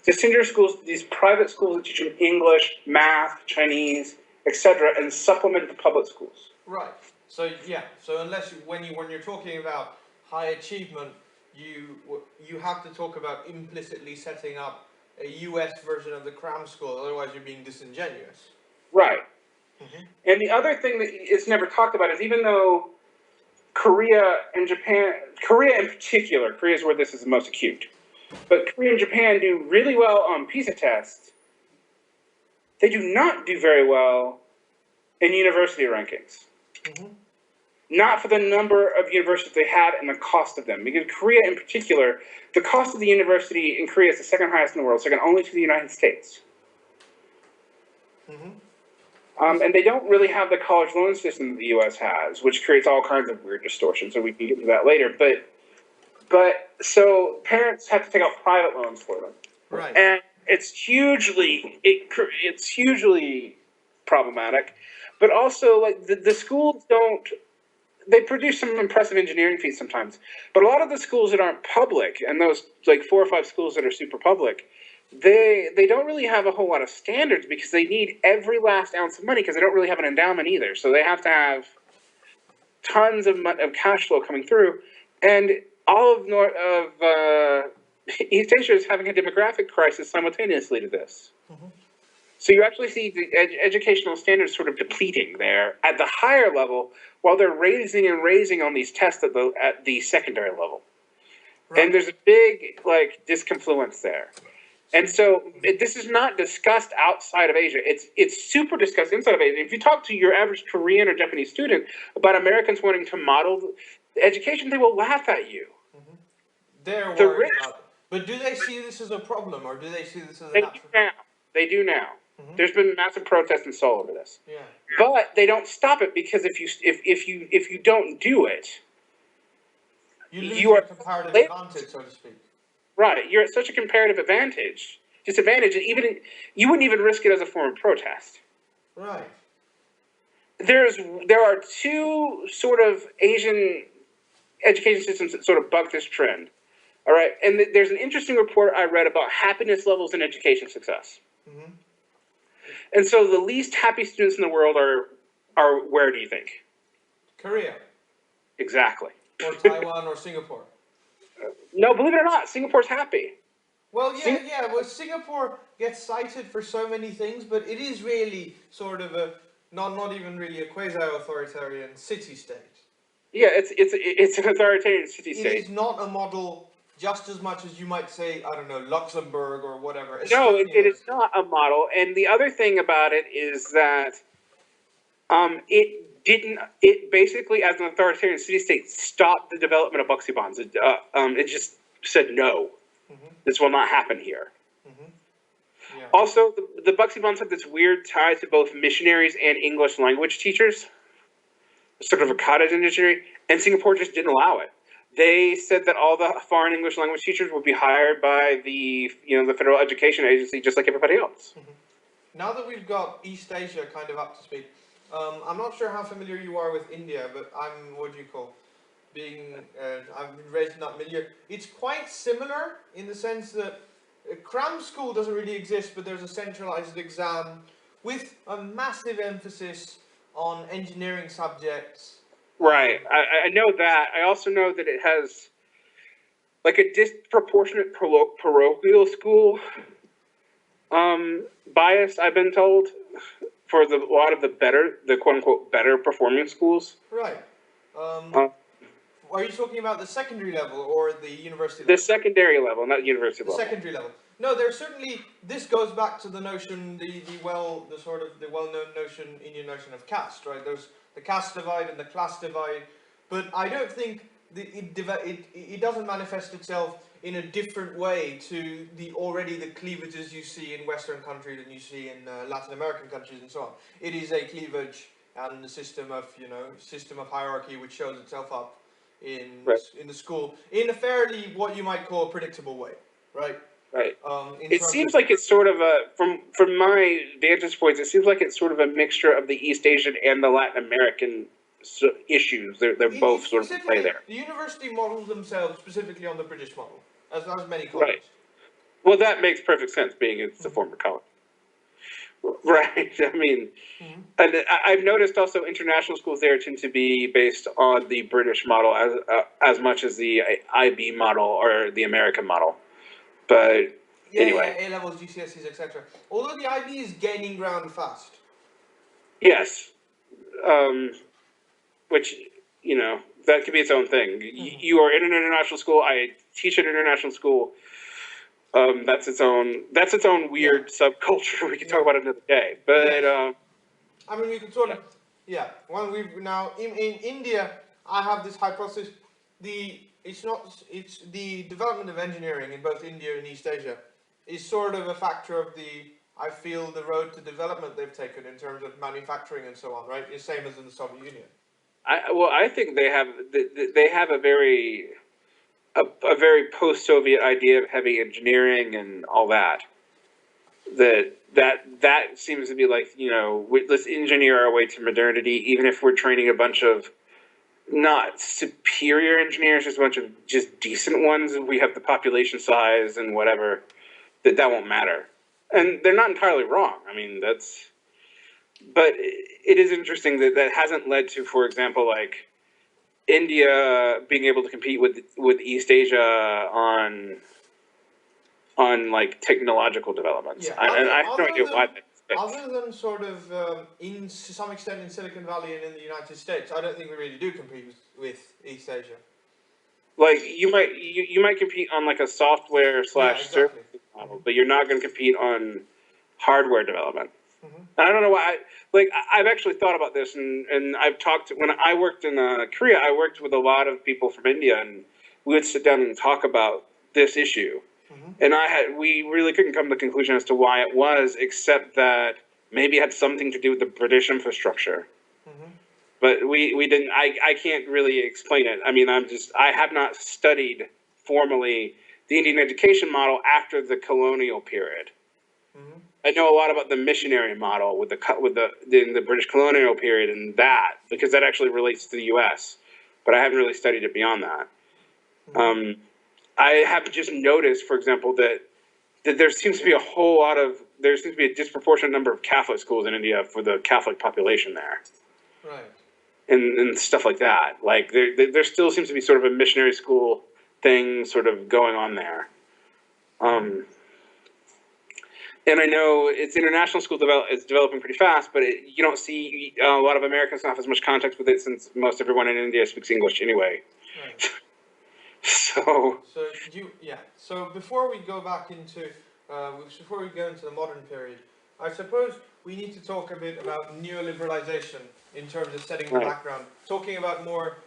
to send your schools to these private schools that teach you English, math, Chinese, etc., and supplement the public schools. Right. So unless when you're talking about high achievement, you have to talk about implicitly setting up a US version of the cram school. Otherwise, you're being disingenuous. Right. Mm-hmm. And the other thing that is never talked about is even though Korea and Japan, Korea in particular, Korea is where this is the most acute. But Korea and Japan do really well on PISA tests. They do not do very well in university rankings. Mm-hmm. Not for the number of universities they have and the cost of them. Because Korea in particular, the cost of the university in Korea is the second highest in the world, second only to the United States. Mm-hmm. And they don't really have the college loan system that the U.S. has, which creates all kinds of weird distortions, so we can get to that later. But so parents have to take out private loans for them. Right. And it's hugely problematic. But also, like, the schools they produce some impressive engineering feats sometimes. But a lot of the schools that aren't public, and those like 4 or 5 schools that are super public, they don't really have a whole lot of standards because they need every last ounce of money because they don't really have an endowment either. So they have to have tons of cash flow coming through. And all of East Asia is having a demographic crisis simultaneously to this. Mm-hmm. So you actually see the educational standards sort of depleting there at the higher level while they're raising on these tests at the secondary level. And there's a big, like, disconfluence there. And so this is not discussed outside of Asia. It's super discussed inside of Asia. If you talk to your average Korean or Japanese student about Americans wanting to model education, they will laugh at you. They're worried about it. But do they see this as a problem, or do they see this as a natural? They do now. There's been massive protests in Seoul over this. Yeah. But they don't stop it, because if you don't do it, you are comparative advantage, so to speak. Right, you're at such a comparative disadvantage, that you wouldn't even risk it as a form of protest. Right. There are two sort of Asian education systems that sort of buck this trend. All right, and there's an interesting report I read about happiness levels in education success. And so the least happy students in the world are where do you think? Korea. Exactly. Or Taiwan or Singapore. No, believe it or not, Singapore's happy. Well, yeah. Well, Singapore gets cited for so many things, but it is really sort of a not even really a quasi-authoritarian city-state. Yeah, it's an authoritarian city-state. It is not a model just as much as you might say, I don't know, Luxembourg or whatever. No, it is not a model. And the other thing about it is that it basically, as an authoritarian city-state, stopped the development of buxy bonds. It just said, no, this will not happen here. Yeah. Also, the buxy bonds have this weird tie to both missionaries and English language teachers, sort of a cottage industry, and Singapore just didn't allow it. They said that all the foreign English language teachers would be hired by the Federal Education Agency, just like everybody else. Now that we've got East Asia kind of up to speed, I'm not sure how familiar you are with India, but I'm, what do you call, I've been raised in that milieu. It's quite similar in the sense that cram school doesn't really exist, but there's a centralized exam with a massive emphasis on engineering subjects. Right, I know that. I also know that it has like a disproportionate parochial school bias, I've been told, for a lot of the quote-unquote better performing schools. Right. Are you talking about the secondary level or the university level? The secondary level, not university level. The secondary level. No, there's certainly, this goes back to the notion, the well-known notion, Indian notion of caste, right? There's the caste divide and the class divide, but I don't think it doesn't manifest itself in a different way to the cleavages you see in Western countries and you see in Latin American countries and so on. It is a cleavage and a system of hierarchy which shows itself up in the school in a fairly, what you might call, a predictable way, right? Right. It seems like it's sort of from my vantage points, it seems like it's sort of a mixture of the East Asian and the Latin American issues. They're both sort of play there. The university models themselves specifically on the British model, as many colleges. Right. Well, that makes perfect sense, being it's a former colony. Right. I mean, and I've noticed also international schools there tend to be based on the British model as much as the IB model or the American model. But anyway. Yeah, A-levels, GCSEs, etc. Although the IB is gaining ground fast. Yes. Which, that could be its own thing. You are in an international school. I teach at an international school. That's its own weird subculture. We can talk about it another day. But I mean, we could sort of in India, I have this hypothesis. It's the development of engineering in both India and East Asia is sort of a factor of the road to development they've taken in terms of manufacturing and so on, right? It's the same as in the Soviet Union. I think they have a very post-Soviet idea of heavy engineering and all that. That seems to be like, let's engineer our way to modernity, even if we're training a bunch of not superior engineers, just a bunch of just decent ones. We have the population size and whatever, that won't matter. And they're not entirely wrong. I mean, but it is interesting that hasn't led to, for example, like India being able to compete with East Asia on like technological developments. Yeah. I have no idea why. Other than sort of to some extent in Silicon Valley and in the United States, I don't think we really do compete with East Asia. like you might compete on like a software slash service model, but you're not going to compete on hardware development. And I don't know why. I've actually thought about this, and I've talked when I worked in Korea. I worked with a lot of people from India, and we would sit down and talk about this issue. And we really couldn't come to the conclusion as to why it was, except that maybe it had something to do with the British infrastructure. But we didn't. I can't really explain it. I mean, I have not studied formally the Indian education model after the colonial period. I know a lot about the missionary model with the British colonial period and that, because that actually relates to the U.S. But I haven't really studied it beyond that. I have just noticed, for example, that there seems to be a disproportionate number of Catholic schools in India for the Catholic population there. Right. And stuff like that. Like there still seems to be sort of a missionary school thing sort of going on there. And I know it's international school it's developing pretty fast, but you don't see a lot of Americans don't have as much context with it since most everyone in India speaks English anyway. Right. So before we go back into before we go into the modern period, I suppose we need to talk a bit about neoliberalization in terms of setting the background, talking about more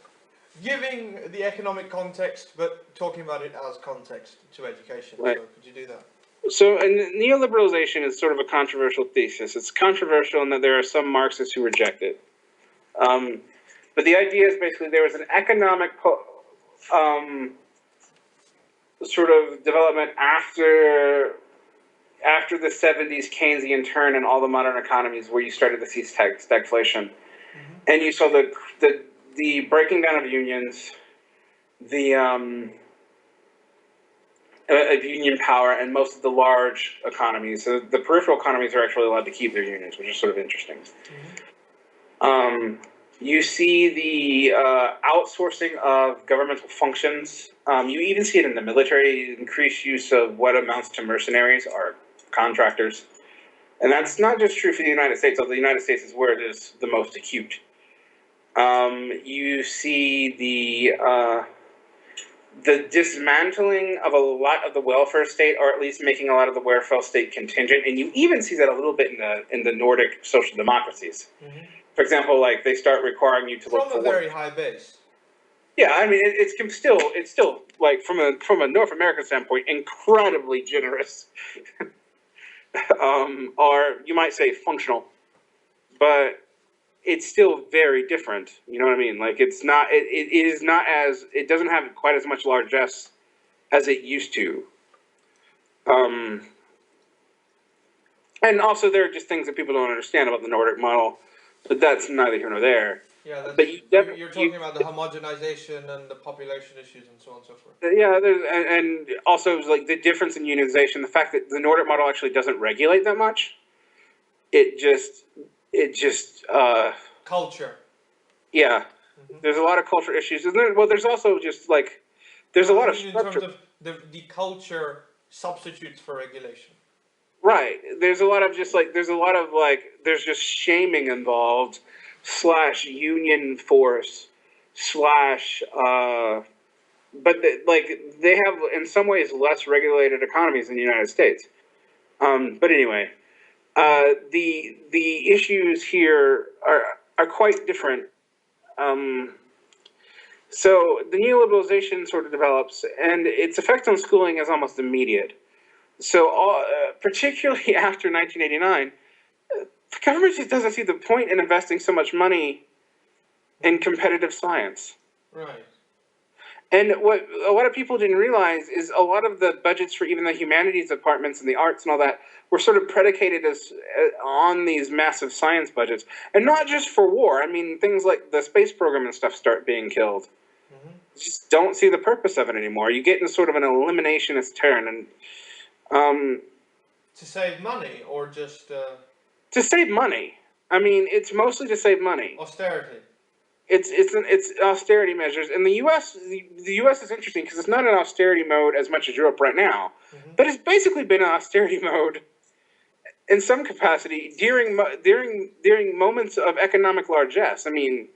giving the economic context, but talking about it as context to education. Right. So could you do that? So, and neoliberalization is sort of a controversial thesis. It's controversial in that there are some Marxists who reject it. But the idea is basically there was an economic sort of development after the 70s Keynesian turn in all the modern economies, where you started to see stagflation. And you saw the breaking down of unions, of union power, and most of the large economies. So the peripheral economies are actually allowed to keep their unions, which is sort of interesting. You see the outsourcing of governmental functions. You even see it in the military, increased use of what amounts to mercenaries or contractors. And that's not just true for the United States, although the United States is where it is the most acute. You see the dismantling of a lot of the welfare state, or at least making a lot of the welfare state contingent, and you even see that a little bit in the Nordic social democracies. For example, like they start requiring you to look for from a very high base. Yeah, I mean it's still like from a North American standpoint incredibly generous, or you might say functional, but it's still very different. You know what I mean? Like it is not as, it doesn't have quite as much largesse as it used to. And also there are just things that people don't understand about the Nordic model, but that's neither here nor there. Yeah, but you're talking about the homogenization and the population issues and so on and so forth. Yeah, and also like the difference in unionization, the fact that the Nordic model actually doesn't regulate that much. It just culture. Yeah, there's a lot of culture issues, isn't there? Well, there's also just like there's a lot of structure. In terms of the culture substitutes for regulation. Right. There's a lot of there's just shaming involved, / union force, / but they have in some ways less regulated economies in the United States. But anyway, the issues here are quite different. So the neoliberalization sort of develops, and its effect on schooling is almost immediate. So particularly after 1989, the government just doesn't see the point in investing so much money in competitive science. Right. And what a lot of people didn't realize is a lot of the budgets for even the humanities departments and the arts and all that were sort of predicated on these massive science budgets. And not just for war. I mean, things like the space program and stuff start being killed. You just don't see the purpose of it anymore. You get in sort of an eliminationist turn. And to save money, or just to save money. I mean, it's mostly to save money. Austerity. It's austerity measures. And the U.S. is interesting because it's not in austerity mode as much as Europe right now, but it's basically been in austerity mode in some capacity during moments of economic largesse. I mean,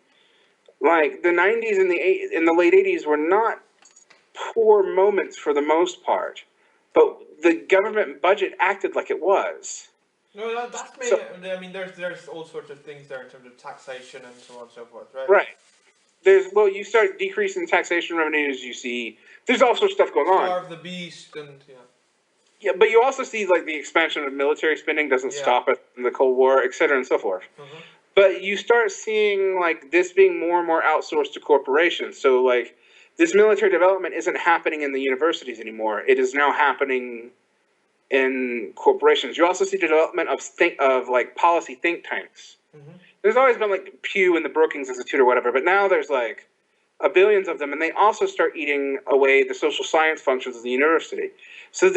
like the 90s and the late 80s were not poor moments for the most part, but the government budget acted like it was. No, that's So, mainly. I mean, there's all sorts of things there in terms of taxation and so on and so forth, right? right. You start decreasing taxation revenues, you see, there's all sorts of stuff going on. Starve the beast, and Yeah, but you also see like the expansion of military spending doesn't stop it in the Cold War, et cetera, and so forth. But you start seeing like this being more and more outsourced to corporations. So like this military development isn't happening in the universities anymore. It is now happening in corporations. You also see the development of like policy think tanks. There's always been like Pew and the Brookings Institute or whatever, but now there's like billions of them, and they also start eating away the social science functions of the university. So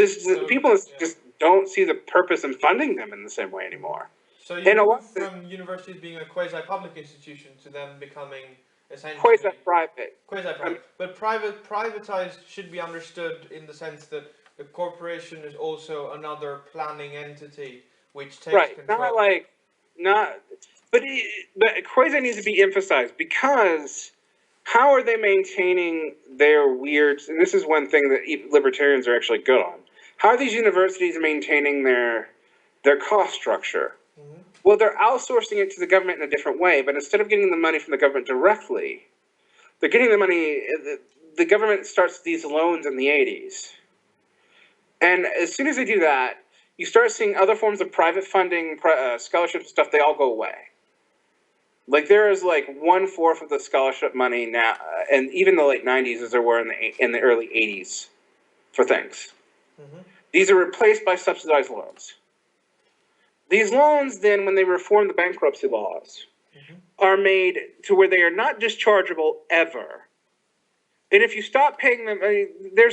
people just don't see the purpose in funding them in the same way anymore. So you move from universities being a quasi-public institution to them becoming essentially quasi-private. Quasi-private, but privatized should be understood in the sense that the corporation is also another planning entity which takes control. But quasi needs to be emphasized because how are they maintaining their weird? And this is one thing that libertarians are actually good on. How are these universities maintaining their cost structure? Well, they're outsourcing it to the government in a different way, but instead of getting the money from the government directly, they're getting the money. The government starts these loans in the 80s. And as soon as they do that, you start seeing other forms of private funding, scholarship stuff, they all go away. Like there is like 1/4 of the scholarship money now, and even the late 90s as there were in the early 80s for things. These are replaced by subsidized loans. These loans then, when they reform the bankruptcy laws, are made to where they are not dischargeable ever. And if you stop paying them, I mean, there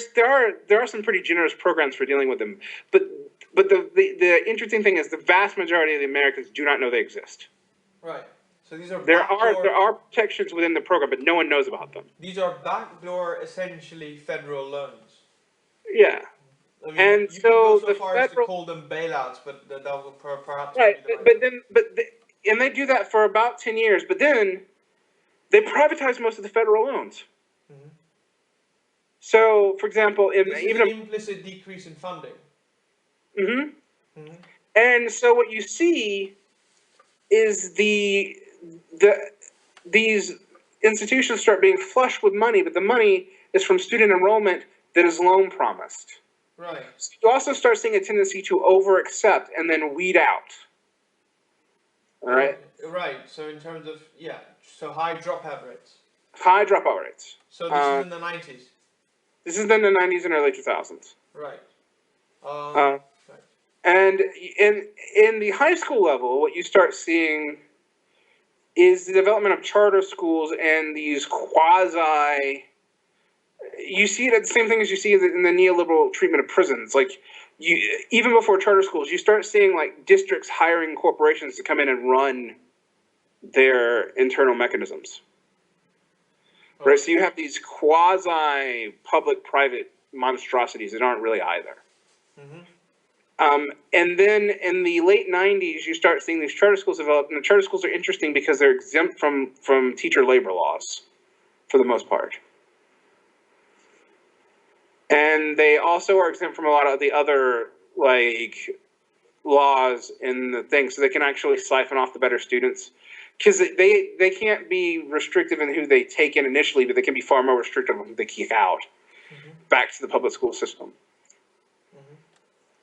are some pretty generous programs for dealing with them. But the interesting thing is the vast majority of the Americans do not know they exist. Right. So these are there are protections within the program, but no one knows about them. These are backdoor, essentially federal loans. Yeah. I mean, and you so could go so far as to call them bailouts, but that will perhaps right. And they do that for about 10 years, but then they privatize most of the federal loans. So, for example, this is an implicit decrease in funding. And so what you see is these institutions start being flush with money, but the money is from student enrollment that is loan promised. Right. So you also start seeing a tendency to over-accept and then weed out. All right? Right. So in terms of, so high dropout rates. High dropout rates. So this is in the 90s? This is in the 90s and early 2000s. Right. And in the high school level, what you start seeing is the development of charter schools and these quasi... You see it at the same thing as you see in the neoliberal treatment of prisons. Like, even before charter schools, you start seeing like districts hiring corporations to come in and run their internal mechanisms. Okay. Right, so you have these quasi-public-private monstrosities that aren't really either. And then in the late 90s, you start seeing these charter schools develop, and the charter schools are interesting because they're exempt from teacher labor laws, for the most part. And they also are exempt from a lot of the other, like, laws in the thing, so they can actually siphon off the better students. Because they can't be restrictive in who they take in initially, but they can be far more restrictive on who they kick out back to the public school system.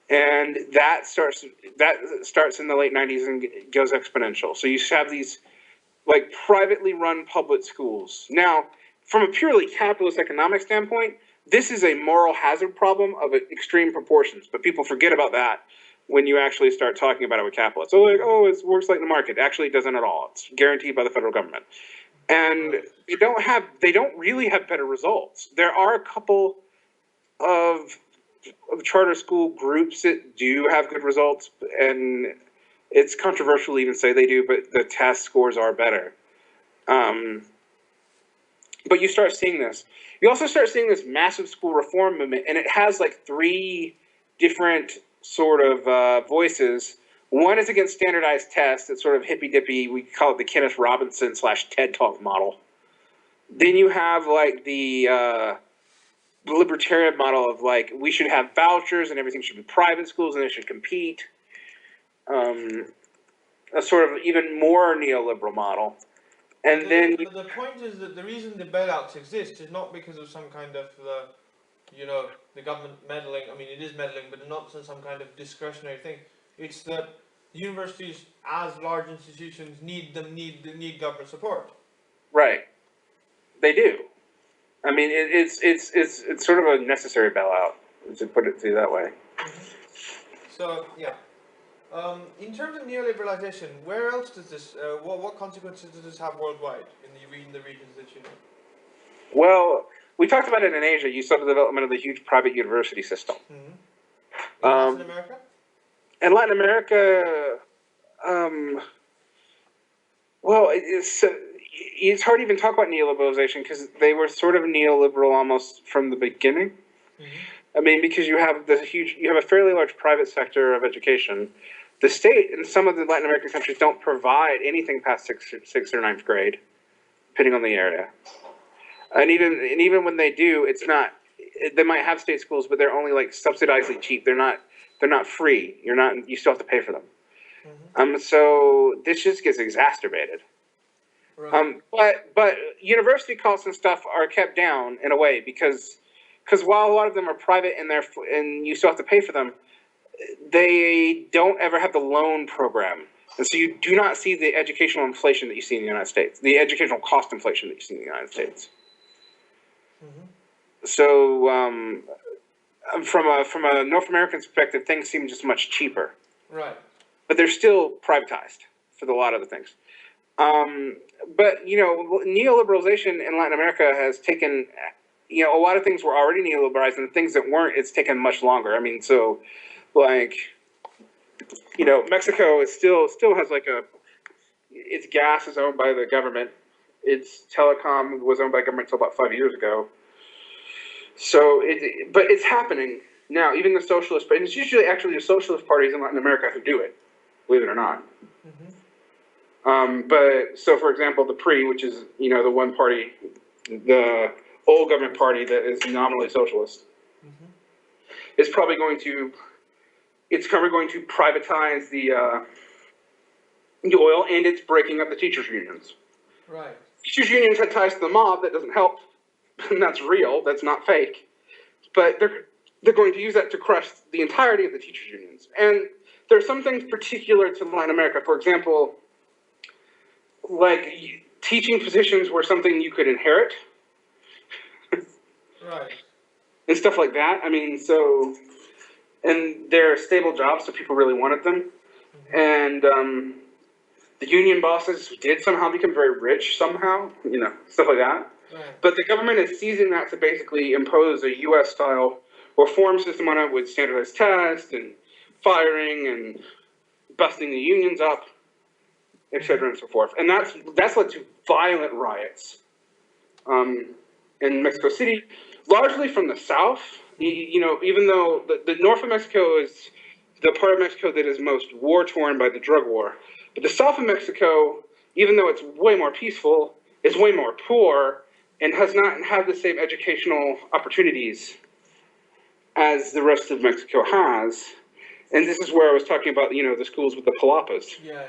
And that starts in the late 90s and goes exponential. So you have these like privately run public schools. Now, from a purely capitalist economic standpoint, this is a moral hazard problem of extreme proportions, but people forget about that when you actually start talking about it with capitalists. So like, oh, it works like the market. Actually, it doesn't at all. It's guaranteed by the federal government. And they don't really have better results. There are a couple of charter school groups that do have good results, and it's controversial to even say they do, but the test scores are better. But you start seeing this. You also start seeing this massive school reform movement, and it has like 3 different sort of voices. One is against standardized tests. It's sort of hippy-dippy. We call it the Kenneth Robinson / TED Talk model. Then you have like the libertarian model of like we should have vouchers and everything should be private schools and they should compete. A sort of even more neoliberal model. And then but the point is that the reason the bailouts exist is not because of some kind of the government meddling. I mean, it is meddling, but not some kind of discretionary thing. It's that universities, as large institutions, need government support. right, they do. I mean, it's sort of a necessary bailout, to put it that way. So yeah. In terms of neoliberalization, where else does this? What consequences does this have worldwide in the regions that you know? Well, we talked about it in Asia. You saw the development of the huge private university system. In Latin America? In Latin America, well, it's hard to even talk about neoliberalization because they were sort of neoliberal almost from the beginning. I mean, because you have a fairly large private sector of education. The state in some of the Latin American countries don't provide anything past sixth or ninth grade, depending on the area. And even when they do, it's not. They might have state schools, but they're only like subsidizedly cheap. They're not free. You still have to pay for them. So this just gets exacerbated. Right. But university costs and stuff are kept down in a way because while a lot of them are private and you still have to pay for them, they don't ever have the loan program. And so you do not see the educational inflation that you see in the United States, the educational cost inflation that you see in the United States. So from a North American perspective, things seem just much cheaper. Right. But they're still privatized for a lot of the things. But neoliberalization in Latin America has taken, a lot of things were already neoliberalized, and the things that weren't, it's taken much longer. I mean, so like, Mexico is still has like its gas is owned by the government. Its telecom was owned by government until about 5 years ago. So but it's happening now. Even the socialist, but it's usually actually the socialist parties in Latin America who do it, believe it or not. But so, for example, the PRI, which is the one party, the old government party that is nominally socialist, is probably going to privatize the oil, and it's breaking up the teachers' unions. Right. Teachers' unions had ties to the mob. That doesn't help. And that's real. That's not fake. But they're going to use that to crush the entirety of the teachers' unions. And there are some things particular to Latin America. For example, like teaching positions were something you could inherit. Right. And stuff like that. I mean, and they're stable jobs, so people really wanted them. And the union bosses did somehow become very rich somehow, stuff like that. Right. But the government is seizing that to basically impose a U.S.-style reform system on it with standardized tests and firing and busting the unions up, et cetera, and so forth. And that's led to violent riots in Mexico City, largely from the south. Even though the north of Mexico is the part of Mexico that is most war-torn by the drug war. But the south of Mexico, even though it's way more peaceful, is way more poor and has not had the same educational opportunities as the rest of Mexico has. And this is where I was talking about, the schools with the palapas. Yeah.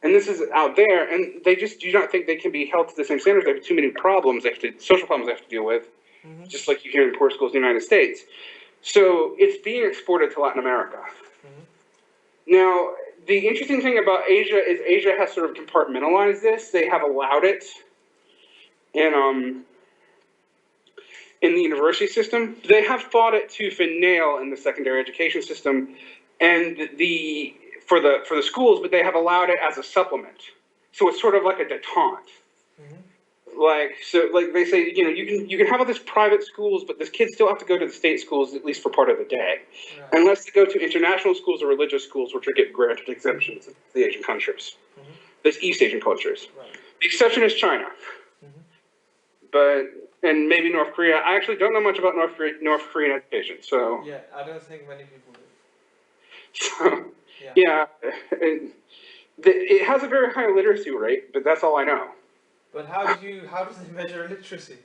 And this is out there, and they just do not think they can be held to the same standards. They have too many problems, social problems they have to deal with, just like you hear in poor schools in the United States. So it's being exported to Latin America. Now, the interesting thing about Asia is Asia has sort of compartmentalized this. They have allowed it in the university system. They have fought it tooth and nail in the secondary education system and for the schools, but they have allowed it as a supplement. So it's sort of like a detente. Like they say, you can have all these private schools, but these kids still have to go to the state schools at least for part of the day, unless they go to international schools or religious schools, which are get granted exemptions in the Asian countries, the East Asian cultures. Right. The exception is China, and maybe North Korea. I actually don't know much about North Korean education, so yeah, I don't think many people do. So yeah, it has a very high literacy rate, but that's all I know. But how does it measure literacy?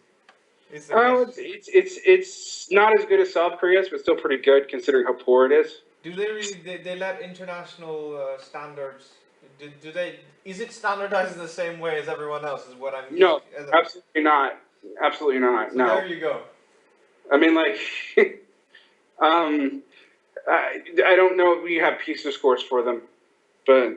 Is the question. It's not as good as South Korea's, but still pretty good considering how poor it is. Do they really? They let international standards. Do they? Is it standardized in the same way as everyone else? Is what I'm. No, absolutely not. Absolutely not. So No. there you go. I mean, like, I don't know if we have PISA scores for them, but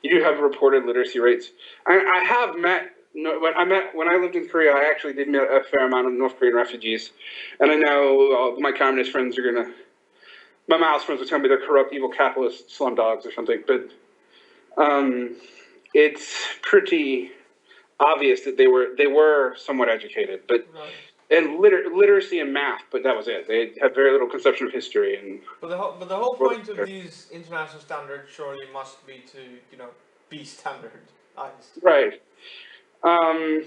you do have reported literacy rates. I have met. No, when I lived in Korea, I actually did meet a fair amount of North Korean refugees, and I know my communist friends are gonna. My Maoist friends will tell me they're corrupt, evil capitalist slum dogs or something, but it's pretty obvious that they were somewhat educated, but Right. and literacy and math, but that was it. They had very little conception of history and. But the whole point of these international standards surely must be to be standardized. Right. And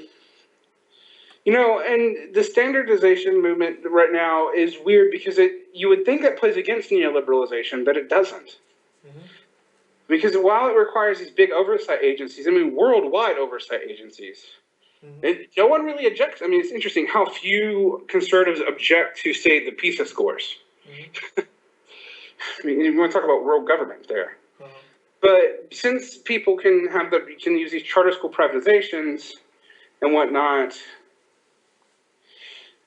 the standardization movement right now is weird because you would think that plays against neoliberalization, but it doesn't. Mm-hmm. Because while it requires these big oversight agencies, I mean, worldwide oversight agencies, and no one really objects. I mean, it's interesting how few conservatives object to, say, the PISA scores. Mm-hmm. I mean, you want to talk about world government there. Uh-huh. But since people can use these charter school privatizations and whatnot,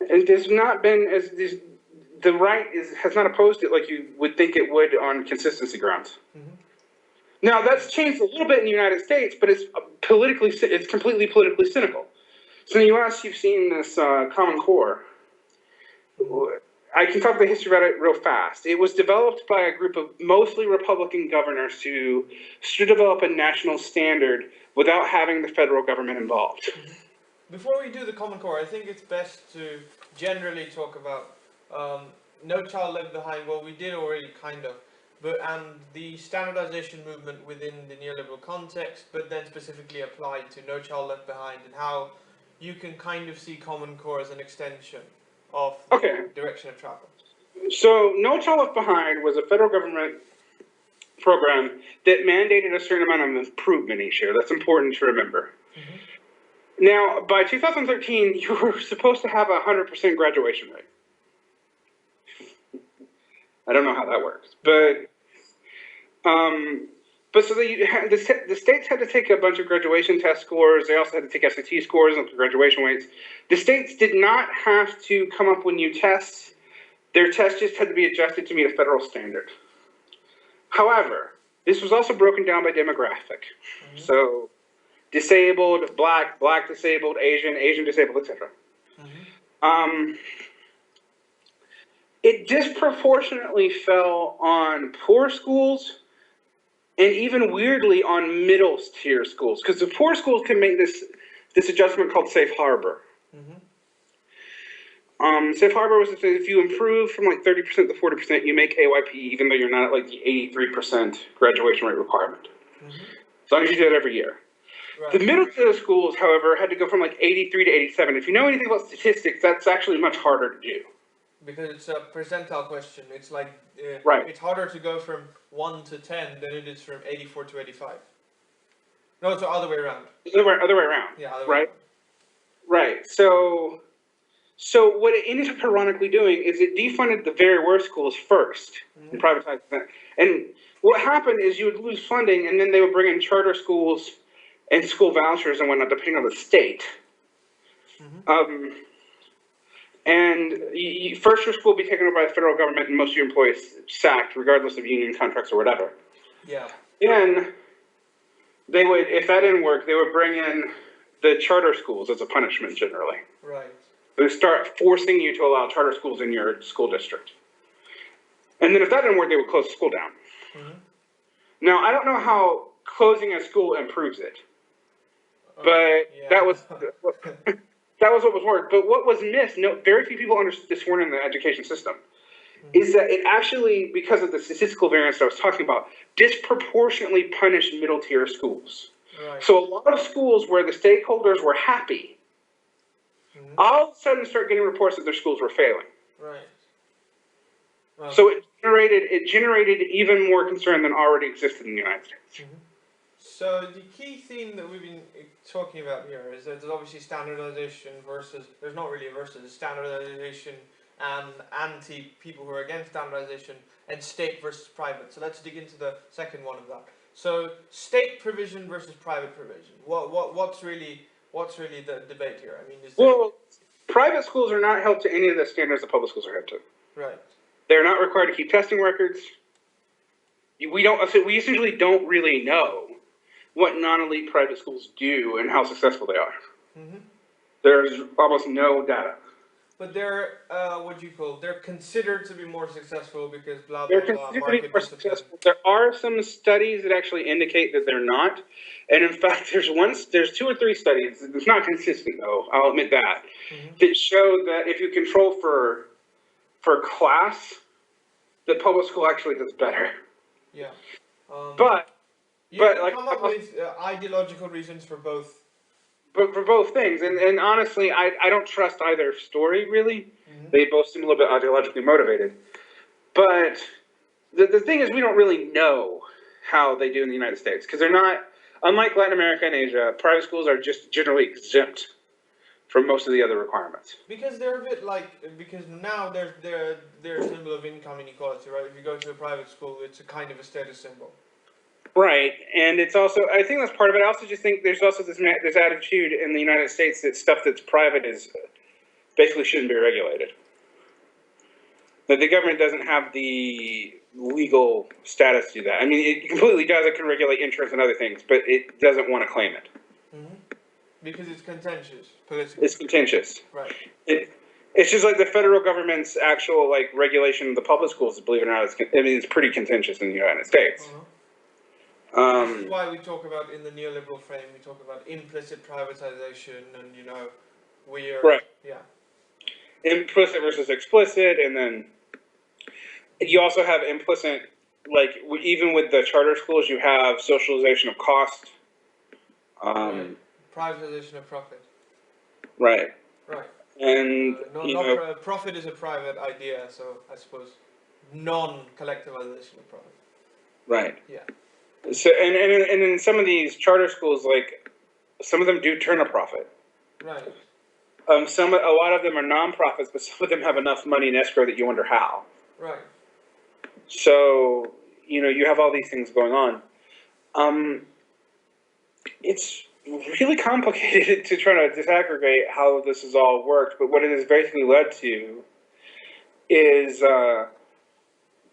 it has not been the right has not opposed it like you would think it would on consistency grounds. Mm-hmm. Now that's changed a little bit in the United States, but it's completely politically cynical. So in the U.S., you've seen this Common Core. I can talk the history about it real fast. It was developed by a group of mostly Republican governors to develop a national standard without having the federal government involved. Before we do the Common Core, I think it's best to generally talk about No Child Left Behind. Well, we did already kind of, and the standardization movement within the neoliberal context, but then specifically applied to No Child Left Behind, and how you can kind of see Common Core as an extension of the direction of travel. So No Child Left Behind was a federal government program that mandated a certain amount of improvement each year. That's important to remember. Mm-hmm. Now, by 2013, you were supposed to have a 100% graduation rate. I don't know how that works, but so the states had to take a bunch of graduation test scores. They also had to take SAT scores and graduation weights. The states did not have to come up with new tests. Their tests just had to be adjusted to meet a federal standard. However, this was also broken down by demographic. Mm-hmm. So disabled, black disabled, Asian disabled, etc. Mm-hmm. It disproportionately fell on poor schools and even weirdly on middle tier schools, because the poor schools can make this adjustment called safe harbor. Mm-hmm. Safe harbor was if you improve from like 30% to 40%, you make AYP even though you're not at like the 83% graduation rate requirement. Mm-hmm. As long as you do it every year. Right. The middle tier schools, however, had to go from like 83 to 87. If you know anything about statistics, that's actually much harder to do. Because it's a percentile question. It's like right. It's harder to go from 1 to 10 than it is from 84 to 85. No, it's the other way around. Other way around. Yeah, other way right. Around. Right. So what it ended up ironically doing is it defunded the very worst schools first and privatized them. And what happened is you would lose funding, and then they would bring in charter schools and school vouchers and whatnot, depending on the state. Mm-hmm. And first your school will be taken over by the federal government and most of your employees sacked, regardless of union contracts or whatever. Yeah. And they would, if that didn't work, they would bring in the charter schools as a punishment generally. Right. They would start forcing you to allow charter schools in your school district. And then if that didn't work, they would close the school down. Mm-hmm. Now, I don't know how closing a school improves it. But that was what was worked. But what was missed, very few people understood this weren't in the education system, is that it actually, because of the statistical variance that I was talking about, disproportionately punished middle tier schools. Right. So a lot of schools where the stakeholders were happy, all of a sudden start getting reports that their schools were failing. Right. Well, so it generated even more concern than already existed in the United States. So the key theme that we've been talking about here is that there's obviously standardization versus, there's not really a versus, standardization and people who are against standardization, and state versus private. So let's dig into the second one of that. So state provision versus private provision. What's really the debate here? I mean, well, private schools are not held to any of the standards that public schools are held to. Right. They're not required to keep testing records. We essentially don't really know what non-elite private schools do and how successful they are. Mm-hmm. There's almost no data. But they're they're considered to be more successful because blah They're blah blah. considered Market more discipline. successful. There are some studies that actually indicate that they're not, and in fact, there's 2 or 3 studies. It's not consistent though. I'll admit that. Mm-hmm. That show that if you control for class, the public school actually does better. Yeah. But you but can like come up with ideological reasons for both. But for both things, and honestly, I don't trust either story really. Mm-hmm. They both seem a little bit ideologically motivated. But the thing is, we don't really know how they do in the United States because they're not, unlike Latin America and Asia, private schools are just generally exempt from most of the other requirements. Because they're a bit because now there's a symbol of income inequality, right? If you go to a private school, it's a kind of a status symbol. Right, and it's also, I think that's part of it. I also just think there's also this attitude in the United States that stuff that's private is basically shouldn't be regulated. That the government doesn't have the legal status to do that. I mean, it completely does. It can regulate insurance and other things, but it doesn't want to claim it. Mm-hmm. Because it's contentious, politically. It's contentious. Right. It's just like the federal government's actual regulation of the public schools. Believe it or not, it's pretty contentious in the United States. Uh-huh. This is why we talk about, in the neoliberal frame, we talk about implicit privatization and, right. Yeah. Implicit versus explicit, and then you also have implicit, even with the charter schools, you have socialization of cost. Right. Privatization of profit. Right. Right. And, profit is a private idea, so I suppose non-collectivization of profit. Right. Yeah. So and in some of these charter schools, some of them do turn a profit. Right. A lot of them are non-profits, but some of them have enough money in escrow that you wonder how. Right. So you have all these things going on. It's really complicated to try to disaggregate how this has all worked, but what it has basically led to is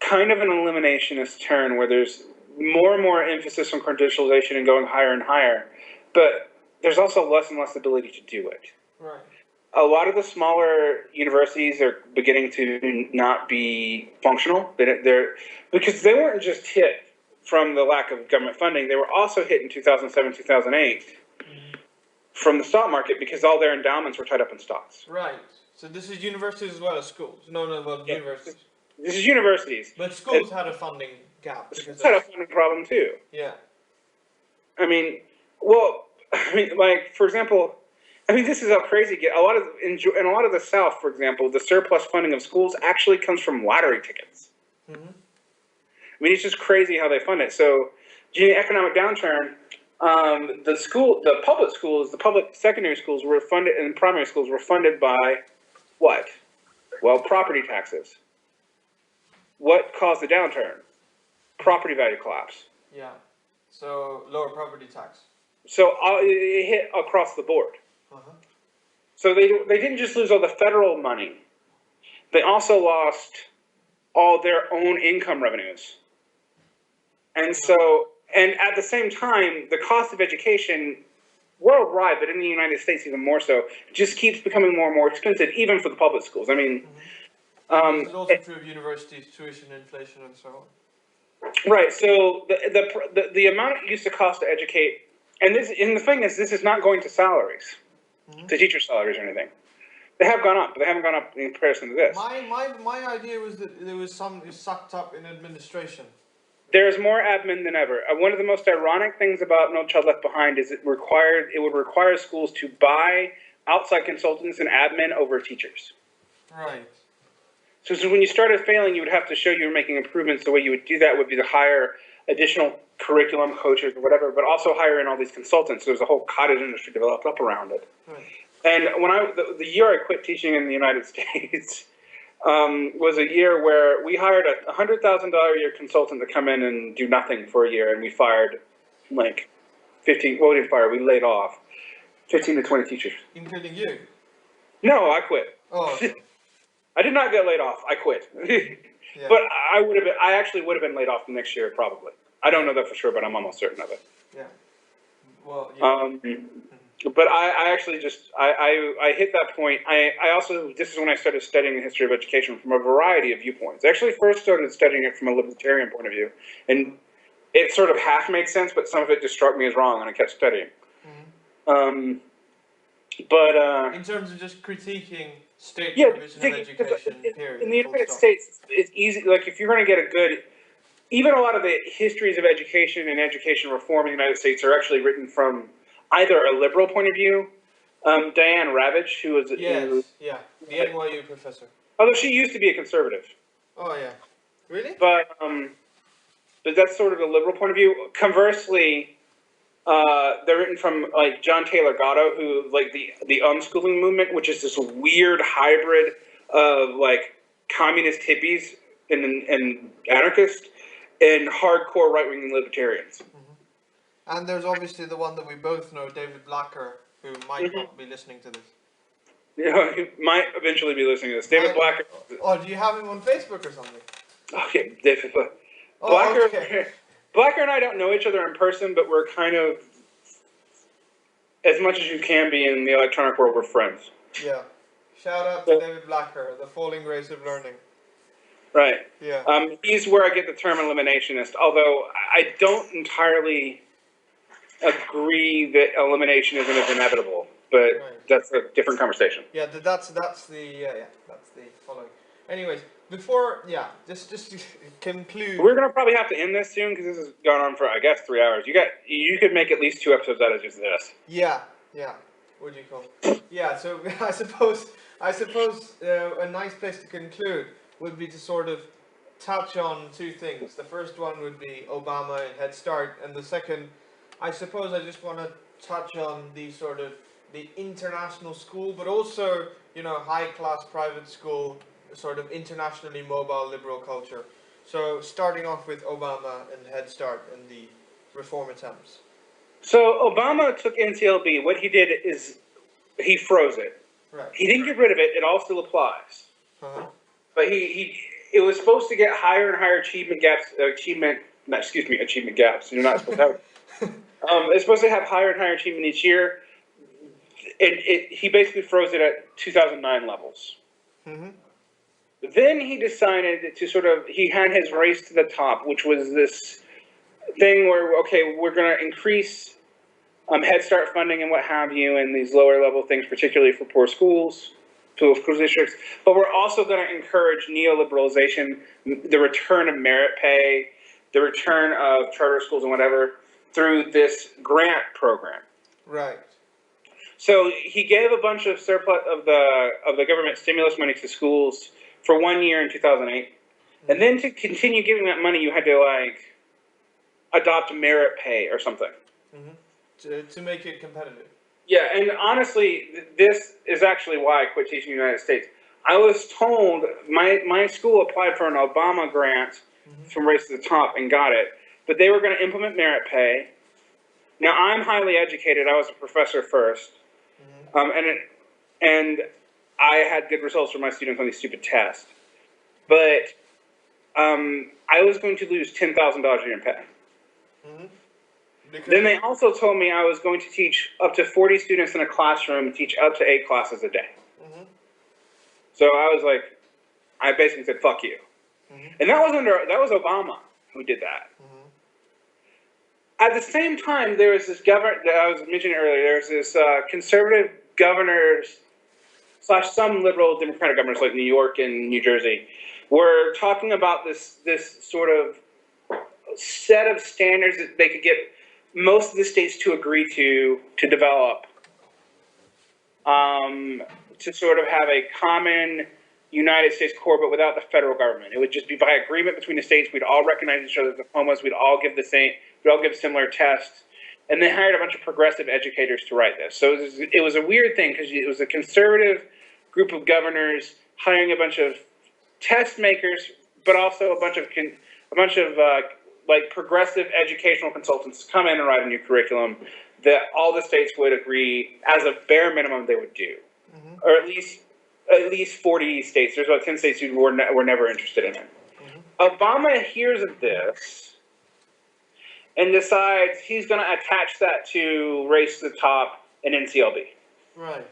kind of an eliminationist turn where there's more and more emphasis on credentialization and going higher and higher, but there's also less and less ability to do it. Right. A lot of the smaller universities are beginning to not be functional. Because they weren't just hit from the lack of government funding, they were also hit in 2007, 2008 from the stock market because all their endowments were tied up in stocks. Right. So this is universities as well as schools. Universities. This is universities. But schools had a funding gap. Schools had a funding problem too. Yeah. For example, this is how crazy it gets. In a lot of the South, for example, the surplus funding of schools actually comes from lottery tickets. Mm-hmm. It's just crazy how they fund it. So, during the economic downturn, the public schools, the public secondary schools were funded, and primary schools were funded by what? Well, property taxes. What caused the downturn? Property value collapse. Yeah. So lower property tax. So it hit across the board. Uh-huh. So they didn't just lose all the federal money. They also lost all their own income revenues. And at the same time, the cost of education worldwide, but in the United States even more so, just keeps becoming more and more expensive, even for the public schools. This is also true of universities, tuition, inflation, and so on. Right. So the amount it used to cost to educate, and the thing is, this is not going to salaries, to teacher salaries or anything. They have gone up, but they haven't gone up in comparison to this. My idea was that there was some sucked up in administration. There's more admin than ever. One of the most ironic things about No Child Left Behind is it would require schools to buy outside consultants and admin over teachers. Right. So when you started failing, you would have to show you were making improvements. The way you would do that would be to hire additional curriculum coaches or whatever, but also hire in all these consultants. So there's a whole cottage industry developed up around it. Right. And when the year I quit teaching in the United States was a year where we hired a $100,000 a year consultant to come in and do nothing for a year, and we fired like 15. Well, we didn't fire. We laid off 15 to 20 teachers. Including you? No, I quit. Oh. Okay. I did not get laid off. I quit. Yeah. But I actually would have been laid off the next year probably. I don't know that for sure, but I'm almost certain of it. Yeah. Well. Yeah. But I actually just, I hit that point. I also, this is when I started studying the history of education from a variety of viewpoints. I actually first started studying it from a libertarian point of view. And it sort of half made sense, but some of it just struck me as wrong, and I kept studying. In terms of just critiquing state provision of education, period. In the United States, it's easy, like if you're going to get a good, even a lot of the histories of education and education reform in the United States are actually written from either a liberal point of view, Diane Ravitch, who was the NYU professor. Although she used to be a conservative. Oh yeah, really? But that's sort of the liberal point of view. Conversely, they're written from like John Taylor Gatto, who like the unschooling movement, which is this weird hybrid of like communist hippies and anarchists and hardcore right-wing libertarians. And there's obviously the one that we both know, David Blacker, who might not be listening to this. Yeah, he might eventually be listening to this. David Blacker. Oh, do you have him on Facebook or something? Okay, David Blacker. Okay. Blacker and I don't know each other in person, but we're kind of, as much as you can be in the electronic world, we're friends. Yeah. Shout out to David Blacker, the falling grace of learning. Right. Yeah. He's where I get the term eliminationist, although I don't entirely agree that elimination isn't as inevitable, but that's a different conversation. Yeah, that's the following. Anyways, before just to conclude, we're gonna probably have to end this soon because this has gone on for I guess 3 hours. You could make at least 2 episodes out of just this. Yeah. What do you call it? Yeah. So I suppose a nice place to conclude would be to sort of touch on 2 things. The first one would be Obama and Head Start, and the second, I suppose I just want to touch on the sort of the international school, but also, high-class private school, sort of internationally mobile liberal culture. So starting off with Obama and Head Start and the reform attempts. So Obama took NCLB. What he did is he froze it. Right. He didn't get rid of it. It all still applies. But it was supposed to get higher and higher achievement gaps. Achievement gaps. You're not supposed to have. It's supposed to have higher and higher achievement each year. He basically froze it at 2009 levels. Then he decided to he had his race to the top, which was this thing where, okay, we're going to increase Head Start funding and what have you, and these lower level things, particularly for poor schools, school districts, but we're also going to encourage neoliberalization, the return of merit pay, the return of charter schools and whatever, through this grant program. Right. So he gave a bunch of surplus of the government stimulus money to schools for 1 year in 2008, and then to continue giving that money, you had to adopt merit pay or something. To make it competitive. Yeah, and honestly, this is actually why I quit teaching in the United States. I was told my school applied for an Obama grant from Race to the Top and got it, but they were going to implement merit pay. Now I'm highly educated. I was a professor first, and I had good results for my students on these stupid tests, but I was going to lose $10,000 a year in pay. Then they also told me I was going to teach up to 40 students in a classroom and teach up to 8 classes a day. So I basically said, fuck you. And that was Obama who did that. At the same time, there was this governor that I was mentioning earlier, there was this conservative governors / some liberal Democratic governors like New York and New Jersey were talking about this sort of set of standards that they could get most of the states to agree to develop, to sort of have a common United States core, but without the federal government. It would just be by agreement between the states. We'd all recognize each other's diplomas. We'd all give similar tests. And they hired a bunch of progressive educators to write this. So it was a weird thing because it was a conservative group of governors hiring a bunch of test makers, but also a bunch of like progressive educational consultants to come in and write a new curriculum that all the states would agree as a bare minimum they would do, or at least 40 states. There's about 10 states who were never interested in it. Obama hears of this and decides he's going to attach that to Race to the Top and NCLB. Right.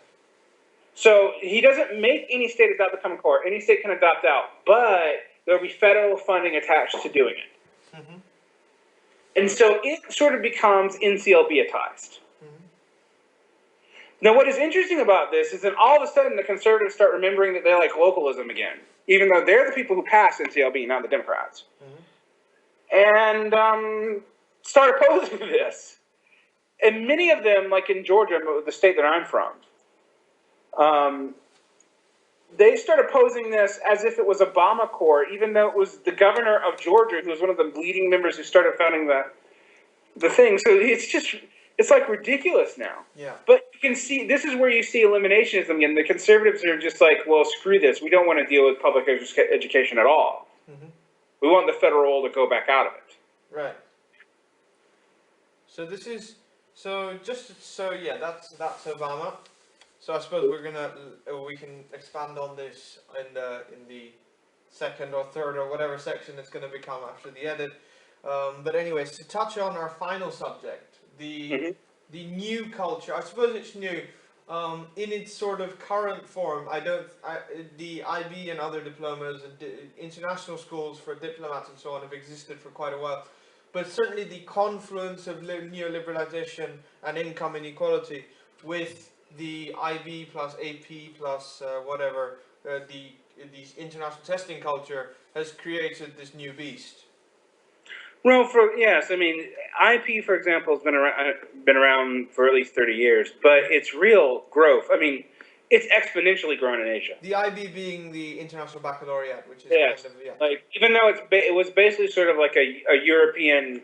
So he doesn't make any state adopt the Common Core. Any state can adopt out, but there will be federal funding attached to doing it. And so it sort of becomes NCLB-atized. Now, what is interesting about this is that all of a sudden the conservatives start remembering that they like localism again, even though they're the people who passed NCLB, not the Democrats. And start opposing this. And many of them, like in Georgia, the state that I'm from, they start opposing this as if it was Obama core, even though it was the governor of Georgia who was one of the leading members who started founding the thing. So it's like ridiculous now. Yeah. But you can see, this is where you see eliminationism again. The conservatives are just like, well, screw this. We don't want to deal with public education at all. We want the federal to go back out of it. Right. So this is, that's Obama. So I suppose we can expand on this in the second or third or whatever section it's going to become after the edit. But anyways, to touch on our final subject, the new culture. I suppose it's new in its sort of current form. The IB and other diplomas and international schools for diplomats and so on have existed for quite a while. But certainly the confluence of neoliberalization and income inequality with the IB plus AP plus the international testing culture has created this new beast. Well, I mean, IP, for example, has been around for at least 30 years, but its real growth, I mean, it's exponentially grown in Asia. The IB being the International Baccalaureate, which is like, even though it was basically sort of like a European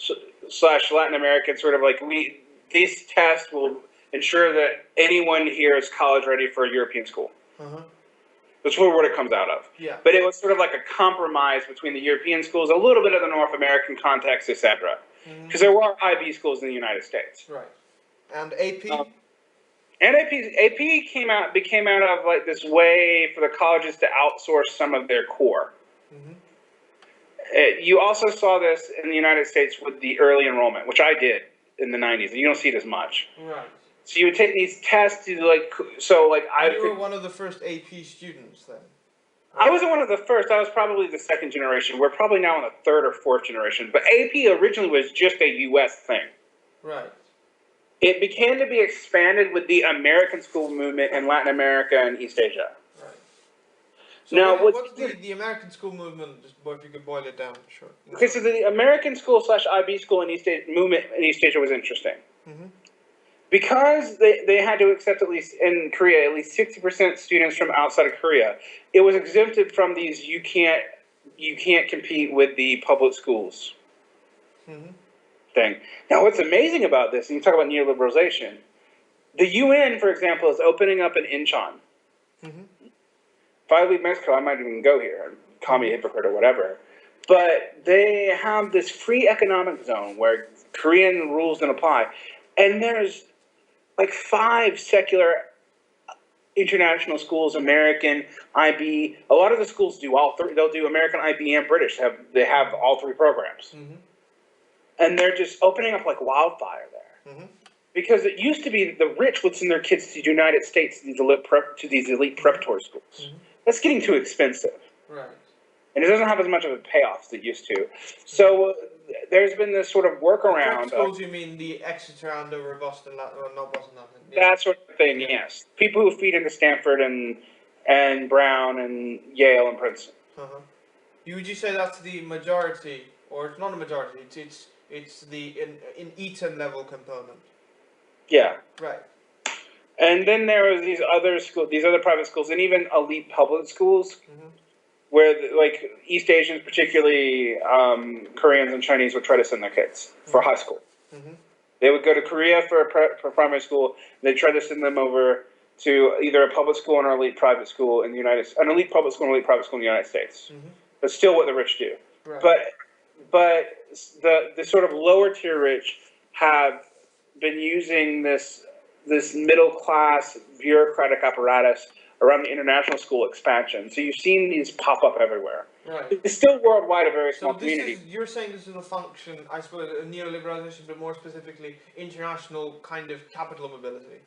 / Latin American sort of like, these tests will ensure that anyone here is college ready for a European school. That's what it comes out of. Yeah. But it was sort of like a compromise between the European schools, a little bit of the North American context, etc. Because there were IB schools in the United States. Right. And AP? And AP became out of like this way for the colleges to outsource some of their core. You also saw this in the United States with the early enrollment, which I did in the 90s. You don't see it as much. Right. So you would take these tests to you were one of the first AP students then? I wasn't one of the first. I was probably the second generation. We're probably now in the third or fourth generation. But AP originally was just a U.S. thing. Right. It began to be expanded with the American school movement in Latin America and East Asia. Right. So now, what's the American school movement, just if you could boil it down, sure. Okay, so the American school / IB school in East Asia, movement in East Asia was interesting. Because they had to accept, at least in Korea, at least 60% students from outside of Korea, it was exempted from these you can't compete with the public schools thing. Now, what's amazing about this, and you talk about neoliberalization, the UN, for example, is opening up in Incheon. If I leave Mexico, I might even go here and call me a hypocrite or whatever. But they have this free economic zone where Korean rules don't apply. And there's like 5 secular international schools, American, IB. A lot of the schools do all 3. They'll do American, IB, and British. They have all 3 programs. And they're just opening up like wildfire there. Because it used to be the rich would send their kids to the United States to these elite preparatory schools. That's getting too expensive. Right. And it doesn't have as much of a payoff as it used to. So there's been this sort of workaround. Schools, you mean the Exeter, Andover, Boston, not Boston, London. That sort of thing, yes. People who feed into Stanford and Brown and Yale and Princeton. Would you say that's the majority, or it's not a majority? It's the in Eton level component. Yeah. Right. And then there was these other private schools, and even elite public schools, where like East Asians, particularly Koreans and Chinese, would try to send their kids for high school. They would go to Korea for primary school. They'd try to send them over to either a public school or an elite private school in the an elite public school and elite private school in the United States. That's still what the rich do. Right. But the sort of lower tier rich have been using this middle class bureaucratic apparatus around the international school expansion. So you've seen these pop up everywhere. Right. It's still worldwide a very small community. You're saying this is a function, I suppose, of neoliberalization, but more specifically, international kind of capital mobility.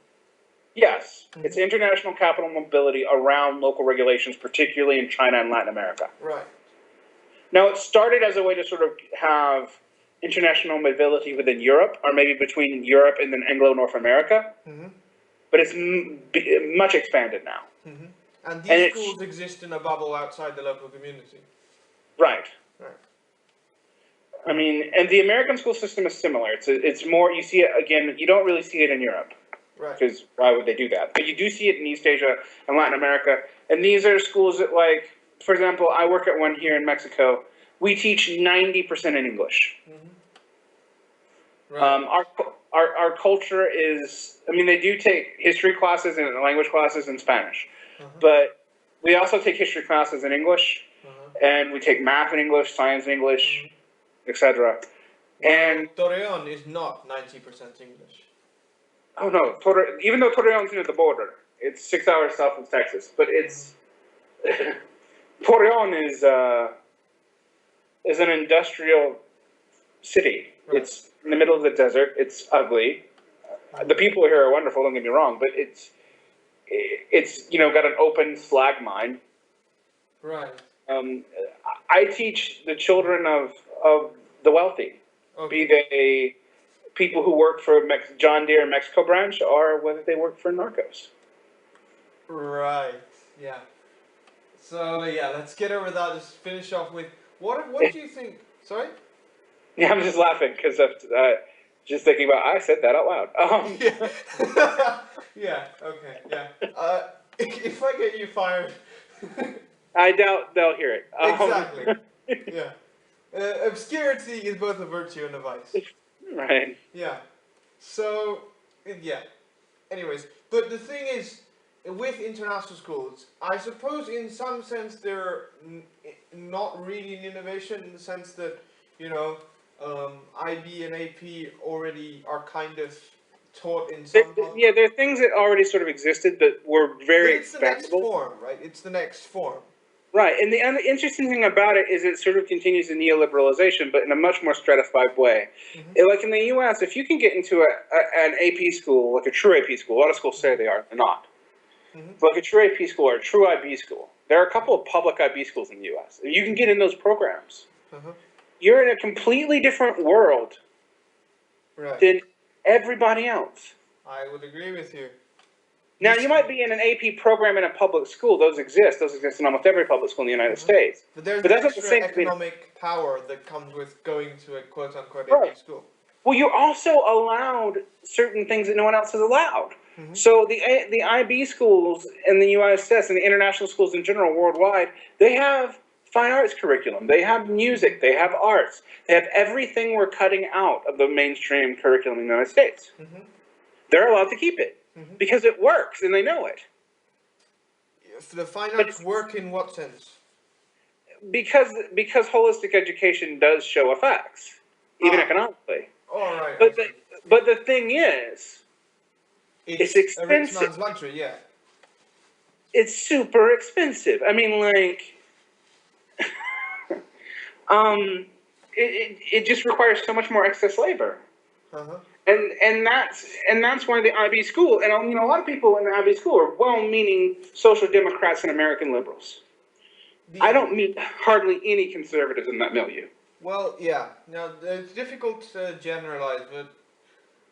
Yes, it's international capital mobility around local regulations, particularly in China and Latin America. Right. Now, it started as a way to sort of have international mobility within Europe, or maybe between Europe and then Anglo-North America. But it's much expanded now. And these schools exist in a bubble outside the local community. Right. Right. I mean, and the American school system is similar. It's more, you see it, again, you don't really see it in Europe. Right. Because why would they do that? But you do see it in East Asia and Latin America. And these are schools that, like, for example, I work at one here in Mexico. We teach 90% in English. Right. Our culture is, I mean, they do take history classes and language classes in Spanish. But we also take history classes in English. And we take math in English, science in English, etc. And Torreon is not 90% English. Oh no, even though Torreon's near the border, it's 6 hours south of Texas. But it's Torreon is an industrial city. Right. It's in the middle of the desert. It's ugly. The people here are wonderful. Don't get me wrong, but it's got an open slag mine. Right. I teach the children of the wealthy, be they people who work for John Deere Mexico branch or whether they work for Narcos. Right. Yeah. So yeah, let's get over that. Just finish off with what do you think? Sorry. Yeah, I'm just laughing because just thinking about I said that out loud. Yeah. Yeah. Okay. Yeah. If I get you fired. I doubt they'll hear it. Exactly. Yeah. Obscurity is both a virtue and a vice. Right. Yeah. So, yeah. Anyways, but the thing is, with international schools, I suppose in some sense they're not really an innovation in the sense that, IB and AP already are kind of taught in some form. Yeah, there are things that already sort of existed that were very it's the next form, right? It's the next form. Right, and the interesting thing about it is it sort of continues the neoliberalization, but in a much more stratified way. Like in the U.S., if you can get into an AP school, like a true AP school, a lot of schools say they are, they're not. But like a true AP school or a true IB school, there are a couple of public IB schools in the U.S. If you can get in those programs, you're in a completely different world than everybody else. I would agree with you. Now, you might be in an AP program in a public school. Those exist. Those exist in almost every public school in the United States. But there's extra economic power that comes with going to a quote-unquote AP school. Well, you're also allowed certain things that no one else is allowed. So the IB schools in the USS and the international schools in general worldwide, they have fine arts curriculum. They have music. They have arts. They have everything we're cutting out of the mainstream curriculum in the United States. They're allowed to keep it. Because it works, and they know it. The fine arts work in what sense? Because holistic education does show effects, even economically. All right. But the thing is, it's expensive. A rich man's luxury, yeah. It's super expensive. I mean, like, it just requires so much more excess labor. And that's why the IB school, and a lot of people in the IB school are well-meaning social democrats and American liberals. I don't meet hardly any conservatives in that milieu. Well, yeah. Now it's difficult to generalize, but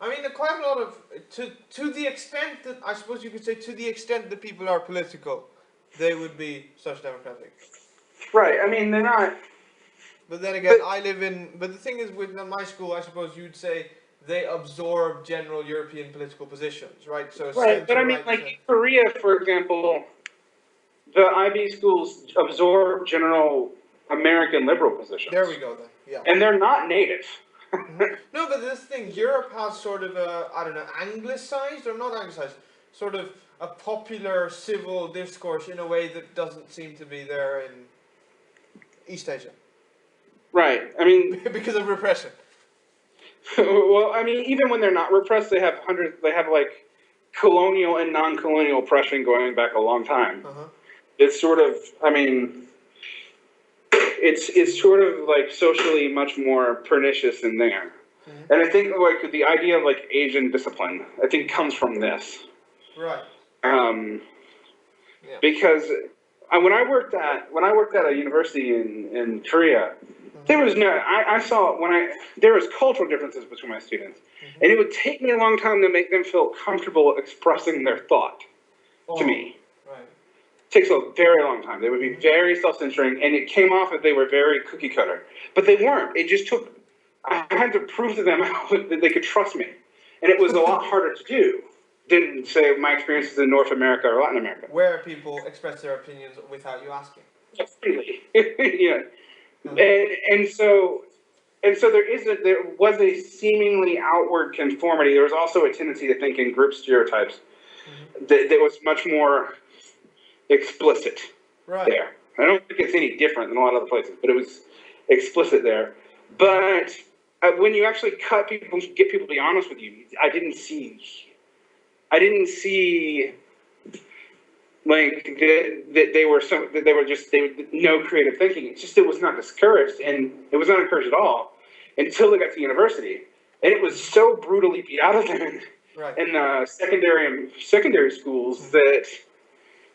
I mean, quite a lot of to the extent that I suppose you could say to the extent that people are political, they would be social democratic. Right. I mean, they're not. But then again, but the thing is, with my school, I suppose you'd say they absorb general European political positions, right? So Right, but I mean, center-right. like in Korea, for example, the IB schools absorb general American liberal positions. There we go then. Yeah. And they're not native. No, but this thing, Europe has sort of a, I don't know, anglicized or not anglicized, sort of a popular civil discourse in a way that doesn't seem to be there in East Asia. Right. I mean, because of repression. well, I mean, even when they're not repressed, they have like colonial and non-colonial oppression going back a long time. It's sort of, I mean, it's sort of like socially much more pernicious in there. And I think like the idea of like Asian discipline, I think comes from this. Right. Because when I worked at a university in Korea, there was I saw there was cultural differences between my students, and it would take me a long time to make them feel comfortable expressing their thought to me. Right. It takes a very long time. They would be very self-censoring, and it came off that they were very cookie cutter, but they weren't. It just took. I had to prove to them that they could trust me, and it was a lot harder to do than, say, my experiences in North America or Latin America, where people express their opinions without you asking. Freely, yeah. And so there was a seemingly outward conformity. There was also a tendency to think in group stereotypes that was much more explicit there. I don't think it's any different than a lot of other places, but it was explicit there. But when you actually get people to be honest with you, I didn't see like that they were no creative thinking. It's just it was not discouraged, and it was not encouraged at all until they got to university, and it was so brutally beat out of them in secondary schools that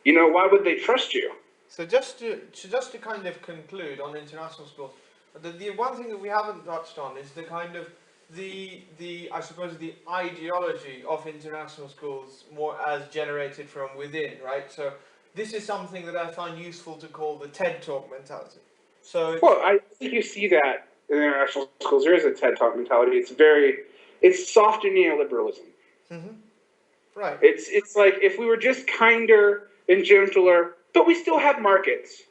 why would they trust you? So just to kind of conclude on international schools, the one thing that we haven't touched on is the kind of I suppose the ideology of international schools more as generated from within, right? So this is something that I find useful to call the TED Talk mentality. So I think you see that in international schools. There is a TED Talk mentality. It's softer neoliberalism. Right. It's like if we were just kinder and gentler, but we still have markets,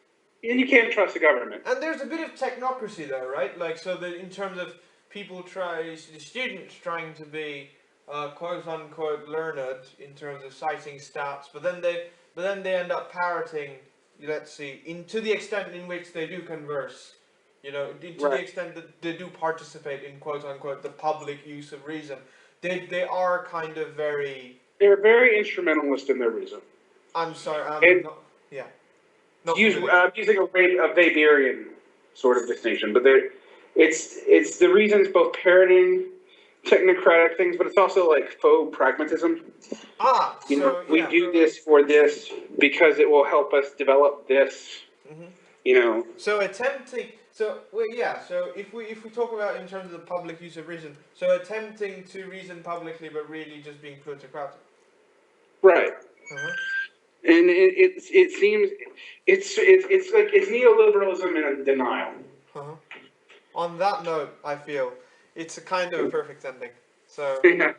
and you can't trust the government. And there's a bit of technocracy though, right? Like so that in terms of the students trying to be quote unquote learned in terms of citing stats, but then they end up parroting, let's see, to the extent in which they do converse, to the extent that they do participate in quote unquote the public use of reason, they are kind of they're very instrumentalist in their reason. I'm sorry, I'm using a Weberian sort of distinction, but it's the reasons both parroting technocratic things, but it's also like faux pragmatism. We do this for this because it will help us develop this. So attempting. So So if we talk about in terms of the public use of reason, so attempting to reason publicly, but really just being plutocratic. Right. And it seems it's like it's neoliberalism in denial. On that note, I feel it's a kind of a perfect ending. So yeah.